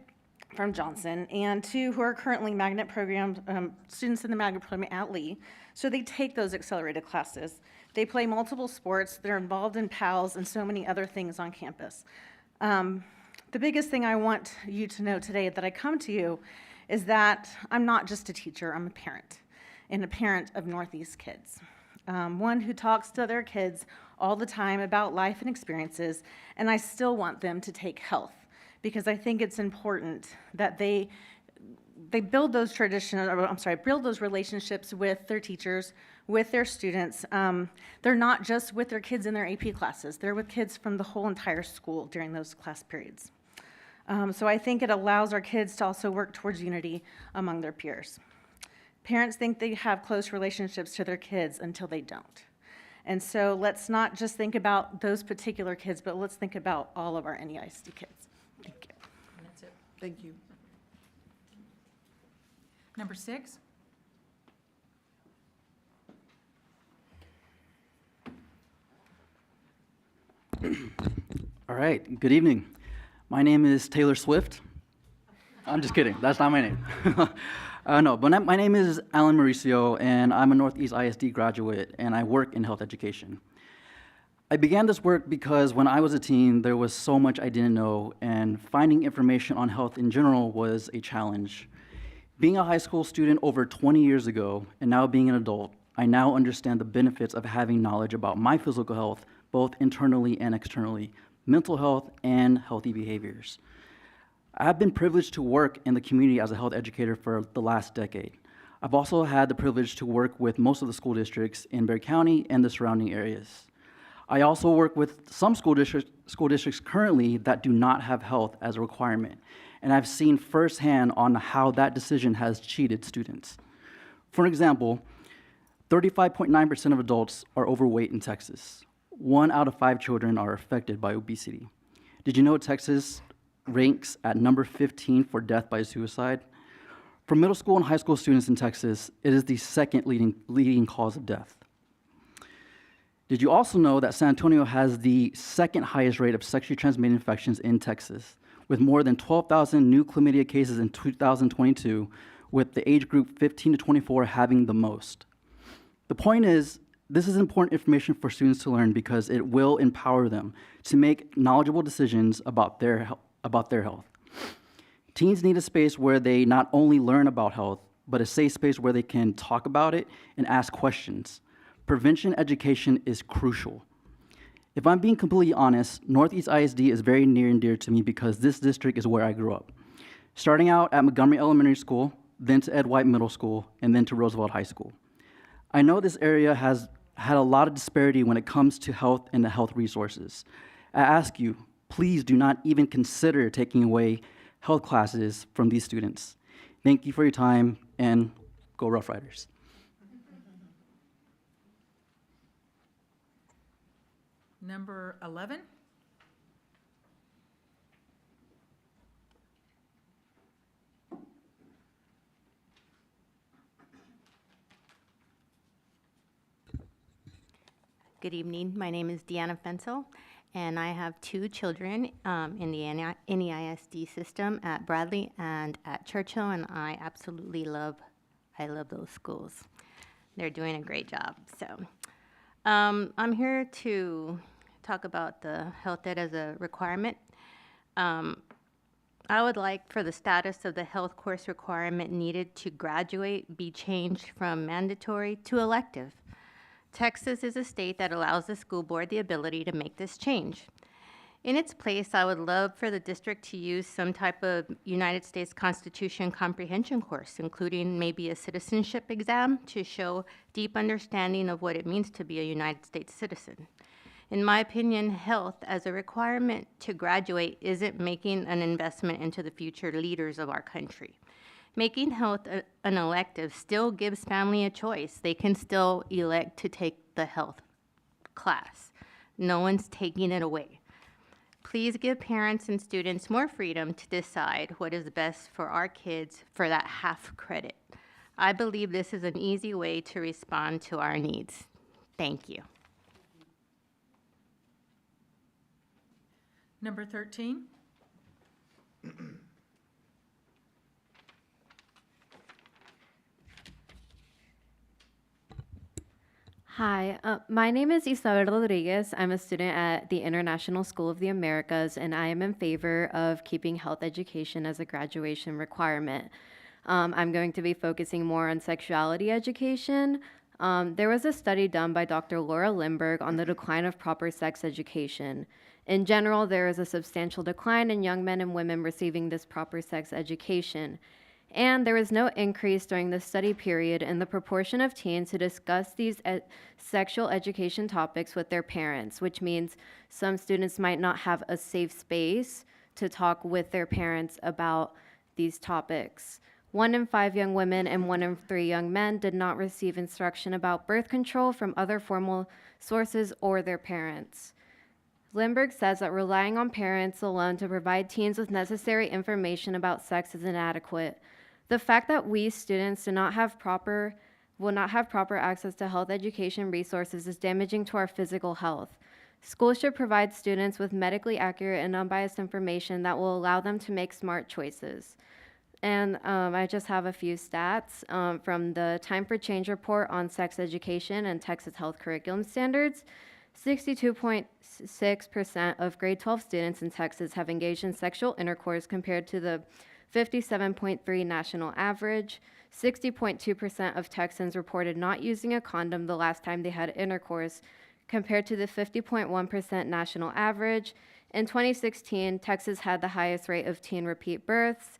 from Johnson, and 2 who are currently magnet program students in the magnet program at Lee. So they take those accelerated classes. They play multiple sports. They're involved in PALs and so many other things on campus. The biggest thing I want you to know today that I come to you is that I'm not just a teacher, I'm a parent, and a parent of Northeast kids. One who talks to their kids all the time about life and experiences, and I still want them to take health, because I think it's important that they build those build those relationships with their teachers, with their students. They're not just with their kids in their AP classes, they're with kids from the whole entire school during those class periods. So I think it allows our kids to also work towards unity among their peers. Parents think they have close relationships to their kids until they don't. And so let's not just think about those particular kids, but let's think about all of our NEISD kids. Thank you. That's it. Thank you. Number 6. All right, good evening. My name is Taylor Swift. I'm just kidding, that's not my name. No, but my name is Alan Mauricio, and I'm a Northeast ISD graduate, and I work in health education. I began this work because when I was a teen, there was so much I didn't know, and finding information on health in general was a challenge. Being a high school student over 20 years ago, and now being an adult, I now understand the benefits of having knowledge about my physical health, both internally and externally, mental health, and healthy behaviors. I have been privileged to work in the community as a health educator for the last decade. I've also had the privilege to work with most of the school districts in Bexar County and the surrounding areas. I also work with some school districts currently that do not have health as a requirement, and I've seen firsthand on how that decision has cheated students. For example, 35.9% of adults are overweight in Texas. 1 out of 5 children are affected by obesity. Did you know Texas ranks at number 15 for death by suicide? For middle school and high school students in Texas, it is the second leading cause of death. Did you also know that San Antonio has the second highest rate of sexually transmitted infections in Texas, with more than 12,000 new chlamydia cases in 2022, with the age group 15 to 24 having the most? The point is, this is important information for students to learn because it will empower them to make knowledgeable decisions about their health. Teens need a space where they not only learn about health, but a safe space where they can talk about it and ask questions. Prevention education is crucial. If I'm being completely honest, Northeast ISD is very near and dear to me because this district is where I grew up. Starting out at Montgomery Elementary School, then to Ed White Middle School, and then to Roosevelt High School. I know this area has had a lot of disparity when it comes to health and the health resources. I ask you, please do not even consider taking away health classes from these students. Thank you for your time, and go Rough Riders. Number 11. Good evening. My name is Deanna Fensel, and I have 2 children in the NEISD system at Bradley and at Churchill, and I absolutely love those schools. They're doing a great job. So I'm here to talk about the health ed as a requirement. I would like for the status of the health course requirement needed to graduate be changed from mandatory to elective. Texas is a state that allows the school board the ability to make this change. In its place, I would love for the district to use some type of United States Constitution comprehension course, including maybe a citizenship exam to show deep understanding of what it means to be a United States citizen. In my opinion, health as a requirement to graduate isn't making an investment into the future leaders of our country. Making health an elective still gives family a choice. They can still elect to take the health class. No one's taking it away. Please give parents and students more freedom to decide what is best for our kids for that half credit. I believe this is an easy way to respond to our needs. Thank you. Number 13. Hi, my name is Isabel Rodriguez. I'm a student at the International School of the Americas, and I am in favor of keeping health education as a graduation requirement. I'm going to be focusing more on sexuality education. There was a study done by Dr. Laura Lindberg on the decline of proper sex education. In general, there is a substantial decline in young men and women receiving this proper sex education. And there was no increase during the study period in the proportion of teens who discuss these sexual education topics with their parents, which means some students might not have a safe space to talk with their parents about these topics. 1 in 5 young women and 1 in 3 young men did not receive instruction about birth control from other formal sources or their parents. Lindberg says that relying on parents alone to provide teens with necessary information about sex is inadequate. The fact that we students will not have proper access to health education resources is damaging to our physical health. Schools should provide students with medically accurate and unbiased information that will allow them to make smart choices. And I just have a few stats from the Time for Change report on sex education and Texas health curriculum standards. 62.6% of grade 12 students in Texas have engaged in sexual intercourse compared to the 57.3 national average. 60.2% of Texans reported not using a condom the last time they had intercourse compared to the 50.1% national average. In 2016, Texas had the highest rate of teen repeat births.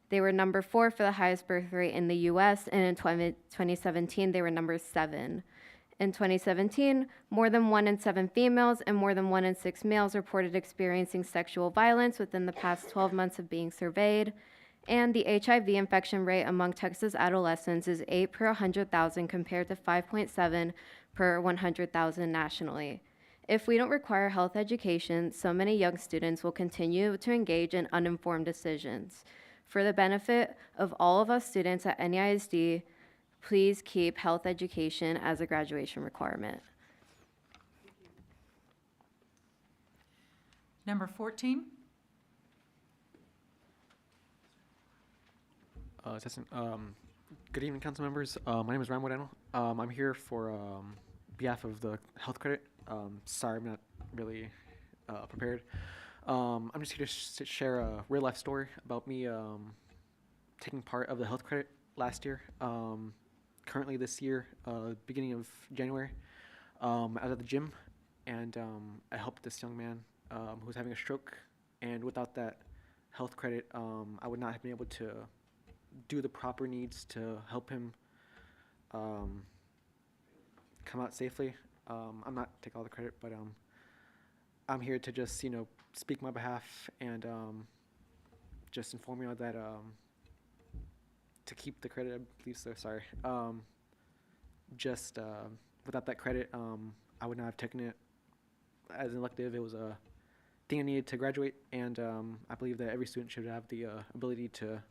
They were number 4 for the highest birth rate in the U.S., and in 2017, they were number 7. In 2017, more than 1 in 7 females and more than 1 in 6 males reported experiencing sexual violence within the past 12 months of being surveyed. And the HIV infection rate among Texas adolescents is 8 per 100,000 compared to 5.7 per 100,000 nationally. If we don't require health education, so many young students will continue to engage in uninformed decisions. For the benefit of all of us students at NEISD, please keep health education as a graduation requirement. Number 14. Good evening, council members. My name is Ryan Moreno. I'm here for behalf of the health credit. Sorry, I'm not really prepared. I'm just here to share a real life story about me taking part of the health credit last year. Currently this year, beginning of January, I was at the gym and I helped this young man who was having a stroke. And without that health credit, I would not have been able to do the proper needs to help him come out safely. I'm not take all the credit, but I'm here to just speak my behalf and just inform you that to keep the credit, I believe so. Sorry. Without that credit, I would not have taken it as an elective. It was a thing I needed to graduate, and I believe that every student should have the ability to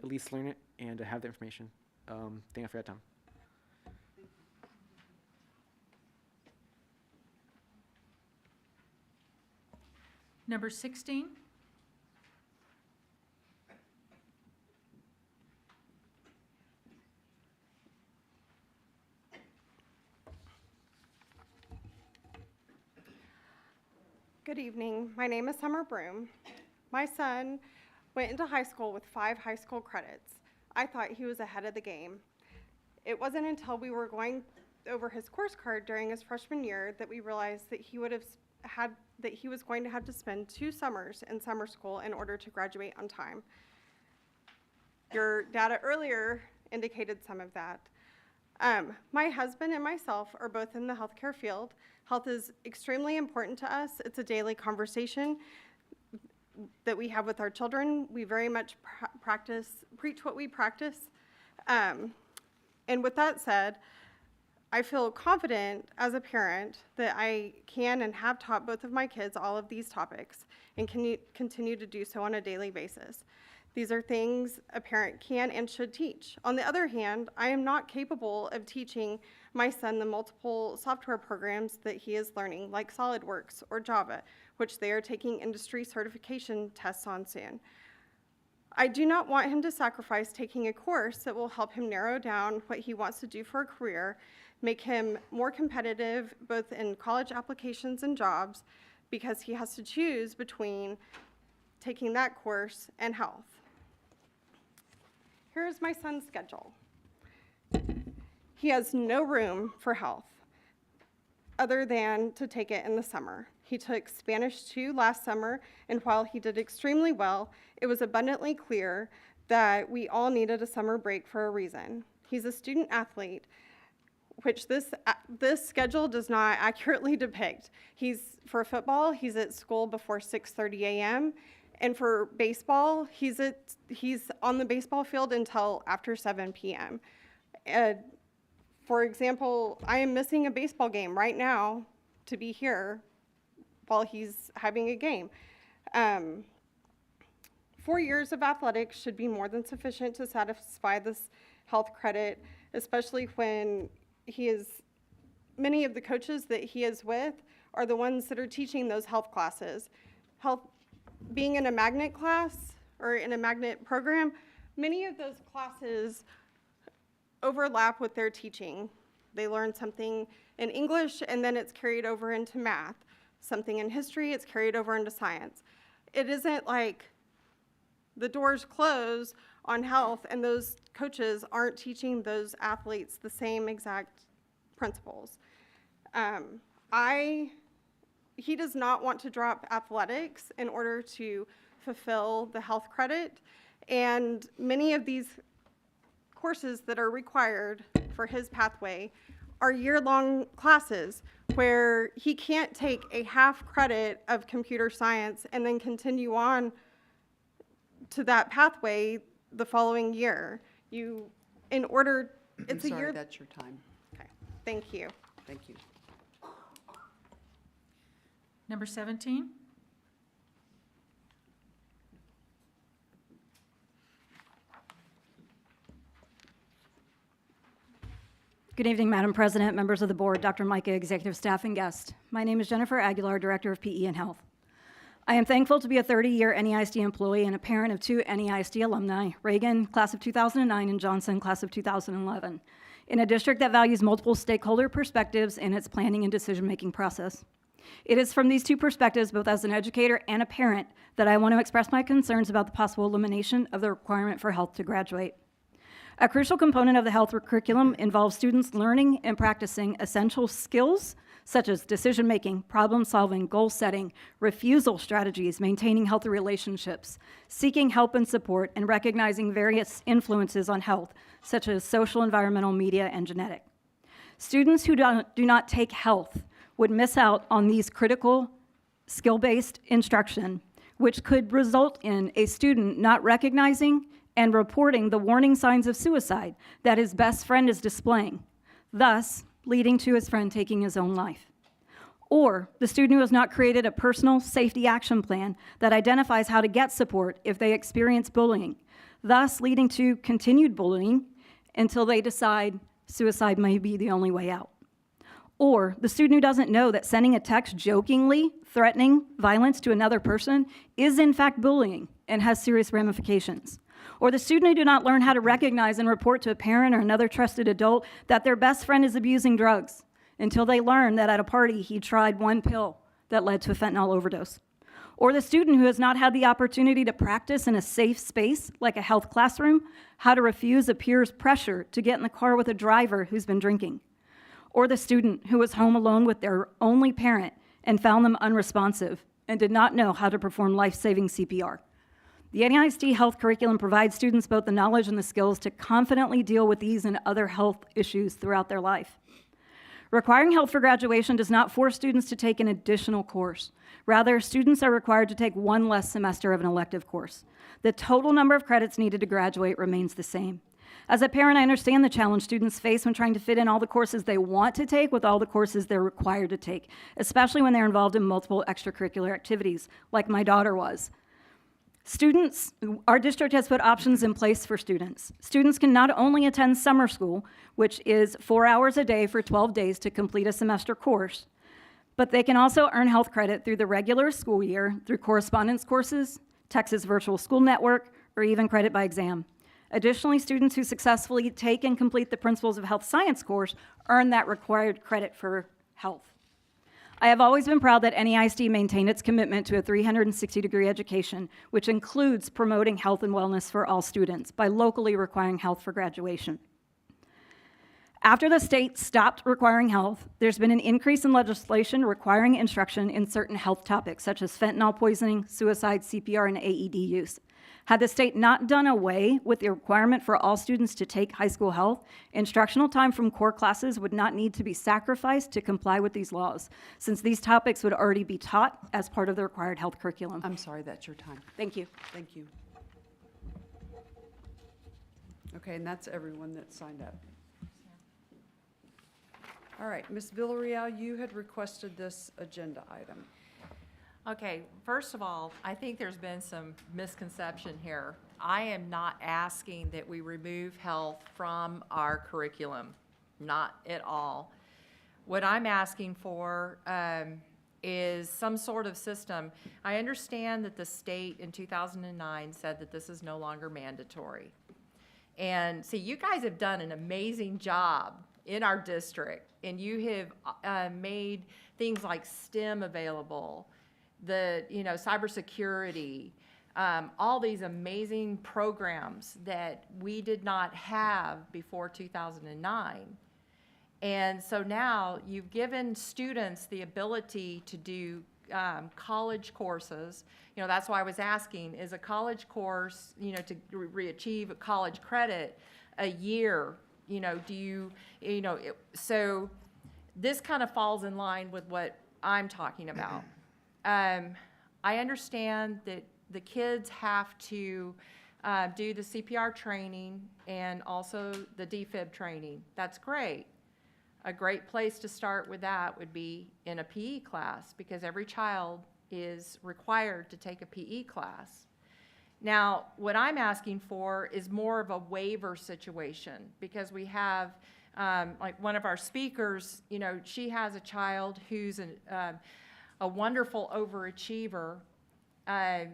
at least learn it and to have the information. Thank you for your time. Number 16. Good evening. My name is Summer Broom. My son went into high school with 5 high school credits. I thought he was ahead of the game. It wasn't until we were going over his course card during his freshman year that we realized that he was going to have to spend 2 summers in summer school in order to graduate on time. Your data earlier indicated some of that. My husband and myself are both in the healthcare field. Health is extremely important to us. It's a daily conversation that we have with our children. We very much preach what we practice. And with that said, I feel confident as a parent that I can and have taught both of my kids all of these topics and can continue to do so on a daily basis. These are things a parent can and should teach. On the other hand, I am not capable of teaching my son the multiple software programs that he is learning, like SolidWorks or Java, which they are taking industry certification tests on soon. I do not want him to sacrifice taking a course that will help him narrow down what he wants to do for a career, make him more competitive both in college applications and jobs, because he has to choose between taking that course and health. Here's my son's schedule. He has no room for health other than to take it in the summer. He took Spanish 2 last summer, and while he did extremely well, it was abundantly clear that we all needed a summer break for a reason. He's a student athlete, which this schedule does not accurately depict. For football, he's at school before 6:30 a.m., and for baseball, he's on the baseball field until after 7 p.m. For example, I am missing a baseball game right now to be here while he's having a game. 4 years of athletics should be more than sufficient to satisfy this health credit, especially when many of the coaches that he is with are the ones that are teaching those health classes. Being in a magnet class or in a magnet program, many of those classes overlap with their teaching. They learn something in English and then it's carried over into math. Something in history, it's carried over into science. It isn't like the doors close on health and those coaches aren't teaching those athletes the same exact principles. He does not want to drop athletics in order to fulfill the health credit, and many of these courses that are required for his pathway are year-long classes where he can't take a half credit of computer science and then continue on to that pathway the following year. I'm sorry, that's your time. Okay, thank you. Thank you. Number 17? Good evening, Madam President, members of the board, Dr. Micah, executive staff, and guests. My name is Jennifer Aguilar, Director of PE and Health. I am thankful to be a 30-year NEISD employee and a parent of 2 NEISD alumni, Reagan, class of 2009, and Johnson, class of 2011, in a district that values multiple stakeholder perspectives in its planning and decision-making process. It is from these 2 perspectives, both as an educator and a parent, that I want to express my concerns about the possible elimination of the requirement for health to graduate. A crucial component of the health curriculum involves students learning and practicing essential skills such as decision-making, problem-solving, goal-setting, refusal strategies, maintaining healthy relationships, seeking help and support, and recognizing various influences on health, such as social, environmental, media, and genetic. Students who do not take health would miss out on these critical skill-based instruction, which could result in a student not recognizing and reporting the warning signs of suicide that his best friend is displaying, thus leading to his friend taking his own life. Or the student who has not created a personal safety action plan that identifies how to get support if they experience bullying, thus leading to continued bullying until they decide suicide may be the only way out. Or the student who doesn't know that sending a text jokingly threatening violence to another person is in fact bullying and has serious ramifications. Or the student who did not learn how to recognize and report to a parent or another trusted adult that their best friend is abusing drugs until they learn that at a party he tried one pill that led to a fentanyl overdose. Or the student who has not had the opportunity to practice in a safe space, like a health classroom, how to refuse a peer's pressure to get in the car with a driver who's been drinking. Or the student who was home alone with their only parent and found them unresponsive and did not know how to perform life-saving CPR. The NEISD health curriculum provides students both the knowledge and the skills to confidently deal with these and other health issues throughout their life. Requiring health for graduation does not force students to take an additional course. Rather, students are required to take one less semester of an elective course. The total number of credits needed to graduate remains the same. As a parent, I understand the challenge students face when trying to fit in all the courses they want to take with all the courses they're required to take, especially when they're involved in multiple extracurricular activities, like my daughter was. Our district has put options in place for students. Students can not only attend summer school, which is 4 hours a day for 12 days to complete a semester course, but they can also earn health credit through the regular school year through correspondence courses, Texas Virtual School Network, or even credit by exam. Additionally, students who successfully take and complete the Principles of Health Science course earn that required credit for health. I have always been proud that NEISD maintained its commitment to a 360-degree education, which includes promoting health and wellness for all students by locally requiring health for graduation. After the state stopped requiring health, there's been an increase in legislation requiring instruction in certain health topics, such as fentanyl poisoning, suicide, CPR, and AED use. Had the state not done away with the requirement for all students to take high school health, instructional time from core classes would not need to be sacrificed to comply with these laws, since these topics would already be taught as part of the required health curriculum. I'm sorry, that's your time. Thank you. Thank you. Okay, and that's everyone that signed up. All right, Ms. Villarreal, you had requested this agenda item. Okay, first of all, I think there's been some misconception here. I am not asking that we remove health from our curriculum, not at all. What I'm asking for is some sort of system. I understand that the state in 2009 said that this is no longer mandatory. And see, you guys have done an amazing job in our district, and you have made things like STEM available, cybersecurity, all these amazing programs that we did not have before 2009. And so now you've given students the ability to do college courses. That's why I was asking, is a college course, to achieve a college credit a year, so this kind of falls in line with what I'm talking about. I understand that the kids have to do the CPR training and also the DFib training. That's great. A great place to start with that would be in a PE class, because every child is required to take a PE class. Now, what I'm asking for is more of a waiver situation, because we have, like one of our speakers, she has a child who's a wonderful overachiever,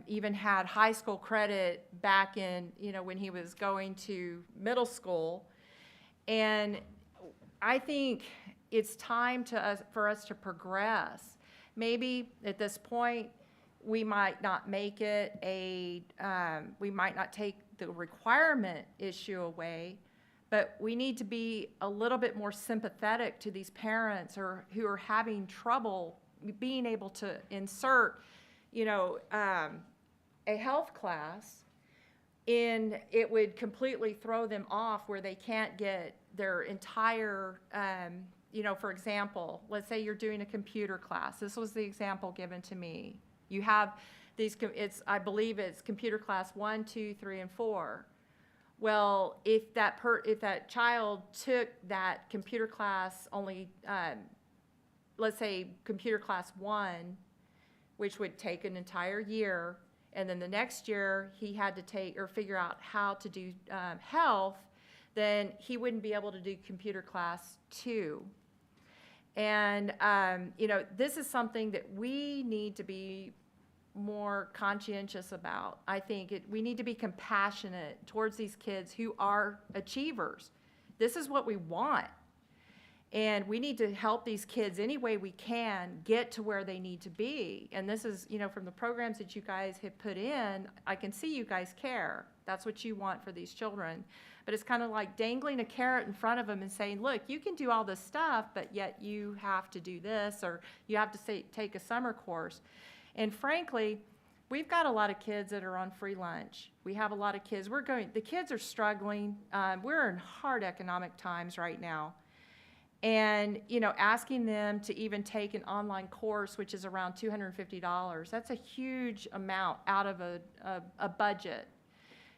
even had high school credit back in, when he was going to middle school. And I think it's time for us to progress. Maybe at this point, we might not make it we might not take the requirement issue away, but we need to be a little bit more sympathetic to these parents who are having trouble being able to insert, a health class, and it would completely throw them off where they can't get their entire, for example, let's say you're doing a computer class. This was the example given to me. You have these, I believe it's computer class 1, 2, 3, and 4. Well, if that child took that computer class only, let's say computer class 1, which would take an entire year, and then the next year he had to take or figure out how to do health, then he wouldn't be able to do computer class 2. And, this is something that we need to be more conscientious about. I think we need to be compassionate towards these kids who are achievers. This is what we want. And we need to help these kids any way we can get to where they need to be. And this is, from the programs that you guys have put in, I can see you guys care. That's what you want for these children. But it's kind of like dangling a carrot in front of them and saying, look, you can do all this stuff, but yet you have to do this, or you have to take a summer course. And frankly, we've got a lot of kids that are on free lunch. We have a lot of kids. The kids are struggling. We're in hard economic times right now. And, you know, asking them to even take an online course, which is around $250, that's a huge amount out of a budget.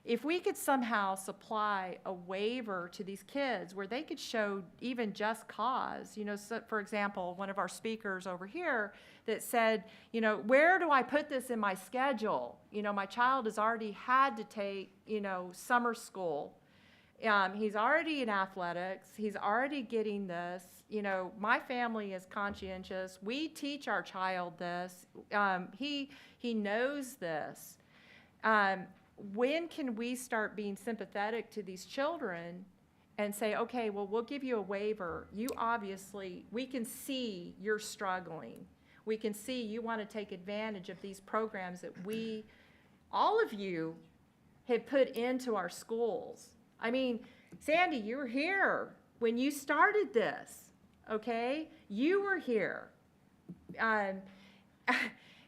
If we could somehow supply a waiver to these kids where they could show even just cause, you know, so for example, one of our speakers over here that said, you know, where do I put this in my schedule? You know, my child has already had to take, you know, summer school. He's already in athletics. He's already getting this. You know, my family is conscientious. We teach our child this. He knows this. When can we start being sympathetic to these children and say, okay, well, we'll give you a waiver. You obviously, we can see you're struggling. We can see you want to take advantage of these programs that we, all of you, have put into our schools. I mean, Sandy, you were here when you started this, okay? You were here.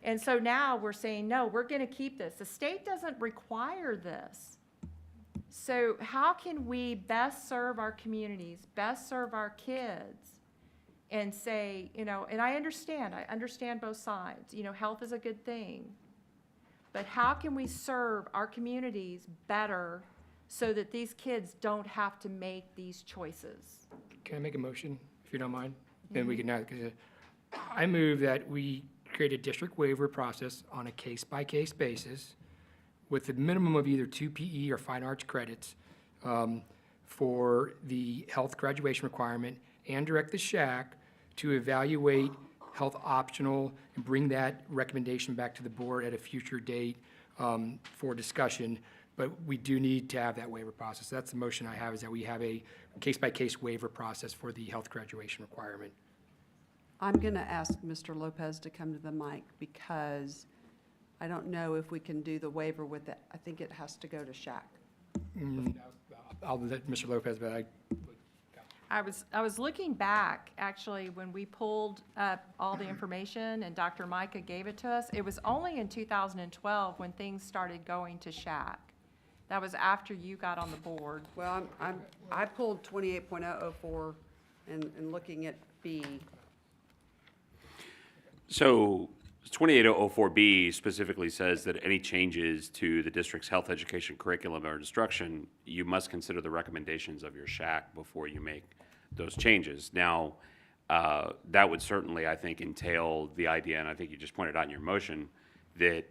And so now we're saying, no, we're going to keep this. The state doesn't require this. So how can we best serve our communities, best serve our kids, and say, you know, and I understand both sides. You know, health is a good thing. But how can we serve our communities better so that these kids don't have to make these choices? Can I make a motion, if you don't mind? Then we can now, because I move that we create a district waiver process on a case-by-case basis with a minimum of either 2 PE or fine arts credits for the health graduation requirement, and direct the SHAC to evaluate health optional and bring that recommendation back to the board at a future date for discussion. But we do need to have that waiver process. That's the motion I have, is that we have a case-by-case waiver process for the health graduation requirement. I'm going to ask Mr. Lopez to come to the mic because I don't know if we can do the waiver with it. I think it has to go to SHAC. I'll let Mr. Lopez, but I was looking back, actually, when we pulled up all the information and Dr. Micah gave it to us. It was only in 2012 when things started going to SHAC. That was after you got on the board. Well, I pulled 28.004 and looking at B. So 2804B specifically says that any changes to the district's health education curriculum or instruction, you must consider the recommendations of your SHAC before you make those changes. Now, that would certainly, I think, entail the idea, and I think you just pointed out in your motion, that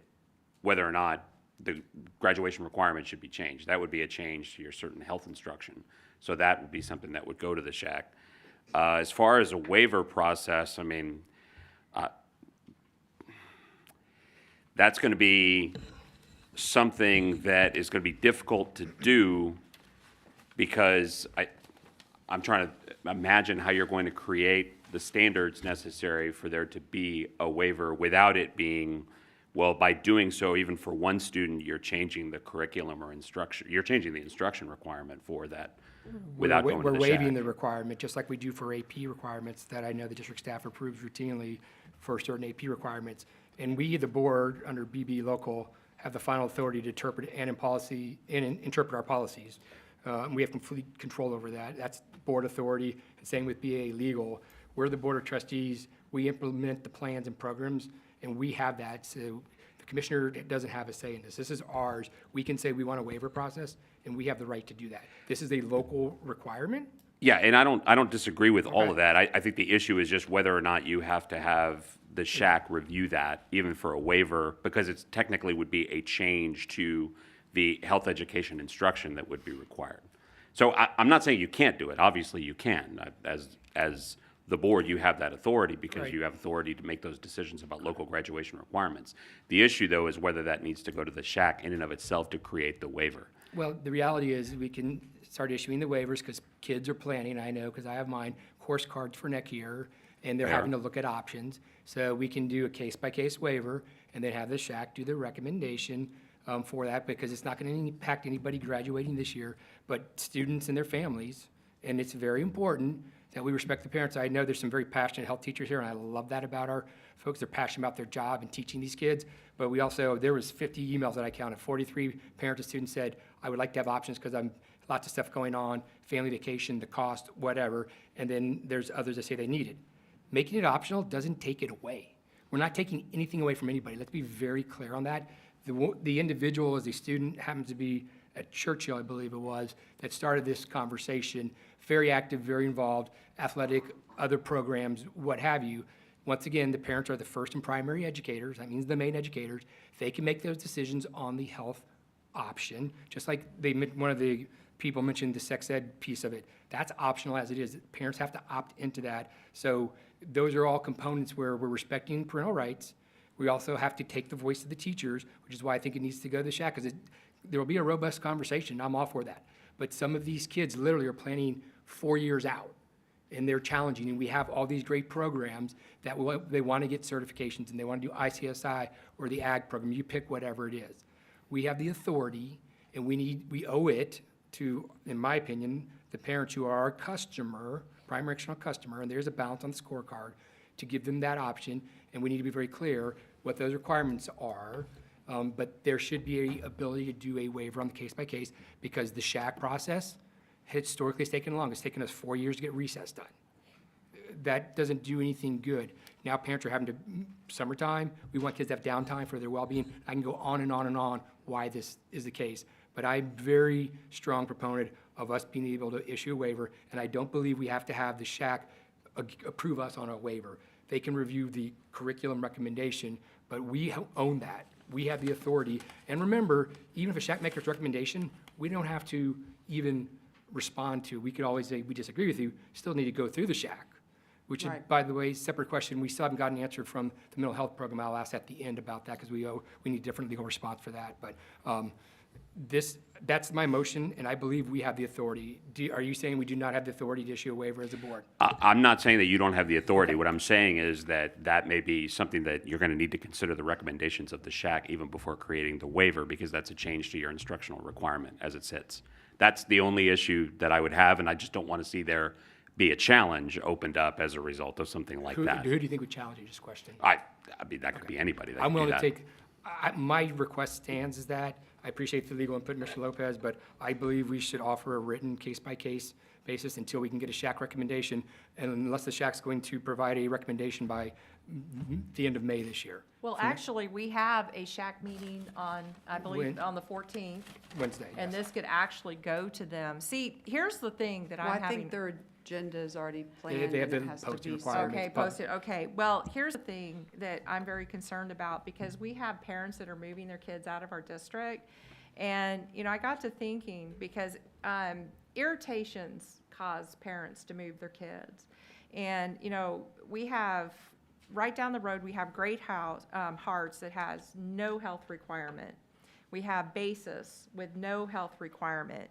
whether or not the graduation requirement should be changed. That would be a change to your certain health instruction. So that would be something that would go to the SHAC. As far as a waiver process, I mean, that's going to be something that is going to be difficult to do because I'm trying to imagine how you're going to create the standards necessary for there to be a waiver without it being, well, by doing so, even for one student, you're changing the curriculum or instruction, you're changing the instruction requirement for that without going to the We're waiving SHAC. the requirement, just like we do for AP requirements that I know the district staff approves routinely for certain AP requirements. And we, the board, under BB local, have the final authority to interpret interpret our policies. We have complete control over that. That's board authority, and same with BA legal. We're the board of trustees. We implement the plans and programs, and we have that. So the commissioner doesn't have a say in this. This is ours. We can say we want a waiver process, and we have the right to do that. This is a local requirement. Yeah, and I don't disagree with all of that. I think the issue is just whether or not you have to have the SHAC review that, even for a waiver, because it's technically would be a change to the health education instruction that would be required. So I'm not saying you can't do it. Obviously, you can. As the board, you have that authority because you have authority to make those decisions about local graduation requirements. The issue, though, is whether that needs to go to the SHAC in and of itself to create the waiver. Well, the reality is we can start issuing the waivers because kids are planning, I know, because I have mine, course cards for next year, and they're having to look at options. So we can do a case-by-case waiver and then have the SHAC do the recommendation for that, because it's not going to impact anybody graduating this year, but students and their families And it's very important that we respect the parents. I know there's some very passionate health teachers here, and I love that about our folks. They're passionate about their job and teaching these kids. But we also, there was 50 emails that I counted. 43 parents and students said, I would like to have options because I'm lots of stuff going on, family vacation, the cost, whatever. And then there's others that say they need it. Making it optional doesn't take it away. We're not taking anything away from anybody. Let's be very clear on that. The individual as a student happens to be at Churchill, I believe it was, that started this conversation, very active, very involved, athletic, other programs, what have you. Once again, the parents are the first and primary educators. That means the main educators. They can make those decisions on the health option, just like one of the people mentioned the sex ed piece of it. That's optional as it is. Parents have to opt into that. So those are all components where we're respecting parental rights. We also have to take the voice of the teachers, which is why I think it needs to go to the SHAC, because there will be a robust conversation. I'm all for that. But some of these kids literally are planning 4 years out, and they're challenging. And we have all these great programs that they want to get certifications, and they want to do ICSI or the AG program. You pick whatever it is. We have the authority, and we owe it to, in my opinion, the parents who are our customer, primary external customer, and there's a balance on the scorecard, to give them that option. And we need to be very clear what those requirements are. But there should be an ability to do a waiver on the case by case, because the SHAC process historically has taken long. It's taken us 4 years to get recess done. That doesn't do anything good. Now parents are having to, summertime, we want kids to have downtime for their well-being. I can go on and on and on why this is the case. But I'm very strong proponent of us being able to issue a waiver, and I don't believe we have to have the SHAC approve us on a waiver. They can review the curriculum recommendation, but we own that. We have the authority. And remember, even if a SHAC makes a recommendation, we don't have to even respond to. We could always say, we disagree with you, still need to go through the SHAC, which is, by the way, separate question. We still haven't gotten an answer from the mental health program. I'll ask at the end about that, because we need different legal response for that. But that's my motion, and I believe we have the authority. Are you saying we do not have the authority to issue a waiver as a board? I'm not saying that you don't have the authority. Okay. What I'm saying is that may be something that you're going to need to consider the recommendations of the SHAC even before creating the waiver, because that's a change to your instructional requirement as it sits. That's the only issue that I would have, and I just don't want to see there be a challenge opened up as a result of something like that. Who do you think would challenge you, this question? I mean, that could be anybody. That I'm willing to take, my request stands is that, I appreciate the legal input, Mr. Lopez, but I believe we should offer a written case-by-case basis until we can get a SHAC recommendation, and unless the SHAC's going to provide a recommendation by the end of May this year. Well, actually, we have a SHAC meeting on, I believe, on the 14th. Wednesday, and yes. this could actually go to them. See, here's the thing that Well, I'm I having. think their agenda is already planned. They have and the it has to posting be requirements. Okay, posted, okay. Well, here's the thing that I'm very concerned about, because we have parents that are moving their kids out of our district. And, I got to thinking, because irritations cause parents to move their kids. And, we have, right down the road, we have Great Hearts that has no health requirement. We have Basis with no health requirement.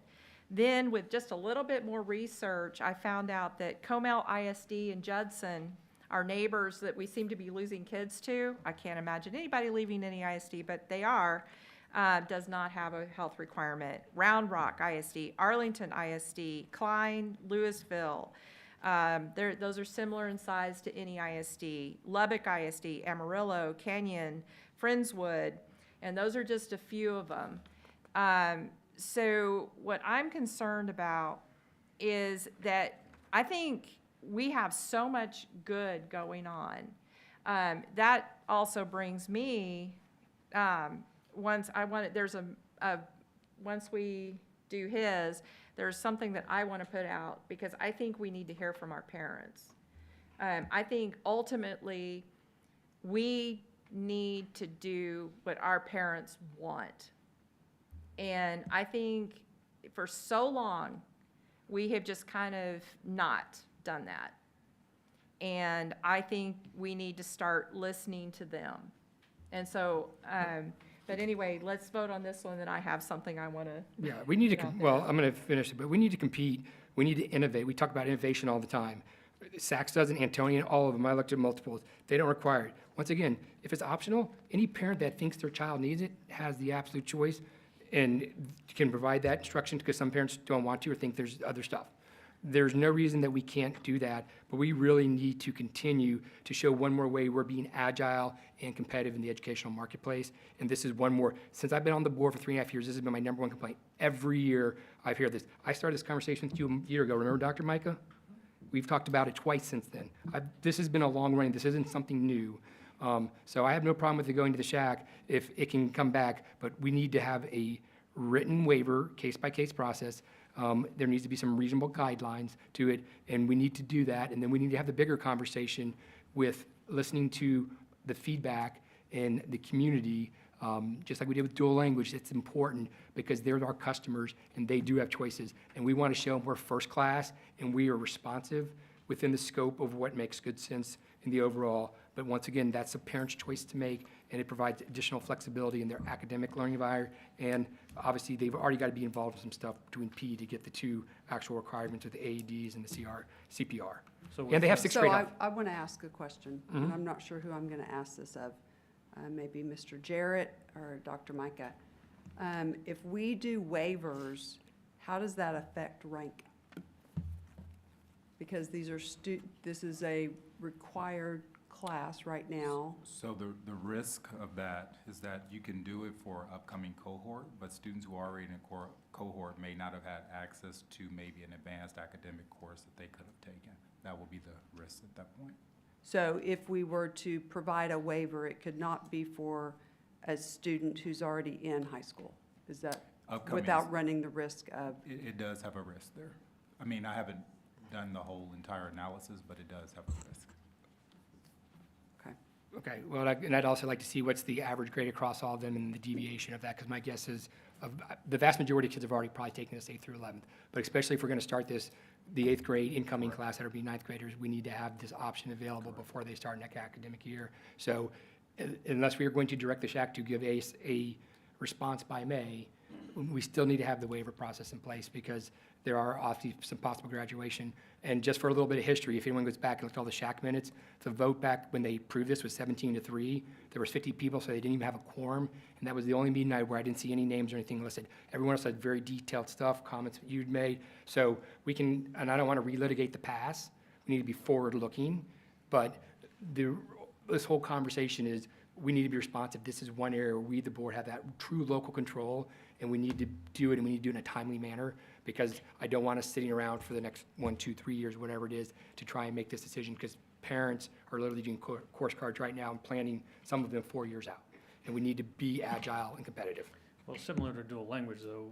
Then with just a little bit more research, I found out that Comel ISD and Judson, our neighbors that we seem to be losing kids to, I can't imagine anybody leaving any ISD, but they are, does not have a health requirement. Round Rock ISD, Arlington ISD, Klein, Louisville, those are similar in size to any ISD. Lubbock ISD, Amarillo, Canyon, Friendswood, and those are just a few of them. So what I'm concerned about is that I think we have so much good going on. That also brings me, once we do his, there's something that I want to put out, because I think we need to hear from our parents. I think ultimately we need to do what our parents want. And I think for so long, we have just kind of not done that. And I think we need to start listening to them. And so, but anyway, let's vote on this one, then I have something I want to. Yeah, we need to, well, I'm going to finish it, but we need to compete. We need to innovate. We talk about innovation all the time. Saks doesn't, Antonian, all of them. I looked at multiples. They don't require it. Once again, if it's optional, any parent that thinks their child needs it has the absolute choice and can provide that instruction, because some parents don't want to or think there's other stuff. there's no reason that we can't do that, but we really need to continue to show one more way we're being agile and competitive in the educational marketplace. And this is one more. Since I've been on the board for 3.5 years, this has been my number one complaint. Every year I've heard this. I started this conversation with you a year ago. Remember, Dr. Micah? We've talked about it twice since then. This has been a long run. This isn't something new. So I have no problem with it going to the shack if it can come back, but we need to have a written waiver, case-by-case process. There needs to be some reasonable guidelines to it, and we need to do that. And then we need to have the bigger conversation with listening to the feedback in the community, just like we did with dual language. It's important because they're our customers, and they do have choices. And we want to show them we're first class, and we are responsive within the scope of what makes good sense in the overall. But once again, that's a parent's choice to make, and it provides additional flexibility in their academic learning environment. And obviously, they've already got to be involved in some stuff between P to get the 2 actual requirements with the AEDs and the CPR. And they have 6th grade off. I want to ask a question, and I'm not sure who I'm going to ask this of. Maybe Mr. Jarrett or Dr. Micah. If we do waivers, how does that affect rank? Because these are this is a required class right now. So the risk of that is that you can do it for upcoming cohort, but students who are already in a cohort may not have had access to maybe an advanced academic course that they could have taken. That will be the risk at that point. So if we were to provide a waiver, it could not be for a student who's already in high school? Is that without running the risk of? It does have a risk there. I mean, I haven't done the whole entire analysis, but it does have a risk. Okay, well, and I'd also like to see what's the average grade across all of them and the deviation of that, because my guess is the vast majority of kids have already probably taken this 8th through 11th. But especially if we're going to start this, the 8th grade incoming class that will be 9th graders, we need to have this option available before they start next academic year. So unless we are going to direct the shack to give a response by May, we still need to have the waiver process in place because there are obviously some possible graduation. And just for a little bit of history, if anyone goes back and looks at all the shack minutes, the vote back when they approved this was 17-3. There was 50 people, so they didn't even have a quorum. And that was the only meeting where I didn't see any names or anything listed. Everyone else had very detailed stuff, comments that you'd made. So we can, and I don't want to relitigate the past. We need to be forward-looking. But this whole conversation is we need to be responsive. This is one area where we, the board, have that true local control, and we need to do it, and we need to do it in a timely manner, because I don't want us sitting around for the next 1, 2, 3 years, whatever it is, to try and make this decision, because parents are literally doing course cards right now and planning some of them 4 years out, and we need to be agile and competitive. Well, similar to dual language, though,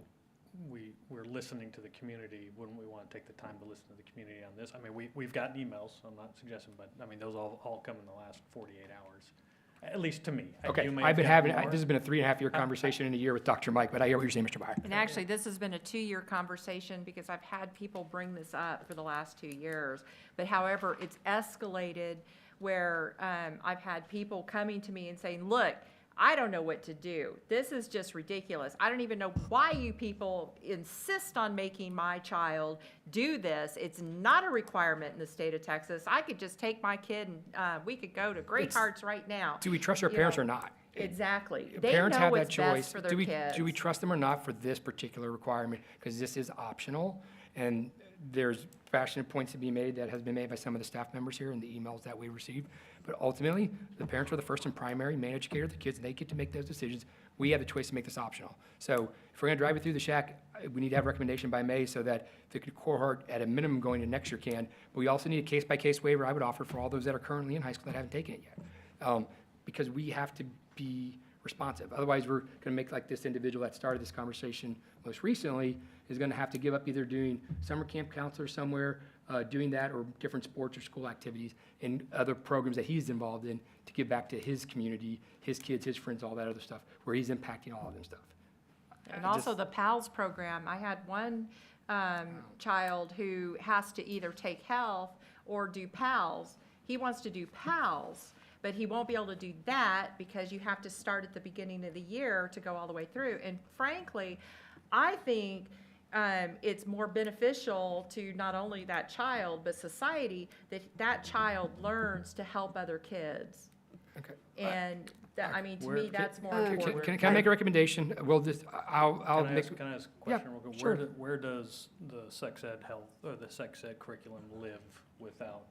we're listening to the community. Wouldn't we want to take the time to listen to the community on this? I mean, we've gotten emails, so I'm not suggesting, but I mean, those all come in the last 48 hours. At least to me. Okay, I've been having, this has been a 3.5-year conversation in a year with Dr. Mike, but I hear what you're saying, Mr. Byer. And actually, this has been a 2-year conversation because I've had people bring this up for the last 2 years. But however, it's escalated where I've had people coming to me and saying, look, I don't know what to do. This is just ridiculous. I don't even know why you people insist on making my child do this. It's not a requirement in the state of Texas. I could just take my kid and we could go to Great Hearts right now. Do we trust our parents or not? Exactly. Parents They know have that what's choice. best for their kids. Do we trust them or not for this particular requirement? Because this is optional, and there's passionate points to be made that has been made by some of the staff members here in the emails that we received. But ultimately, the parents are the first and primary main educator of the kids, and they get to make those decisions. We have the choice to make this optional. So if we're going to drive it through the shack, we need to have a recommendation by May so that the cohort, at a minimum, going to next year can. But we also need a case-by-case waiver I would offer for all those that are currently in high school that haven't taken it yet. Because we have to be responsive. Otherwise, we're going to make like this individual that started this conversation most recently is going to have to give up either doing summer camp counselor somewhere, doing that, or different sports or school activities and other programs that he's involved in to give back to his community, his kids, his friends, all that other stuff, where he's impacting all of them stuff. And also the PALS program. I had one child who has to either take health or do PALS. He wants to do PALS, but he won't be able to do that because you have to start at the beginning of the year to go all the way through. And frankly, I think it's more beneficial to not only that child, but society, that that child learns to help other kids. Okay. And That, I mean, to Where- me, that's more Can- important. Can I make a recommendation? We'll just, I'll make. Can I ask a Yeah, question real quick? sure. Where does the sex ed health, or the sex ed curriculum live without?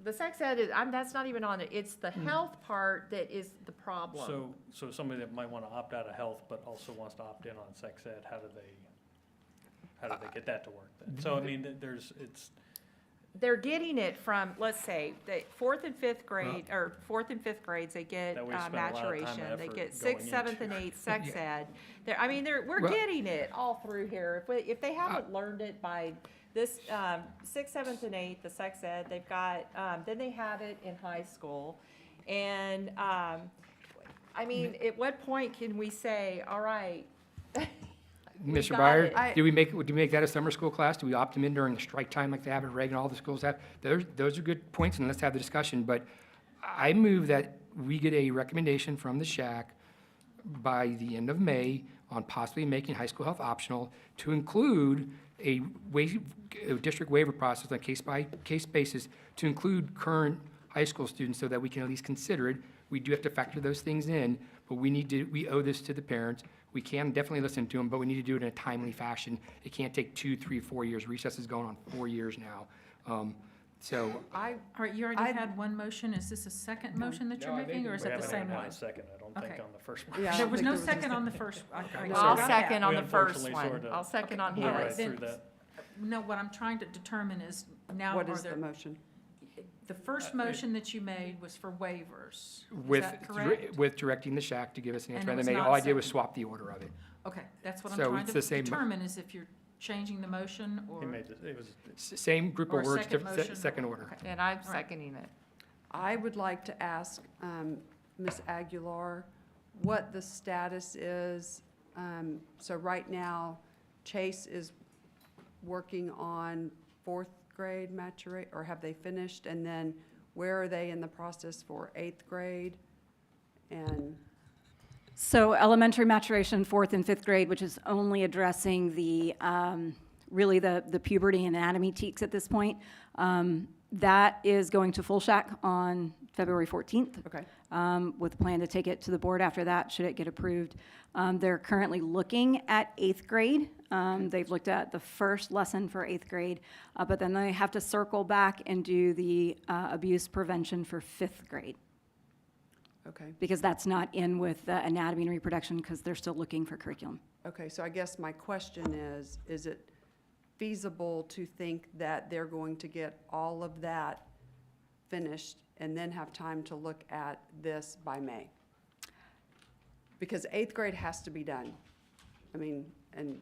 The sex ed is, that's not even on it. It's the health part that is the problem. So somebody that might want to opt out of health but also wants to opt in on sex ed, how do they get that to work then? So I mean, They're getting it from, let's say, the fourth and fifth grade, or fourth and fifth grades, they get That we spend a lot of time and maturation. They effort get sixth, going seventh, and into. eighth sex ed. We're Well- getting it all through here. If they haven't learned it by this, sixth, seventh, and eighth, the sex ed, they've got, then they have it in high school. And, I mean, at what point can we say, all right, we Mr. got Byer, it. do we make that a summer school class? Do we opt them in during the strike time like they have at Reagan, all the schools have? Those are good points, and let's have the discussion, but I move that we get a recommendation from the SHAC by the end of May on possibly making high school health optional to include a district waiver process on a case-by-case basis to include current high school students so that we can at least consider it. We do have to factor those things in, but we owe this to the parents. We can definitely listen to them, but we need to do it in a timely fashion. It can't take 2, 3, 4 years. Recess is going on 4 years now. All right, you already had one motion. Is this a second motion that you're making, or is We it the haven't same even had one? a second, I don't think, Okay. on the first one. Yeah, I There don't was think no there was a second on the first. I'll second on We the first unfortunately one. sorta- I'll second on Okay, Blew all his. right then- through that. No, what I'm trying to determine is now What are is the there, motion? the first motion that you made was for waivers. Is With, that correct? with directing the SHAC to give us an And answer, it and was then not all I did was seconded. swap the order of it. Okay, that's what I'm So trying it's to the same mo- determine, is if you're changing the motion or. He made this, it was, Same group Or of words, second different motion, second or- order. okay. And I'm All right. seconding it. I would like to ask Ms. Aguilar what the status is. So right now, Chase is working on fourth grade or have they finished? And then where are they in the process for eighth grade? And, So elementary maturation, fourth and fifth grade, which is only addressing the, really the puberty and anatomy teaks at this point. That is going to full shack on February 14th. okay, With a plan to take it to the board after that, should it get approved. They're currently looking at eighth grade. They've looked at the first lesson for eighth grade, but then they have to circle back and do the abuse prevention for fifth grade, okay. because that's not in with the anatomy and reproduction, because they're still looking for curriculum. Okay, so I guess my question is it feasible to think that they're going to get all of that finished and then have time to look at this by May? Because eighth grade has to be done. I mean, and,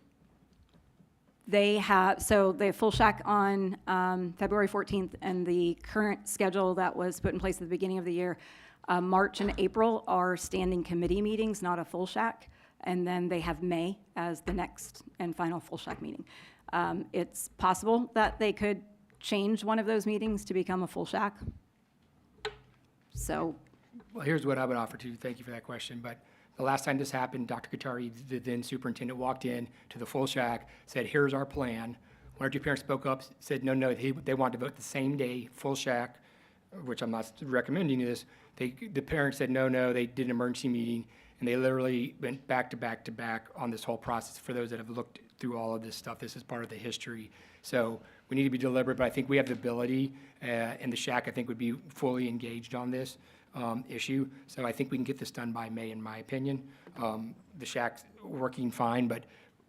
They have full shack on February 14th, and the current schedule that was put in place at the beginning of the year, March and April are standing committee meetings, not a full shack, and then they have May as the next and final full shack meeting. It's possible that they could change one of those meetings to become a full shack. So, Well, here's what I would offer to you. Thank you for that question. But the last time this happened, Dr. Katari, the then superintendent, walked in to the full shack, said, here's our plan. One or two parents spoke up, said, no, they wanted to vote the same day, full shack, which I'm not recommending this. The parents said, no, they did an emergency meeting, and they literally went back to back to back on this whole process. For those that have looked through all of this stuff, this is part of the history. So we need to be deliberate, but I think we have the ability, and the shack, I think, would be fully engaged on this issue. So I think we can get this done by May, in my opinion. The shack's working fine, but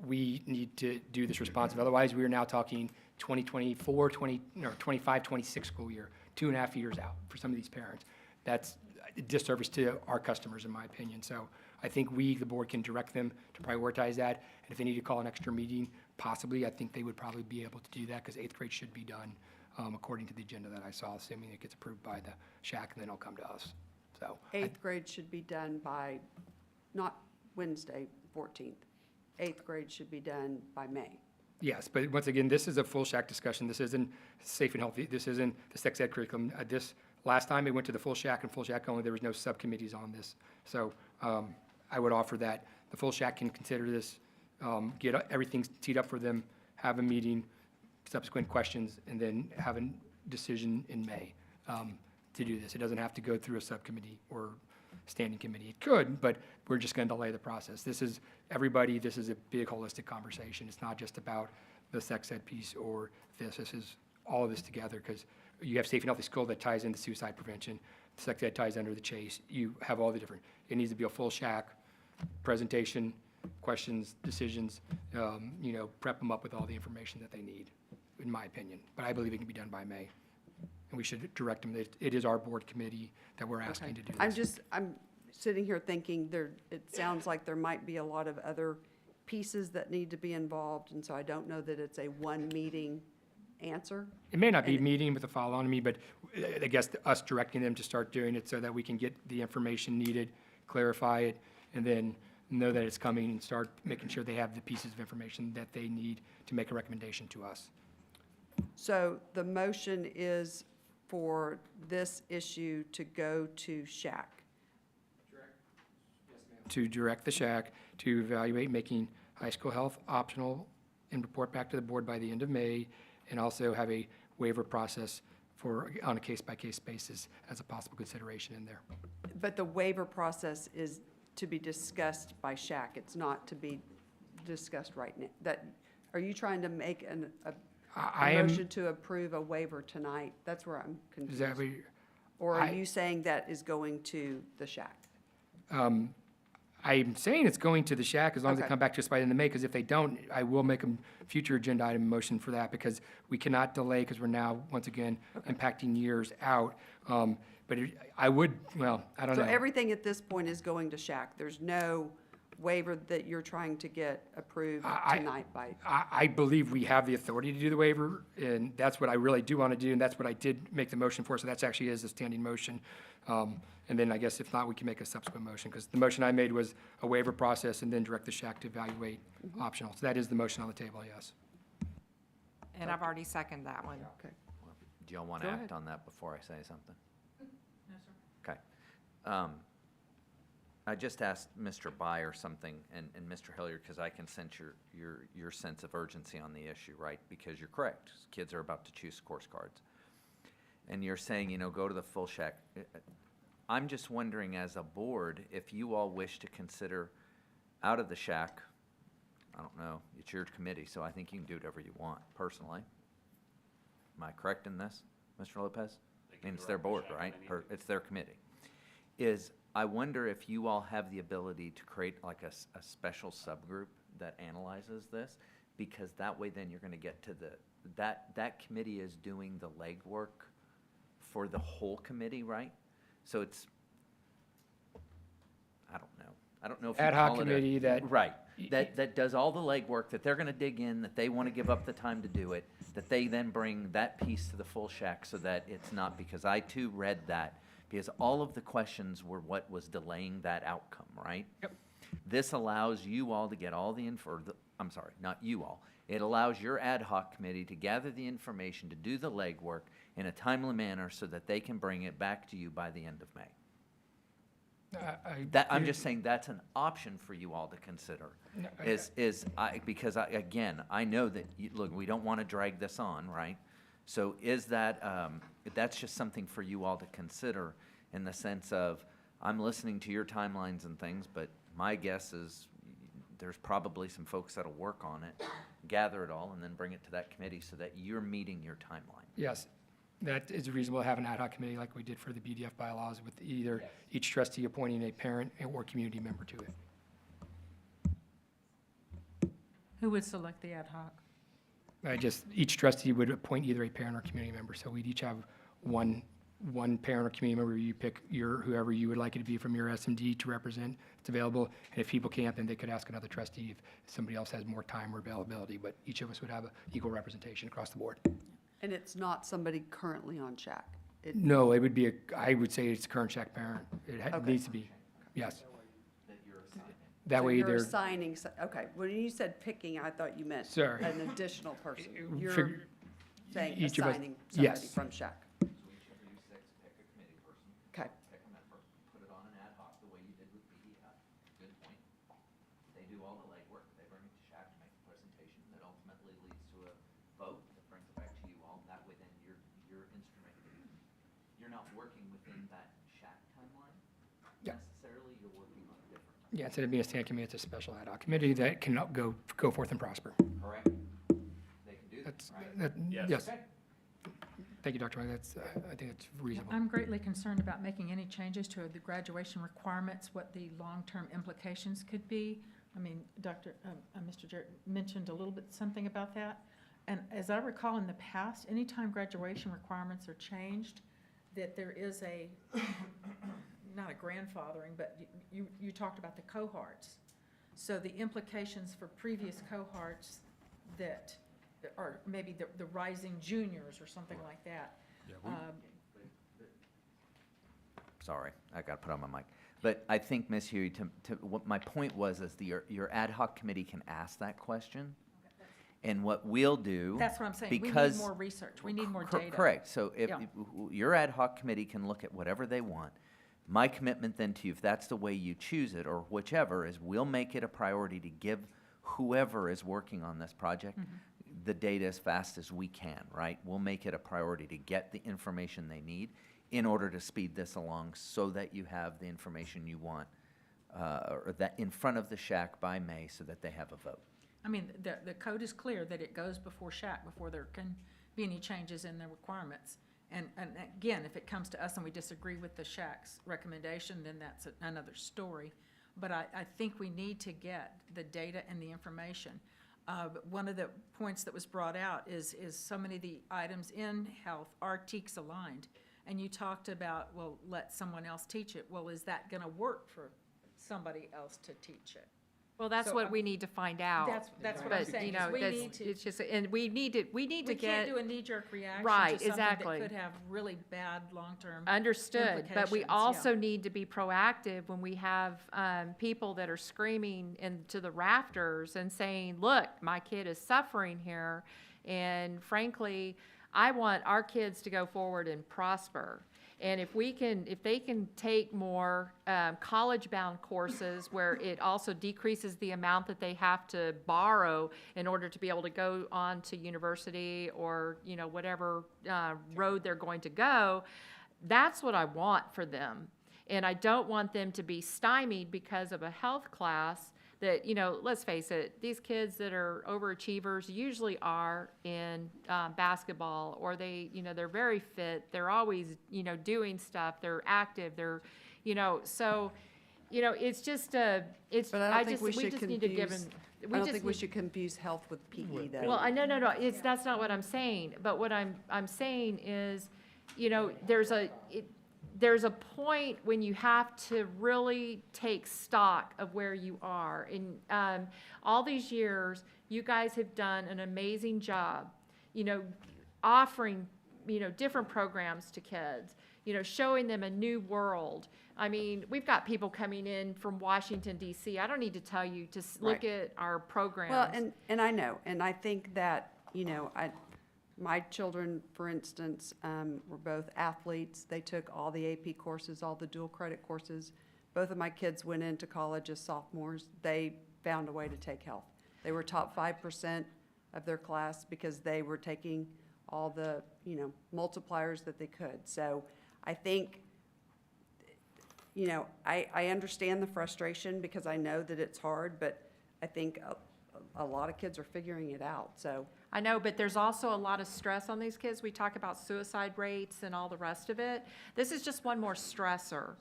we need to do this responsive. Otherwise, we are now talking 2024, 25, 26 school year, 2.5 years out for some of these parents. That's a disservice to our customers, in my opinion. So I think we, the board, can direct them to prioritize that. And if they need to call an extra meeting, possibly, I think they would probably be able to do that, because eighth grade should be done according to the agenda that I saw, assuming it gets approved by the shack, and then it'll come to us. So eighth grade should be done by, not Wednesday, 14th. Eighth grade should be done by May. yes, but once again, this is a full shack discussion. This isn't safe and healthy. This isn't the sex ed curriculum. Last time it went to the full shack and full shack only, there was no subcommittees on this. So I would offer that the full shack can consider this, get everything teed up for them, have a meeting, subsequent questions, and then have a decision in May to do this. It doesn't have to go through a subcommittee or standing committee. It could, but we're just going to delay the process. This is everybody, this is a big holistic conversation. It's not just about the sex ed piece or this. This is all of this together, because you have safe and healthy school that ties into suicide prevention. Sex ed ties under the chase. You have all the different, it needs to be a full shack presentation, questions, decisions, prep them up with all the information that they need, in my opinion. But I believe it can be done by May. And we should direct them. It is our board committee that we're asking to do this. I'm sitting here thinking it sounds like there might be a lot of other pieces that need to be involved, and so I don't know that it's a one meeting answer. It may not be meeting with a follow-on to me, but I guess us directing them to start doing it so that we can get the information needed, clarify it, and then know that it's coming and start making sure they have the pieces of information that they need to make a recommendation to us. So the motion is for this issue to go to SHAC. To direct the SHAC to evaluate making high school health optional and report back to the board by the end of May, and also have a waiver process on a case-by-case basis as a possible consideration in there. But the waiver process is to be discussed by SHAC. It's not to be discussed right now. Are you trying to make a motion to approve a waiver tonight? That's where I'm confused. Is that what Or are you saying that is going to the SHAC? I'm saying it's going to the SHAC as long as they Okay. come back to us by the end of May, because if they don't, I will make a future agenda item motion for that, because we cannot delay, because we're now, once again, impacting years out. But I don't know. So everything at this point is going to SHAC. There's no waiver that you're trying to get approved tonight by? I believe we have the authority to do the waiver, and that's what I really do want to do, and that's what I did make the motion for, so that's actually is a standing motion. And then I guess if not, we can make a subsequent motion, because the motion I made was a waiver process and then direct the SHAC to evaluate optional. So that is the motion on the table, yes. And I've already seconded that one. Okay. Do y'all want Go to ahead. act on that before I say something? No, sir. Okay. I just asked Mr. Byer something, and Mr. Hilliard, because I can sense your sense of urgency on the issue, right? Because you're correct. Kids are about to choose course cards. And you're saying, go to the full SHAC. I'm just wondering, as a board, if you all wish to consider out of the SHAC, I don't know, it's your committee, so I think you can do whatever you want, personally. Am I correct in this, Mr. Lopez? I mean, it's their board, right? Or it's their committee. I wonder if you all have the ability to create like a special subgroup that analyzes this, because that way then you're going to get to that committee is doing the legwork for the whole committee, right? So it's, I don't know if you Ad hoc call it committee that. right, that does all the legwork, that they're going to dig in, that they want to give up the time to do it, that they then bring that piece to the full SHAC, so that it's not, because I too read that, because all of the questions were what was delaying that outcome, right? Yep. This allows you all to get all the I'm sorry, not you all. It allows your ad hoc committee to gather the information, to do the legwork in a timely manner so that they can bring it back to you by the end of May. I'm just saying that's an option for you all to consider. Because I know that, look, we don't want to drag this on, right? So is that, that's just something for you all to consider, in the sense of, I'm listening to your timelines and things, but my guess is there's probably some folks that'll work on it, gather it all, and then bring it to that committee so that you're meeting your timeline. Yes, that is reasonable to have an ad hoc committee like we did for the BDF bylaws, with either each trustee appointing a parent or community member to it. Who would select the ad hoc? Each trustee would appoint either a parent or community member, so we'd each have one parent or community member. You pick whoever you would like it to be from your SMD to represent. It's available, and if people can't, then they could ask another trustee if somebody else has more time or availability, but each of us would have equal representation across the board. And it's not somebody currently on SHAC? No, it would be I would say it's a current SHAC parent. It Okay. needs to be, yes. That So way you're they're. assigning, okay, when you said picking, I thought you meant Sorry. an additional person. You're Figure- saying each of us- assigning somebody yes. from SHAC. So each of you six pick a committee person. Okay. Pick a member, put it on an ad hoc, the way you did with BDF. Good point. They do all the legwork, they bring it to SHAC to make the presentation, that ultimately leads to a vote that brings it back to you all. That way then you're instrumenting. You're not working within that SHAC timeline Yeah. necessarily. Yeah, instead of being a stand committee, it's a special ad hoc committee that can go forth and prosper. Correct. They can do that, right? Yes. Okay. Thank you, Dr. White. I think that's reasonable. I'm greatly concerned about making any changes to the graduation requirements, what the long-term implications could be. I mean, Mr. Jarrett mentioned a little bit something about that. And as I recall in the past, anytime graduation requirements are changed, that there is not a grandfathering, but you talked about the cohorts. So the implications for previous cohorts that or maybe the rising juniors or something like that. Yeah, Sorry, I got to put on my mic. But I think, Ms. Huey, what my point was is your ad hoc committee can ask that question. And what we'll do. That's what I'm saying. Because we need more research. We need more data. Correct. So if Yeah. your ad hoc committee can look at whatever they want, my commitment then to you, if that's the way you choose it or whichever, is we'll make it a priority to give whoever is working on this project the data as fast as we can, right? We'll make it a priority to get the information they need in order to speed this along so that you have the information you want or that in front of the SHAC by May so that they have a vote. I mean, the code is clear that it goes before SHAC, before there can be any changes in the requirements. And again, if it comes to us and we disagree with the SHAC's recommendation, then that's another story. But I think we need to get the data and the information. One of the points that was brought out is so many of the items in health are TEKS aligned. And you talked about, well, let someone else teach it. Well, is that going to work for somebody else to teach it? Well, that's So, what we need to find out. That's what I'm But, saying, you know, is we that's- need to. it's just, and we need to We get. can't do a knee-jerk reaction Right, to something exactly. that could have really bad long-term Understood, but we implications, also yeah. need to be proactive when we have people that are screaming into the rafters and saying, look, my kid is suffering here, and frankly, I want our kids to go forward and prosper. And if they can take more college-bound courses where it also decreases the amount that they have to borrow in order to be able to go on to university or, you know, whatever road they're going to go, that's what I want for them. And I don't want them to be stymied because of a health class that, you know, let's face it, these kids that are overachievers usually are in basketball, or they, you know, they're very fit, they're always, you know, doing stuff, they're active, they're, you know, so, you know, it's just it's, But I don't think we should just need to give confuse, them. I don't think we should confuse health with PE, though. Well, no, that's not what I'm saying, but what I'm saying is, you know, there's a point when you have to really take stock of where you are. And all these years, you guys have done an amazing job, you know, offering, you know, different programs to kids, you know, showing them a new world. I mean, we've got people coming in from Washington, D.C. I don't need to tell you to look at our programs. Well, and I know, and I think that, you know, my children, for instance, were both athletes. They took all the AP courses, all the dual credit courses. Both of my kids went into college as sophomores. They found a way to take health. They were top 5% of their class because they were taking all the, you know, multipliers that they could. So I think, you know, I understand the frustration because I know that it's hard, but I think a lot of kids are figuring it out, so. I know, but there's also a lot of stress on these kids. We talk about suicide rates and all the rest of it. This is just one more stressor.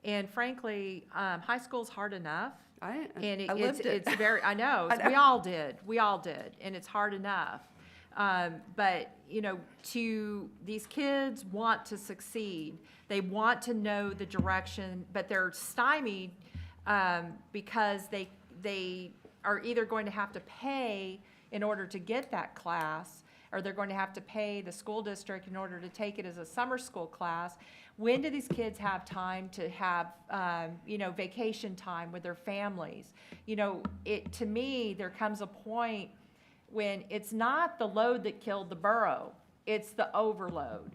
And frankly, high school's hard enough. I It's lived it. very, I know, we all did, and it's hard enough. But, you know, these kids want to succeed. They want to know the direction, but they're stymied because they are either going to have to pay in order to get that class, or they're going to have to pay the school district in order to take it as a summer school class. When do these kids have time to have, you know, vacation time with their families? You know, to me, there comes a point when it's not the load that killed the borough, it's the overload.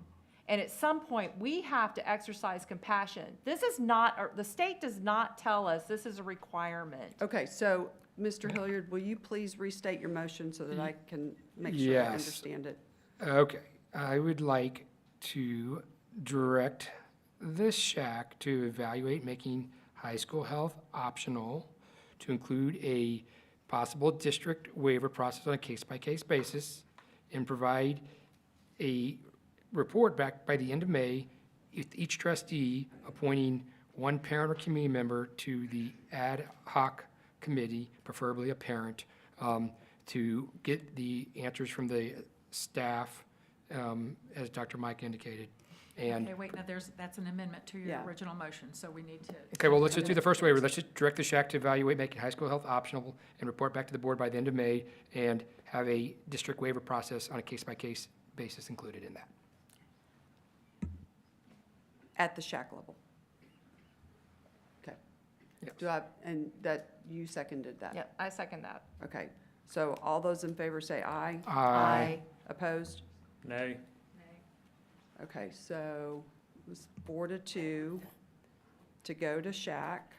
And at some point, we have to exercise compassion. This is not, the state does not tell us this is a requirement. Okay, so, Mr. Hilliard, will you please restate your motion so that I can make sure I Yes. understand it? Okay, I would like to direct this SHAC to evaluate making high school health optional to include a possible district waiver process on a case-by-case basis, and provide a report back by the end of May, with each trustee appointing one parent or community member to the ad hoc committee, preferably a parent, to get the answers from the staff, as Dr. Mike indicated. And, Okay, wait, now that's an amendment to your Yeah. original motion, so we need to. okay, well, let's just do the first waiver. Let's just direct the SHAC to evaluate making high school health optional and report back to the board by the end of May, and have a district waiver process on a case-by-case basis included in that. At the shack level. Okay. Yep. Do I, and that, you seconded that? Yep, I second that. Okay, so all those in favor say aye. Aye. Opposed? Nay. Okay, so it was 4-2 to go to shack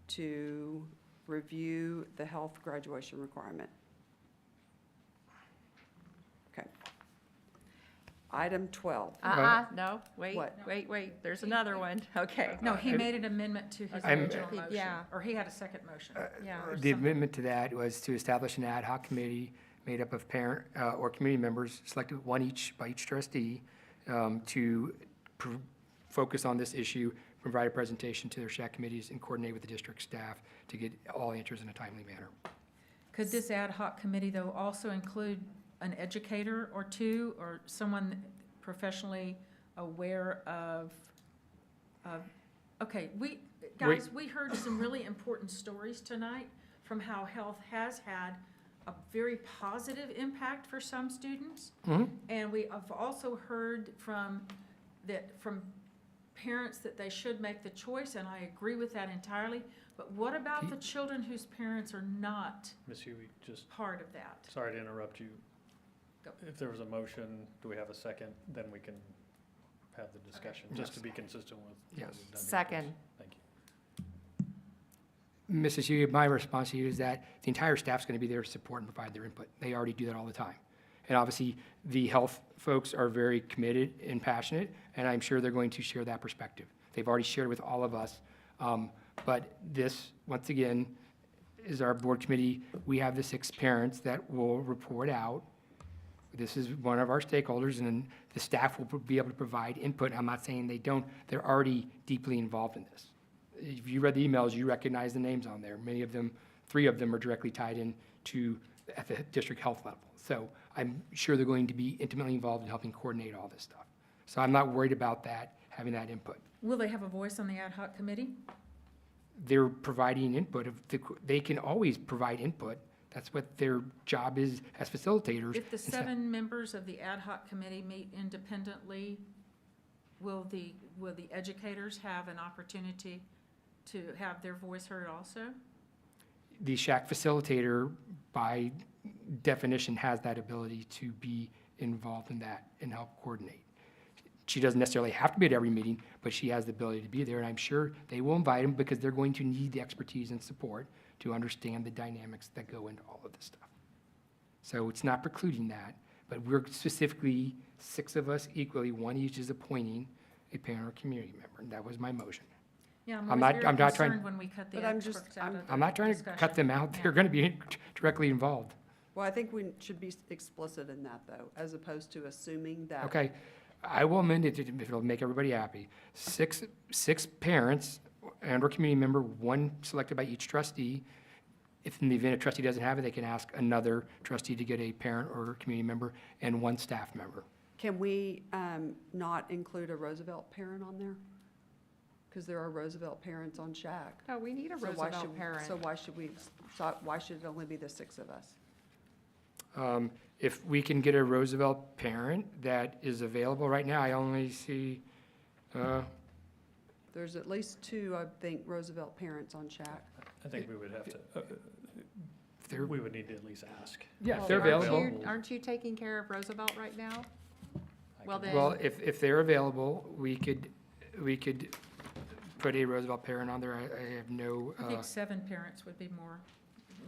to review the health graduation requirement. Okay. Item 12. No, wait, What? wait, there's another one, okay. No, he made an amendment to his I'm- original motion. Yeah. Or he had a second motion. Yeah. The amendment to that was to establish an ad hoc committee made up of parent or community members, selected one each by each trustee, to focus on this issue, provide a presentation to their SHAC committees, and coordinate with the district staff to get all answers in a timely manner. Could this ad hoc committee, though, also include an educator or two, or someone professionally aware of, okay, guys, we heard some really important stories tonight from how health has had a very positive impact for some students. And we have also heard from parents that they should make the choice, and I agree with that entirely. But what about the children whose parents are not Ms. Huey, just, part of that? sorry to interrupt you. Go. If there was a motion, do we have a second? Then we can have the discussion, just to be consistent with. what Yes. we've done here. Second. Thank you. Mrs. Hughes, my response to you is that the entire staff's going to be there to support and provide their input. They already do that all the time. And obviously, the health folks are very committed and passionate, and I'm sure they're going to share that perspective. They've already shared with all of us. But this, once again, is our board committee. We have the 6 parents that will report out. This is one of our stakeholders, and then the staff will be able to provide input. I'm not saying they don't. They're already deeply involved in this. If you read the emails, you recognize the names on there. Many of them, 3 of them are directly tied in to at the district health level. So I'm sure they're going to be intimately involved in helping coordinate all this stuff. So I'm not worried about that, having that input. Will they have a voice on the ad hoc committee? They're providing input. They can always provide input. That's what their job is as facilitators. If the 7 members of the ad hoc committee meet independently, will the educators have an opportunity to have their voice heard also? The SHAC facilitator, by definition, has that ability to be involved in that and help coordinate. She doesn't necessarily have to be at every meeting, but she has the ability to be there, and I'm sure they will invite them because they're going to need the expertise and support to understand the dynamics that go into all of this stuff. So it's not precluding that, but we're specifically, 6 of us equally, one each is appointing a parent or community member, and that was my motion. Yeah, I'm I'm not- always I'm very not trying- concerned when we cut the But I'm just- experts out of the I'm not trying to discussion. cut them out. Yeah. They're going to be directly involved. Well, I think we should be explicit in that, though, as opposed to assuming that. Okay, I will amend it if it'll make everybody happy. 6 parents and or community member, 1 selected by each trustee. If in the event a trustee doesn't have it, they can ask another trustee to get a parent or community member, and 1 staff member. Can we not include a Roosevelt parent on there? Because there are Roosevelt parents on SHAC. No, we need a So why Roosevelt should- parent. So why should it only be the 6 of us? If we can get a Roosevelt parent that is available right now, I only see, There's at least 2, I think, Roosevelt parents on SHAC. I think we would have to, we would need to at least ask. yeah, if Well, they're available. Aren't you taking care of Roosevelt right now? Well, then. Well, if they're available, we could put a Roosevelt parent on there. I have no, I think 7 parents would be more,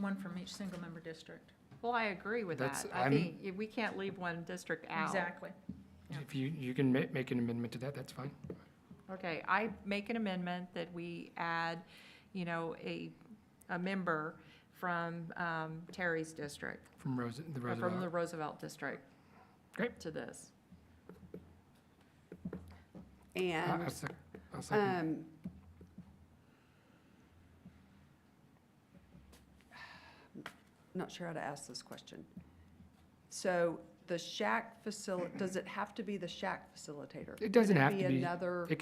1 from each single-member district. Well, I agree with That's- that. I think we can't leave one district out. Exactly. if you can make an amendment to that, that's fine. Okay, I make an amendment that we add, you know, a member from Terry's district. From From the Roosevelt. Roosevelt district. Great. To this. And, I'll second. not sure how to ask this question. So the shack does it have to be the shack facilitator? It doesn't have to Could it be. be another? It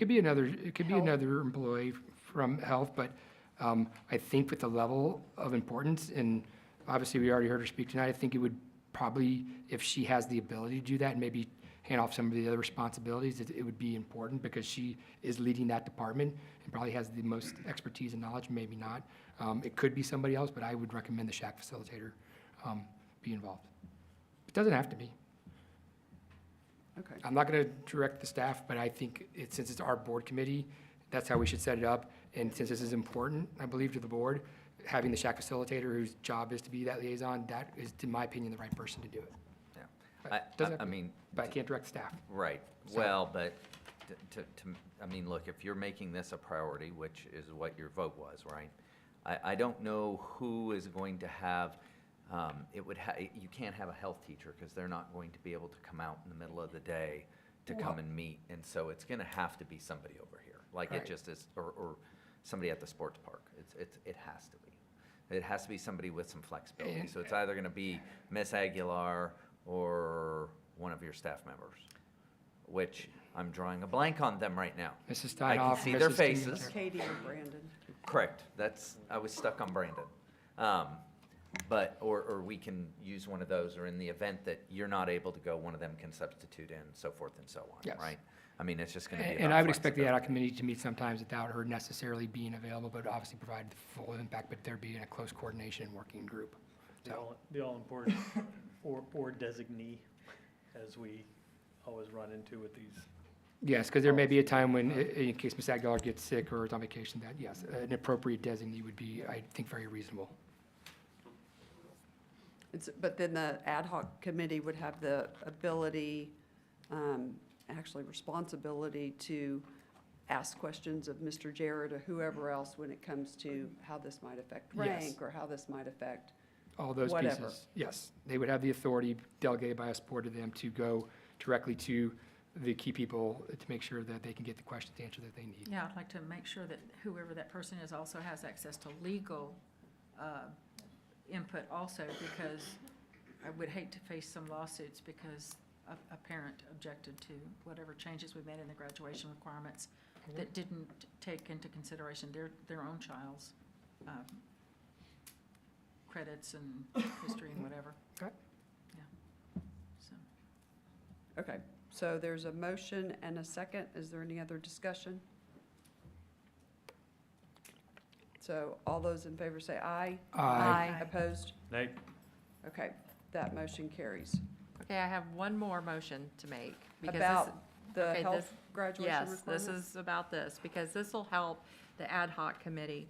could be health? another employee from health, but I think with the level of importance, and obviously we already heard her speak tonight, I think it would probably, if she has the ability to do that and maybe hand off some of the other responsibilities, it would be important because she is leading that department and probably has the most expertise and knowledge, maybe not. It could be somebody else, but I would recommend the shack facilitator be involved. It doesn't have to be. Okay. I'm not going to direct the staff, but I think since it's our board committee, that's how we should set it up. And since this is important, I believe, to the board, having the shack facilitator whose job is to be that liaison, that is, in my opinion, the right person to do it. Yeah. But doesn't have I to- mean. But I can't direct staff. Right. So- Well, but I mean, look, if you're making this a priority, which is what your vote was, right? I don't know who is going to have, you can't have a health teacher because they're not going to be able to come out in the middle of the day to come and meet. And so it's going to have to be somebody over here, like it Right. just is, or somebody at the sports park. It has to be. It has to be somebody with some flexibility. So it's either going to be Miss Aguilar or one of your staff members, which I'm drawing a blank on them right now. Mrs. I can Steinhoff, see their Mrs. faces. Katie or Brandon? Correct. I was stuck on Brandon. But, or we can use one of those, or in the event that you're not able to go, one of them can substitute in, so forth and so on, Yes. right? I mean, it's just gonna be And about I would expect the ad flexibility. hoc committee to meet sometimes without her necessarily being available, but obviously provide the full impact, but there being a close coordination and working group. The all-important or designee, as we always run into with these. Yes, because there may be a time when, in case Ms. Aguilar gets sick or is on vacation, that, yes, an appropriate designee would be, I think, very reasonable. But then the ad hoc committee would have the ability, actually responsibility to ask questions of Mr. Jarrett or whoever else when it comes to how this might affect Yes. rank or how this might affect All those whatever. pieces, yes. They would have the authority delegated by us board to them to go directly to the key people to make sure that they can get the questions answered that they need. Yeah, I'd like to make sure that whoever that person is also has access to legal input also, because I would hate to face some lawsuits because a parent objected to whatever changes we made in the graduation requirements that didn't take into consideration their own child's credits and history and whatever. Okay. Yeah. So. Okay, so there's a motion and a second. Is there any other discussion? So all those in favor say aye. Aye. Opposed? Nay. Okay, that motion carries. Okay, I have one more motion to make. because this- About the okay, health this- graduation Yes, requirements? this is about this, because this will help the ad hoc committee.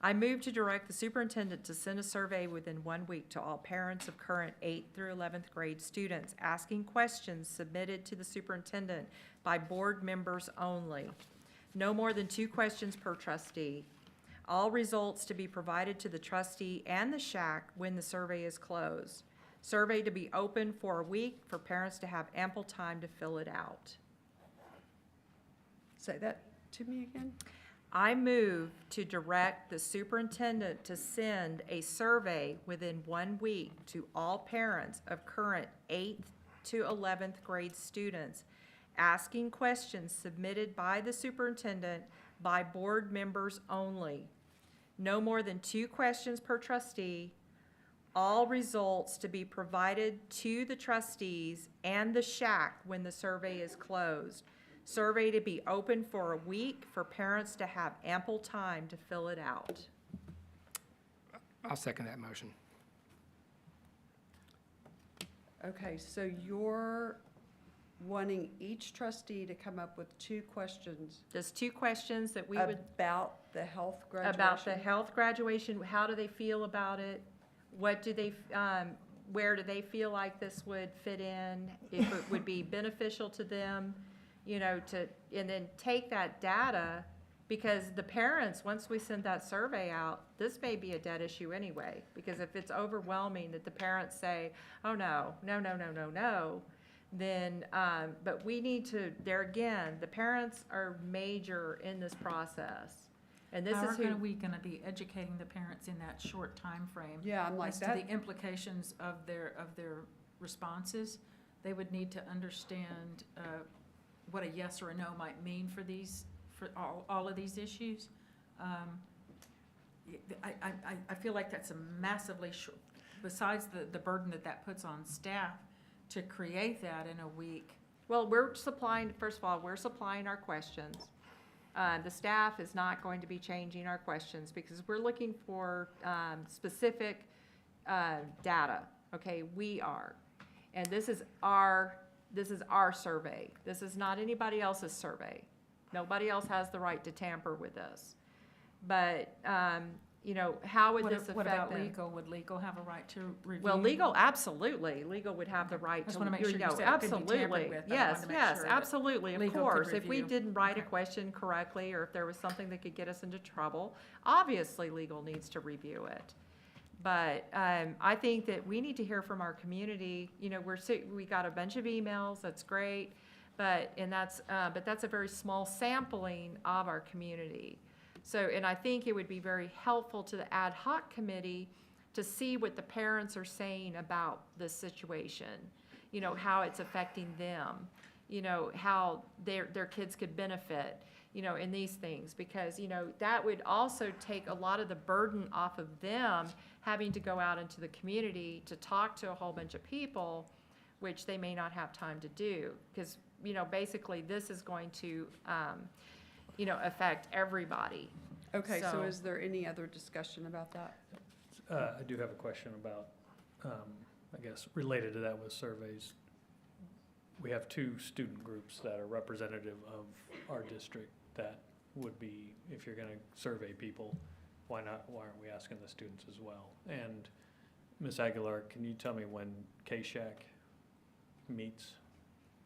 I move to direct the superintendent to send a survey within 1 week to all parents of current 8th through 11th grade students, asking questions submitted to the superintendent by board members only. No more than 2 questions per trustee. All results to be provided to the trustee and the SHAC when the survey is closed. Survey to be open for a week for parents to have ample time to fill it out. Say that to me again? I move to direct the superintendent to send a survey within 1 week to all parents of current 8th to 11th grade students, asking questions submitted by the superintendent by board members only. No more than 2 questions per trustee. All results to be provided to the trustees and the SHAC when the survey is closed. Survey to be open for a week for parents to have ample time to fill it out. I'll second that motion. Okay, so you're wanting each trustee to come up with 2 questions Just 2 questions that we would, about the health graduation? about the health graduation, how do they feel about it? What do they, where do they feel like this would fit in? If it would be beneficial to them? you know, and then take that data, because the parents, once we send that survey out, this may be a dead issue anyway, because if it's overwhelming that the parents say, oh, no, then, but we need to, there again, the parents are major in this process. And this How is are we gonna be educating the parents in that short time frame? Yeah, I'm like as that. to the implications of their responses? They would need to understand what a yes or a no might mean for all of these issues. I feel like that's a massively besides the burden that puts on staff to create that in a week. Well, first of all, we're supplying our questions. The staff is not going to be changing our questions because we're looking for specific data. Okay, we are. And this is our survey. This is not anybody else's survey. Nobody else has the right to tamper with this. But, you know, how would this affect What about them? legal? Would legal have a right to review? Well, legal, absolutely. Legal would have the right to. Just wanna make sure you said it could be absolutely. tampered with, but I Yes, wanted to make yes, sure that absolutely, of legal could course. If we review. didn't write a question correctly, or if there was something that could get us into trouble, obviously, legal needs to review it. But I think that we need to hear from our community. You know, we got a bunch of emails, that's great, but that's a very small sampling of our community. So, and I think it would be very helpful to the ad hoc committee to see what the parents are saying about this situation. You know, how it's affecting them, you know, how their kids could benefit, you know, in these things. Because, you know, that would also take a lot of the burden off of them having to go out into the community to talk to a whole bunch of people, which they may not have time to do. Because, you know, basically this is going to, you know, affect everybody. Okay, so is there any other discussion about that? I do have a question about, I guess, related to that with surveys. We have two student groups that are representative of our district that would be, if you're gonna survey people, why aren't we asking the students as well? And Ms. Aguilar, can you tell me when K-SHAC meets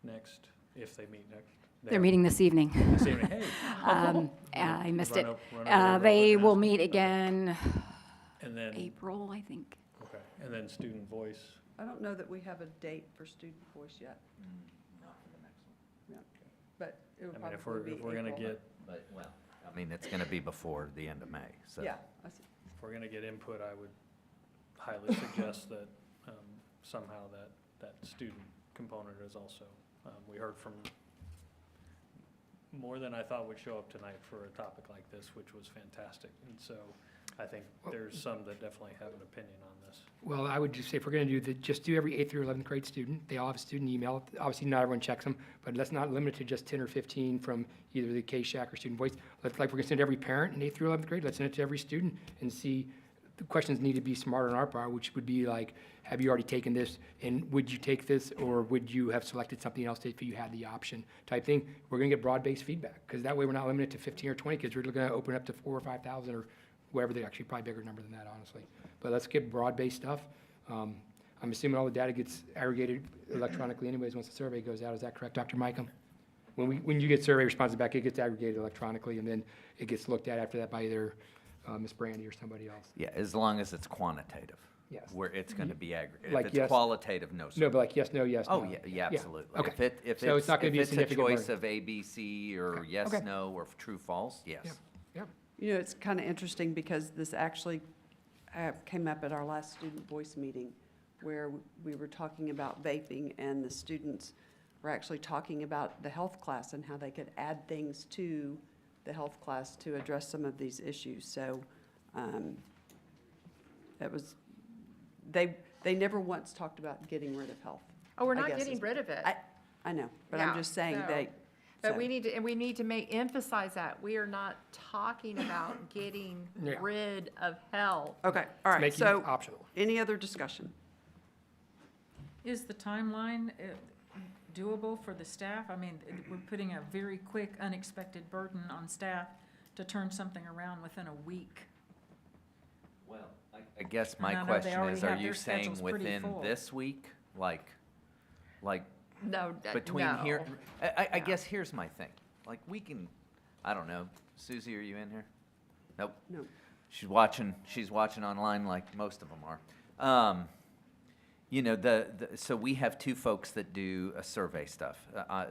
next, if they meet next? They're meeting this evening. This evening, hey. I missed it. Run over real They quick will and meet ask. again And then, April, I think. okay, and then student voice. I don't know that we have a date for student voice yet. Not for the next one. Yeah, but it would I mean, if probably be we're gonna April. get, But, well, I mean, it's gonna be before the end of May, so. Yeah, I see. if we're gonna get input, I would highly suggest that, somehow that student component is also, we heard from more than I thought would show up tonight for a topic like this, which was fantastic. And so I think there's some that definitely have an opinion on this. Well, I would just say, if we're going to just do every 8th through 11th grade student, they all have a student email. Obviously, not everyone checks them, but let's not limit it to just 10 or 15 from either the K-SHAC or Student Voice. Like we're going to send every parent in 8th through 11th grade, let's send it to every student and see. The questions need to be smarter on our part, which would be like, have you already taken this, and would you take this, or would you have selected something else if you had the option type thing? We're going to get broad-based feedback, because that way we're not limited to 15 or 20 kids. We're going to open up to 4,000 or 5,000 or wherever. They're actually probably bigger number than that, honestly. But let's get broad-based stuff. I'm assuming all the data gets aggregated electronically anyways once the survey goes out. Is that correct, Dr. Micah? When you get survey responses back, it gets aggregated electronically, and then it gets looked at after that by either Ms. Brandy or somebody else. Yeah, as long as it's quantitative. Yes. Where it's gonna be aggregate. Like If yes- it's qualitative, no, sir. No, but like yes, no, yes, Oh, no. yeah, absolutely. Okay. If So it's not gonna be a if it's a significant choice learning. of A, B, C, or Okay. yes, Okay. no, or true, false, yes. Yeah. You know, it's kind of interesting because this actually came up at our last student voice meeting where we were talking about vaping, and the students were actually talking about the health class and how they could add things to the health class to address some of these issues. So that was, they never once talked about getting rid of health. Oh, we're I not guess getting is- rid of it. I know, but I'm Yeah, just saying no. they. But so- we need to emphasize that. We are not talking about getting Yeah. rid of health. Okay, all right, Making so it optional. any other discussion? Is the timeline doable for the staff? I mean, we're putting a very quick, unexpected burden on staff to turn something around within a week. Well, I guess And my I know they question already is, are have you their saying schedules pretty within full. this week? Like No, between no. here, I guess here's my thing. Like, we can, I don't know, Susie, are you in here? Nope. No. She's watching online like most of them are. You know, so we have two folks that do survey stuff.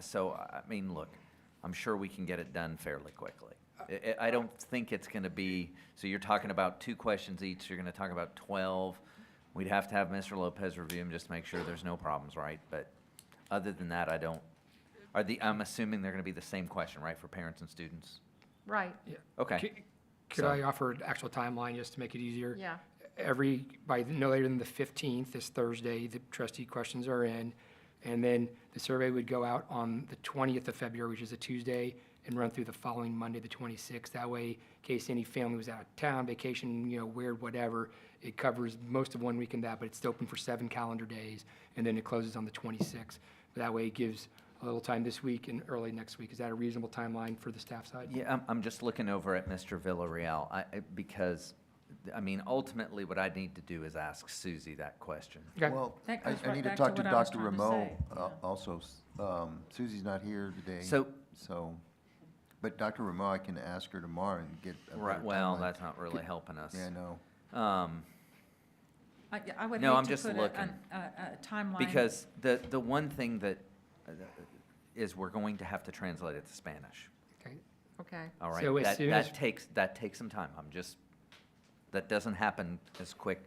So, I mean, look, I'm sure we can get it done fairly quickly. I don't think it's gonna be, so you're talking about 2 questions each, you're gonna talk about 12. We'd have to have Mr. Lopez review them just to make sure there's no problems, right? But other than that, I'm assuming they're gonna be the same question, right, for parents and students? Right, Okay. Could So- I offer an actual timeline just to make it easier? yeah. By no later than the 15th, this Thursday, the trustee questions are in. And then the survey would go out on the 20th of February, which is a Tuesday, and run through the following Monday, the 26th. That way, in case any family was out of town, vacation, weird, whatever, it covers most of one week in that, but it's still open for 7 calendar days, and then it closes on the 26th. That way, it gives a little time this week and early next week. Is that a reasonable timeline for the staff side? Yeah, I'm just looking over at Mr. Villarreal, because, I mean, ultimately, what I need to do is ask Susie that question. Okay. Well, That I goes right need to back talk to to what I was Dr. trying to Rameau say. also. Susie's not here today. So- But Dr. Rameau, I can ask her tomorrow and get a Right, better well, timeline. that's not really helping us. Yeah, I know. I would No, I'm hate just to put looking. a timeline. Because the one thing that is we're going to have to translate it to Spanish. Okay. Okay. All right, So as soon as- that takes some time. That doesn't happen as quick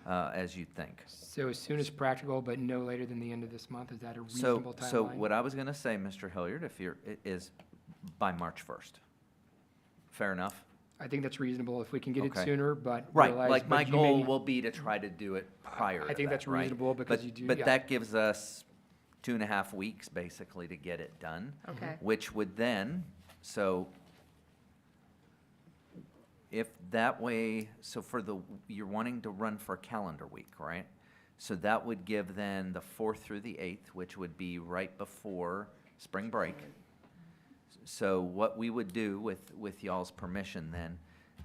as you'd think. So as soon as practical, but no later than the end of this month, is that a So, reasonable timeline? so what I was gonna say, Mr. Hilliard, is by March 1st. Fair enough? I think that's reasonable if we can get it Okay. sooner, but Right, realize. like my but you goal may- will be to try to do it prior to I think that, that's right? reasonable because But- you do- But yeah. that gives us 2.5 weeks basically to get it done. Okay. Which would then, so if that way, so you're wanting to run for a calendar week, right? So that would give then the 4th through the 8th, which would be right before spring break. So what we would do with y'all's permission then,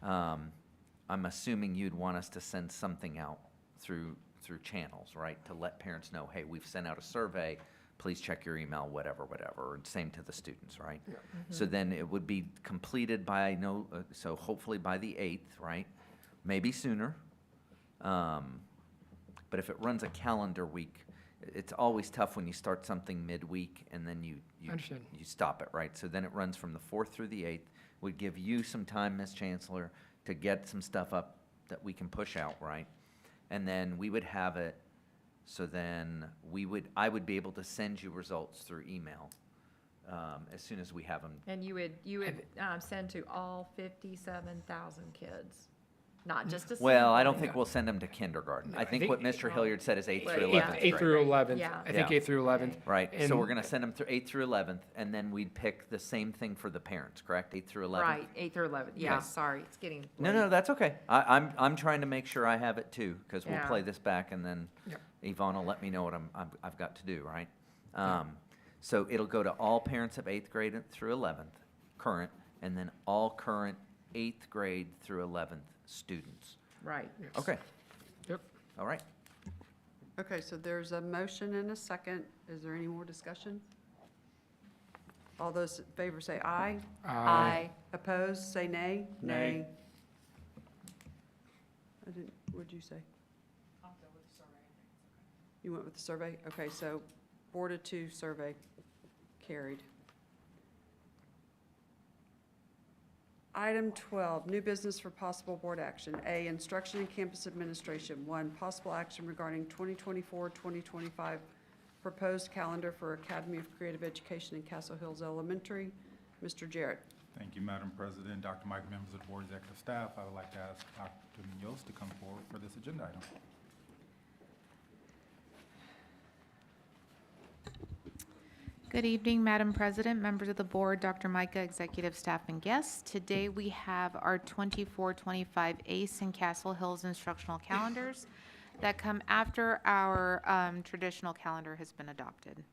I'm assuming you'd want us to send something out through channels, right? To let parents know, hey, we've sent out a survey, please check your email, whatever, and same to the students, right? So then it would be completed by so hopefully by the 8th, right? Maybe sooner. But if it runs a calendar week, it's always tough when you start something midweek and then you Understood. you stop it, right? So then it runs from the 4th through the 8th. Would give you some time, Ms. Chancellor, to get some stuff up that we can push out, right? And then we would have it, so then I would be able to send you results through email as soon as we have them. And you would send to all 57,000 kids, not just a Well, I sample. don't think we'll send them to kindergarten. I think think- what Mr. Hilliard said is 8th Well, through yeah. 11th 8th grade. through 11th. Yeah. I think Yeah. 8th through 11th. Right, so And- we're gonna send them through 8th through 11th, and then we'd pick the same thing for the parents, correct? 8th through 11th? Right, 8th through 11th. Yeah, Okay. sorry, it's getting No, late. that's okay. I'm trying to make sure I have it too, because we'll Yeah. play this back and then Yep. Yvonne will let me know what I've got to do, right? So it'll go to all parents of 8th grade through 11th, current, and then all current 8th grade through 11th students. Right. Okay, Yep. all right. Okay, so there's a motion and a second. Is there any more discussion? All those in favor say aye. Aye. Opposed, say nay. Nay. What'd you say? You went with the survey? Okay, so Board of 2 survey carried. Item 12, new business for possible board action. A, instruction and campus administration. 1, possible action regarding 2024-2025 proposed calendar for Academy of Creative Education in Castle Hills Elementary. Mr. Jarrett. Thank you, Madam President, Dr. Mike, members of the board, executive staff. I would like to ask Dr. Munoz to come forward for this agenda item. Good evening, Madam President, members of the board, Dr. Micah, executive staff, and guests. Today, we have our 24-25 ACE and Castle Hills instructional calendars that come after our traditional calendar has been adopted.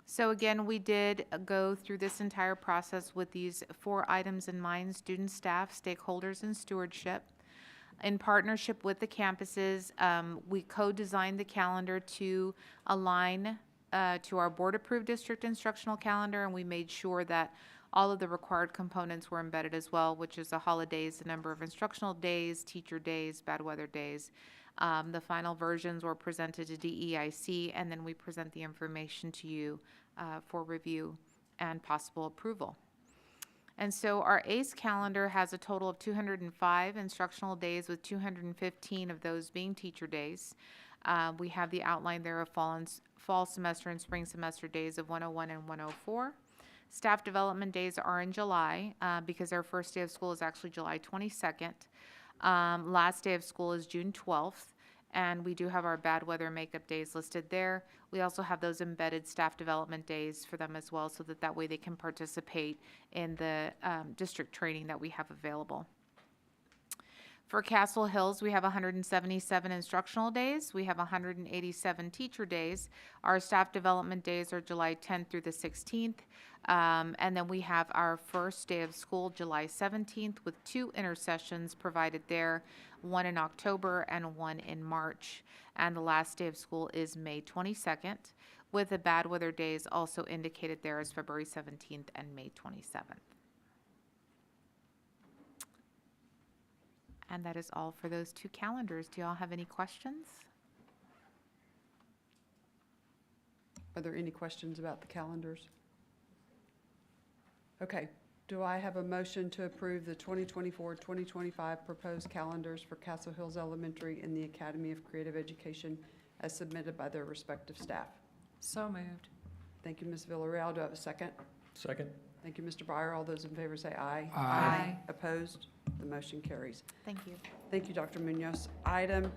So again, we did go through this entire process with these 4 items in mind: student, staff, stakeholders, and stewardship. In partnership with the campuses, we co-designed the calendar to align to our board-approved district instructional calendar, and we made sure that all of the required components were embedded as well, which is the holidays, the number of instructional days, teacher days, bad weather days. The final versions were presented to DEIC, and then we present the information to you for review and possible approval. And so our ACE calendar has a total of 205 instructional days, with 215 of those being teacher days. We have the outline there of fall semester and spring semester days of 101 and 104. Staff development days are in July because our first day of school is actually July 22nd. Last day of school is June 12th. And we do have our bad weather makeup days listed there. We also have those embedded staff development days for them as well, so that way they can participate in the district training that we have available. For Castle Hills, we have 177 instructional days. We have 187 teacher days. Our staff development days are July 10th through the 16th. And then we have our first day of school, July 17th, with 2 intersessions provided there, one in October and one in March. And the last day of school is May 22nd, with the bad weather days also indicated there as February 17th and May 27th. And that is all for those 2 calendars. Do y'all have any questions? Are there any questions about the calendars? Okay, do I have a motion to approve the 2024-2025 proposed calendars for Castle Hills Elementary and the Academy of Creative Education as submitted by their respective staff? So moved. Thank you, Ms. Villarreal. Do I have a second? Second. Thank you, Mr. Byer. All those in favor say aye. Aye. Opposed? The motion carries. Thank you. Thank you, Dr. Munoz. Item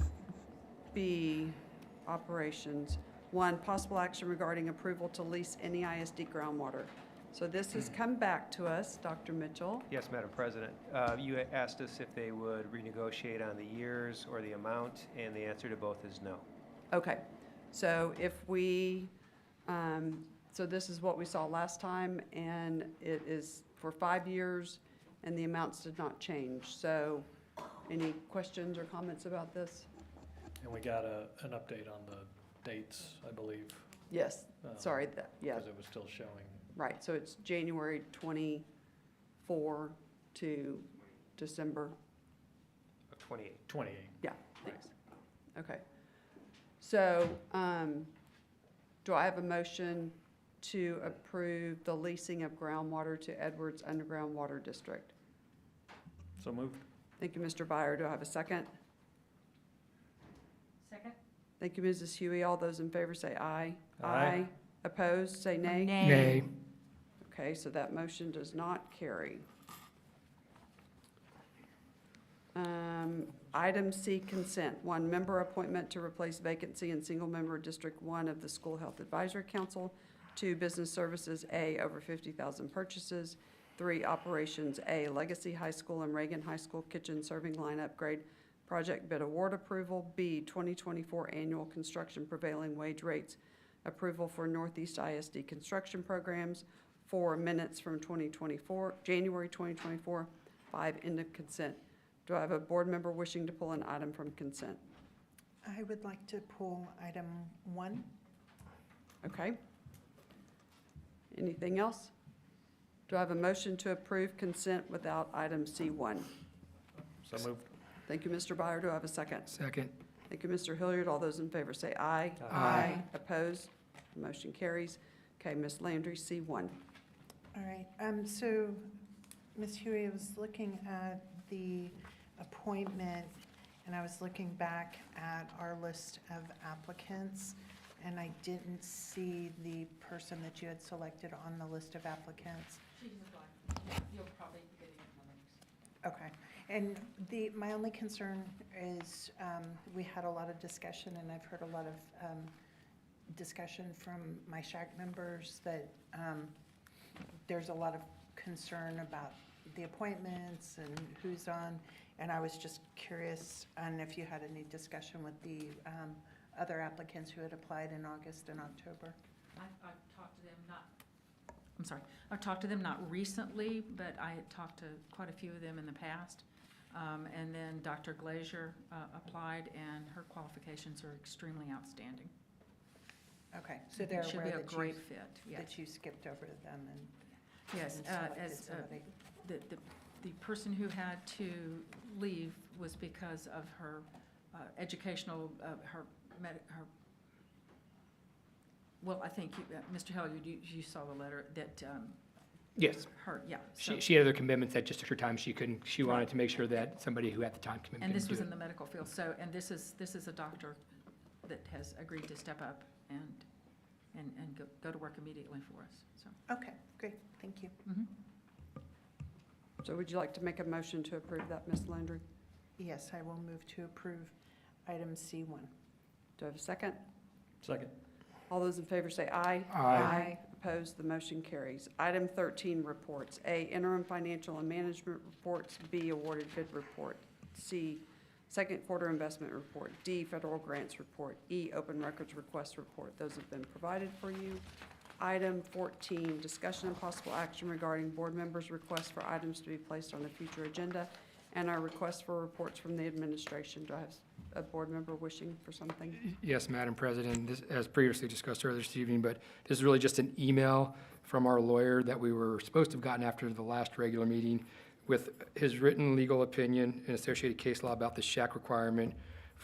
B, operations. 1, possible action regarding approval to lease NEISD groundwater. So this has come back to us, Dr. Mitchell. Yes, Madam President. You had asked us if they would renegotiate on the years or the amount, and the answer to both is no. Okay, so if we, so this is what we saw last time, and it is for 5 years, and the amounts did not change. So any questions or comments about this? And we got an update on the dates, I believe. Yes, sorry, yeah. Because it was still showing. Right, so it's January 24 to December? 28. 28. Yeah, thanks. Okay. So, do I have a motion to approve the leasing of groundwater to Edwards Underground Water District? So moved. Thank you, Mr. Byer. Do I have a second? Second. Thank you, Mrs. Huey. All those in favor say aye. Aye. Opposed, say nay. Nay. Okay, so that motion does not carry. Item C, consent. 1, member appointment to replace vacancy in single-member District 1 of the School Health Advisory Council. 2, business services, A, over 50,000 purchases. 3, operations, A, Legacy High School and Reagan High School kitchen serving line upgrade project bid award approval. B, 2024 annual construction prevailing wage rates approval for Northeast ISD construction programs. 4, minutes from January 2024. 5, end of consent. Do I have a board member wishing to pull an item from consent? I would like to pull item 1. Okay. Anything else? Do I have a motion to approve consent without item C1? So moved. Thank you, Mr. Byer. Do I have a second? Second. Thank you, Mr. Hilliard. All those in favor say aye. Aye. Opposed? The motion carries. Okay, Ms. Landry, C1. All right, so, Ms. Huey, I was looking at the appointment, and I was looking back at our list of applicants, and I didn't see the person that you had selected on the list of applicants. You'll probably be getting Okay, and my only concern is, we had a lot of discussion, and I've heard a lot of discussion from my SHAC members that there's a lot of concern about the appointments and who's on, and I was just curious on if you had any discussion with the other applicants who had applied in August and October. I've talked to them, I've talked to them not recently, but I had talked to quite a few of them in the past. And then Dr. Glazier applied, and her qualifications are extremely outstanding. Okay, so they're Should aware be a that great you, fit, yes. that you skipped over them and. Yes, and selected as, somebody. the person who had to leave was because of her educational, her, well, I think, Mr. Hilliard, you saw the letter that, Yes. her, yeah. so- She had other commitments that just took her time. She wanted to make sure that somebody who had the time commitment And could this do was it. in the medical field, so, and this is a doctor that has agreed to step up and go to work immediately for us, so. Okay, great, thank you. Mhm. So would you like to make a motion to approve that, Ms. Landry? Yes, I will move to approve item C1. Do I have a second? Second. All those in favor say aye. Aye. Opposed, the motion carries. Item 13, reports. A, interim financial and management reports. B, awarded bid report. C, second quarter investment report. D, federal grants report. E, open records request report. Those have been provided for you. Item 14, discussion and possible action regarding board members' requests for items to be placed on a future agenda and our request for reports from the administration. Do I have a board member wishing for something? Yes, Madam President, this, as previously discussed earlier this evening, but this is really just an email from our lawyer that we were supposed to have gotten after the last regular meeting with his written legal opinion and associated case law about the SHAC requirement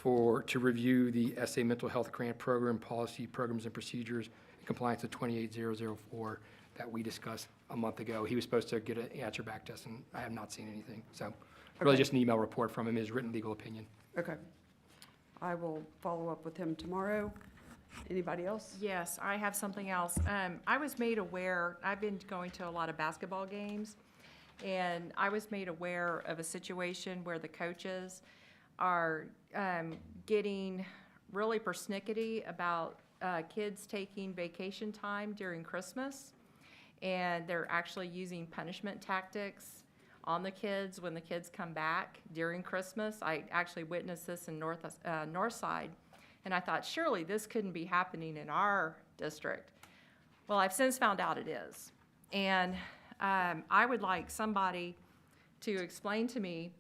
to review the SA Mental Health Grant Program Policy, Programs, and Procedures in compliance with 28004 that we discussed a month ago. He was supposed to get an answer back to us, and I have not seen anything. So really Okay. just an email report from him, his written legal opinion. Okay. I will follow up with him tomorrow. Anybody else? Yes, I have something else. I was made aware, I've been going to a lot of basketball games, and I was made aware of a situation where the coaches are getting really persnickety about kids taking vacation time during Christmas, and they're actually using punishment tactics on the kids when the kids come back during Christmas. I actually witnessed this in North Side, and I thought, surely this couldn't be happening in our district. Well, I've since found out it is. And I would like somebody to explain to me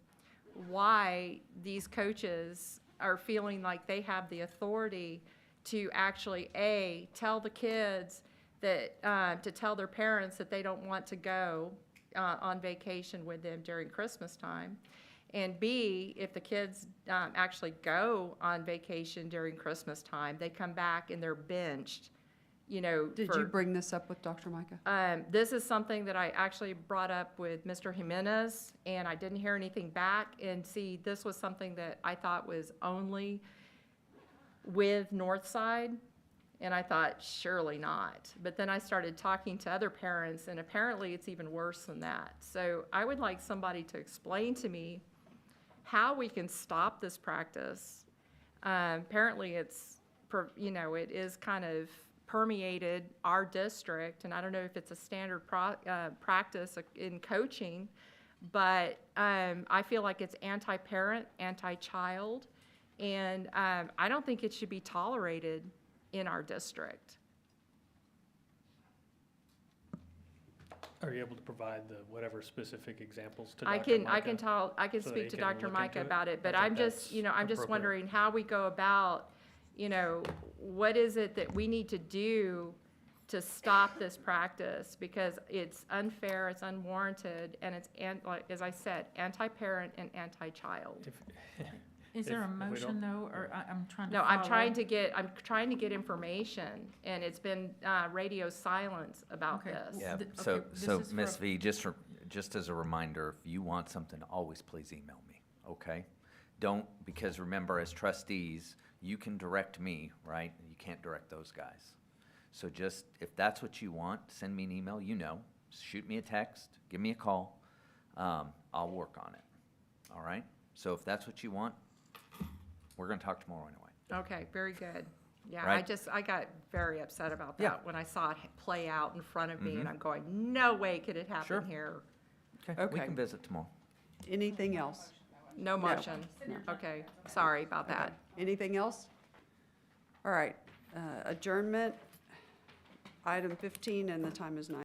why these coaches are feeling like they have the authority to actually, A, tell the kids that, to tell their parents that they don't want to go on vacation with them during Christmas time. And B, if the kids actually go on vacation during Christmas time, they come back and they're benched, you know. Did you bring this up with Dr. Micah? This is something that I actually brought up with Mr. Jimenez, and I didn't hear anything back. And see, this was something that I thought was only with Northside. And I thought, surely not. But then I started talking to other parents, and apparently it's even worse than that. So I would like somebody to explain to me how we can stop this practice. Apparently it's, you know, it is kind of permeated our district, and I don't know if it's a standard practice in coaching, but I feel like it's anti-parent, anti-child, and I don't think it should be tolerated in our district. Are you able to provide the whatever specific examples to I Dr. can Micah? so that speak he to can Dr. look Micah into it? about it, but I I'm think just, that's you know, I'm just appropriate. wondering how we go about, you know, what is it that we need to do to stop this practice? Because it's unfair, it's unwarranted, and it's, like, as I said, anti-parent and anti-child. Is there a if we motion don't- though, or I'm trying to No, I'm follow? trying to get information, and it's been radio silence about Okay. this. Yeah, Th- so, okay, this so is for Ms. a- V, just as a reminder, if you want something, always please email me, okay? Don't, because remember, as trustees, you can direct me, right? You can't direct those guys. So just, if that's what you want, send me an email, you know, shoot me a text, give me a call, I'll work on it, all right? So if that's what you want, we're gonna talk tomorrow anyway. Okay, very good. Yeah, Right. I got very upset about Yeah. that when I saw it play out in front of me, and Mhm. I'm going, no way could it happen Sure. here. We Okay. can visit tomorrow. Anything else? No motion. Okay, sorry about that. Anything else? All right, adjournment, item 15, and the time is 9.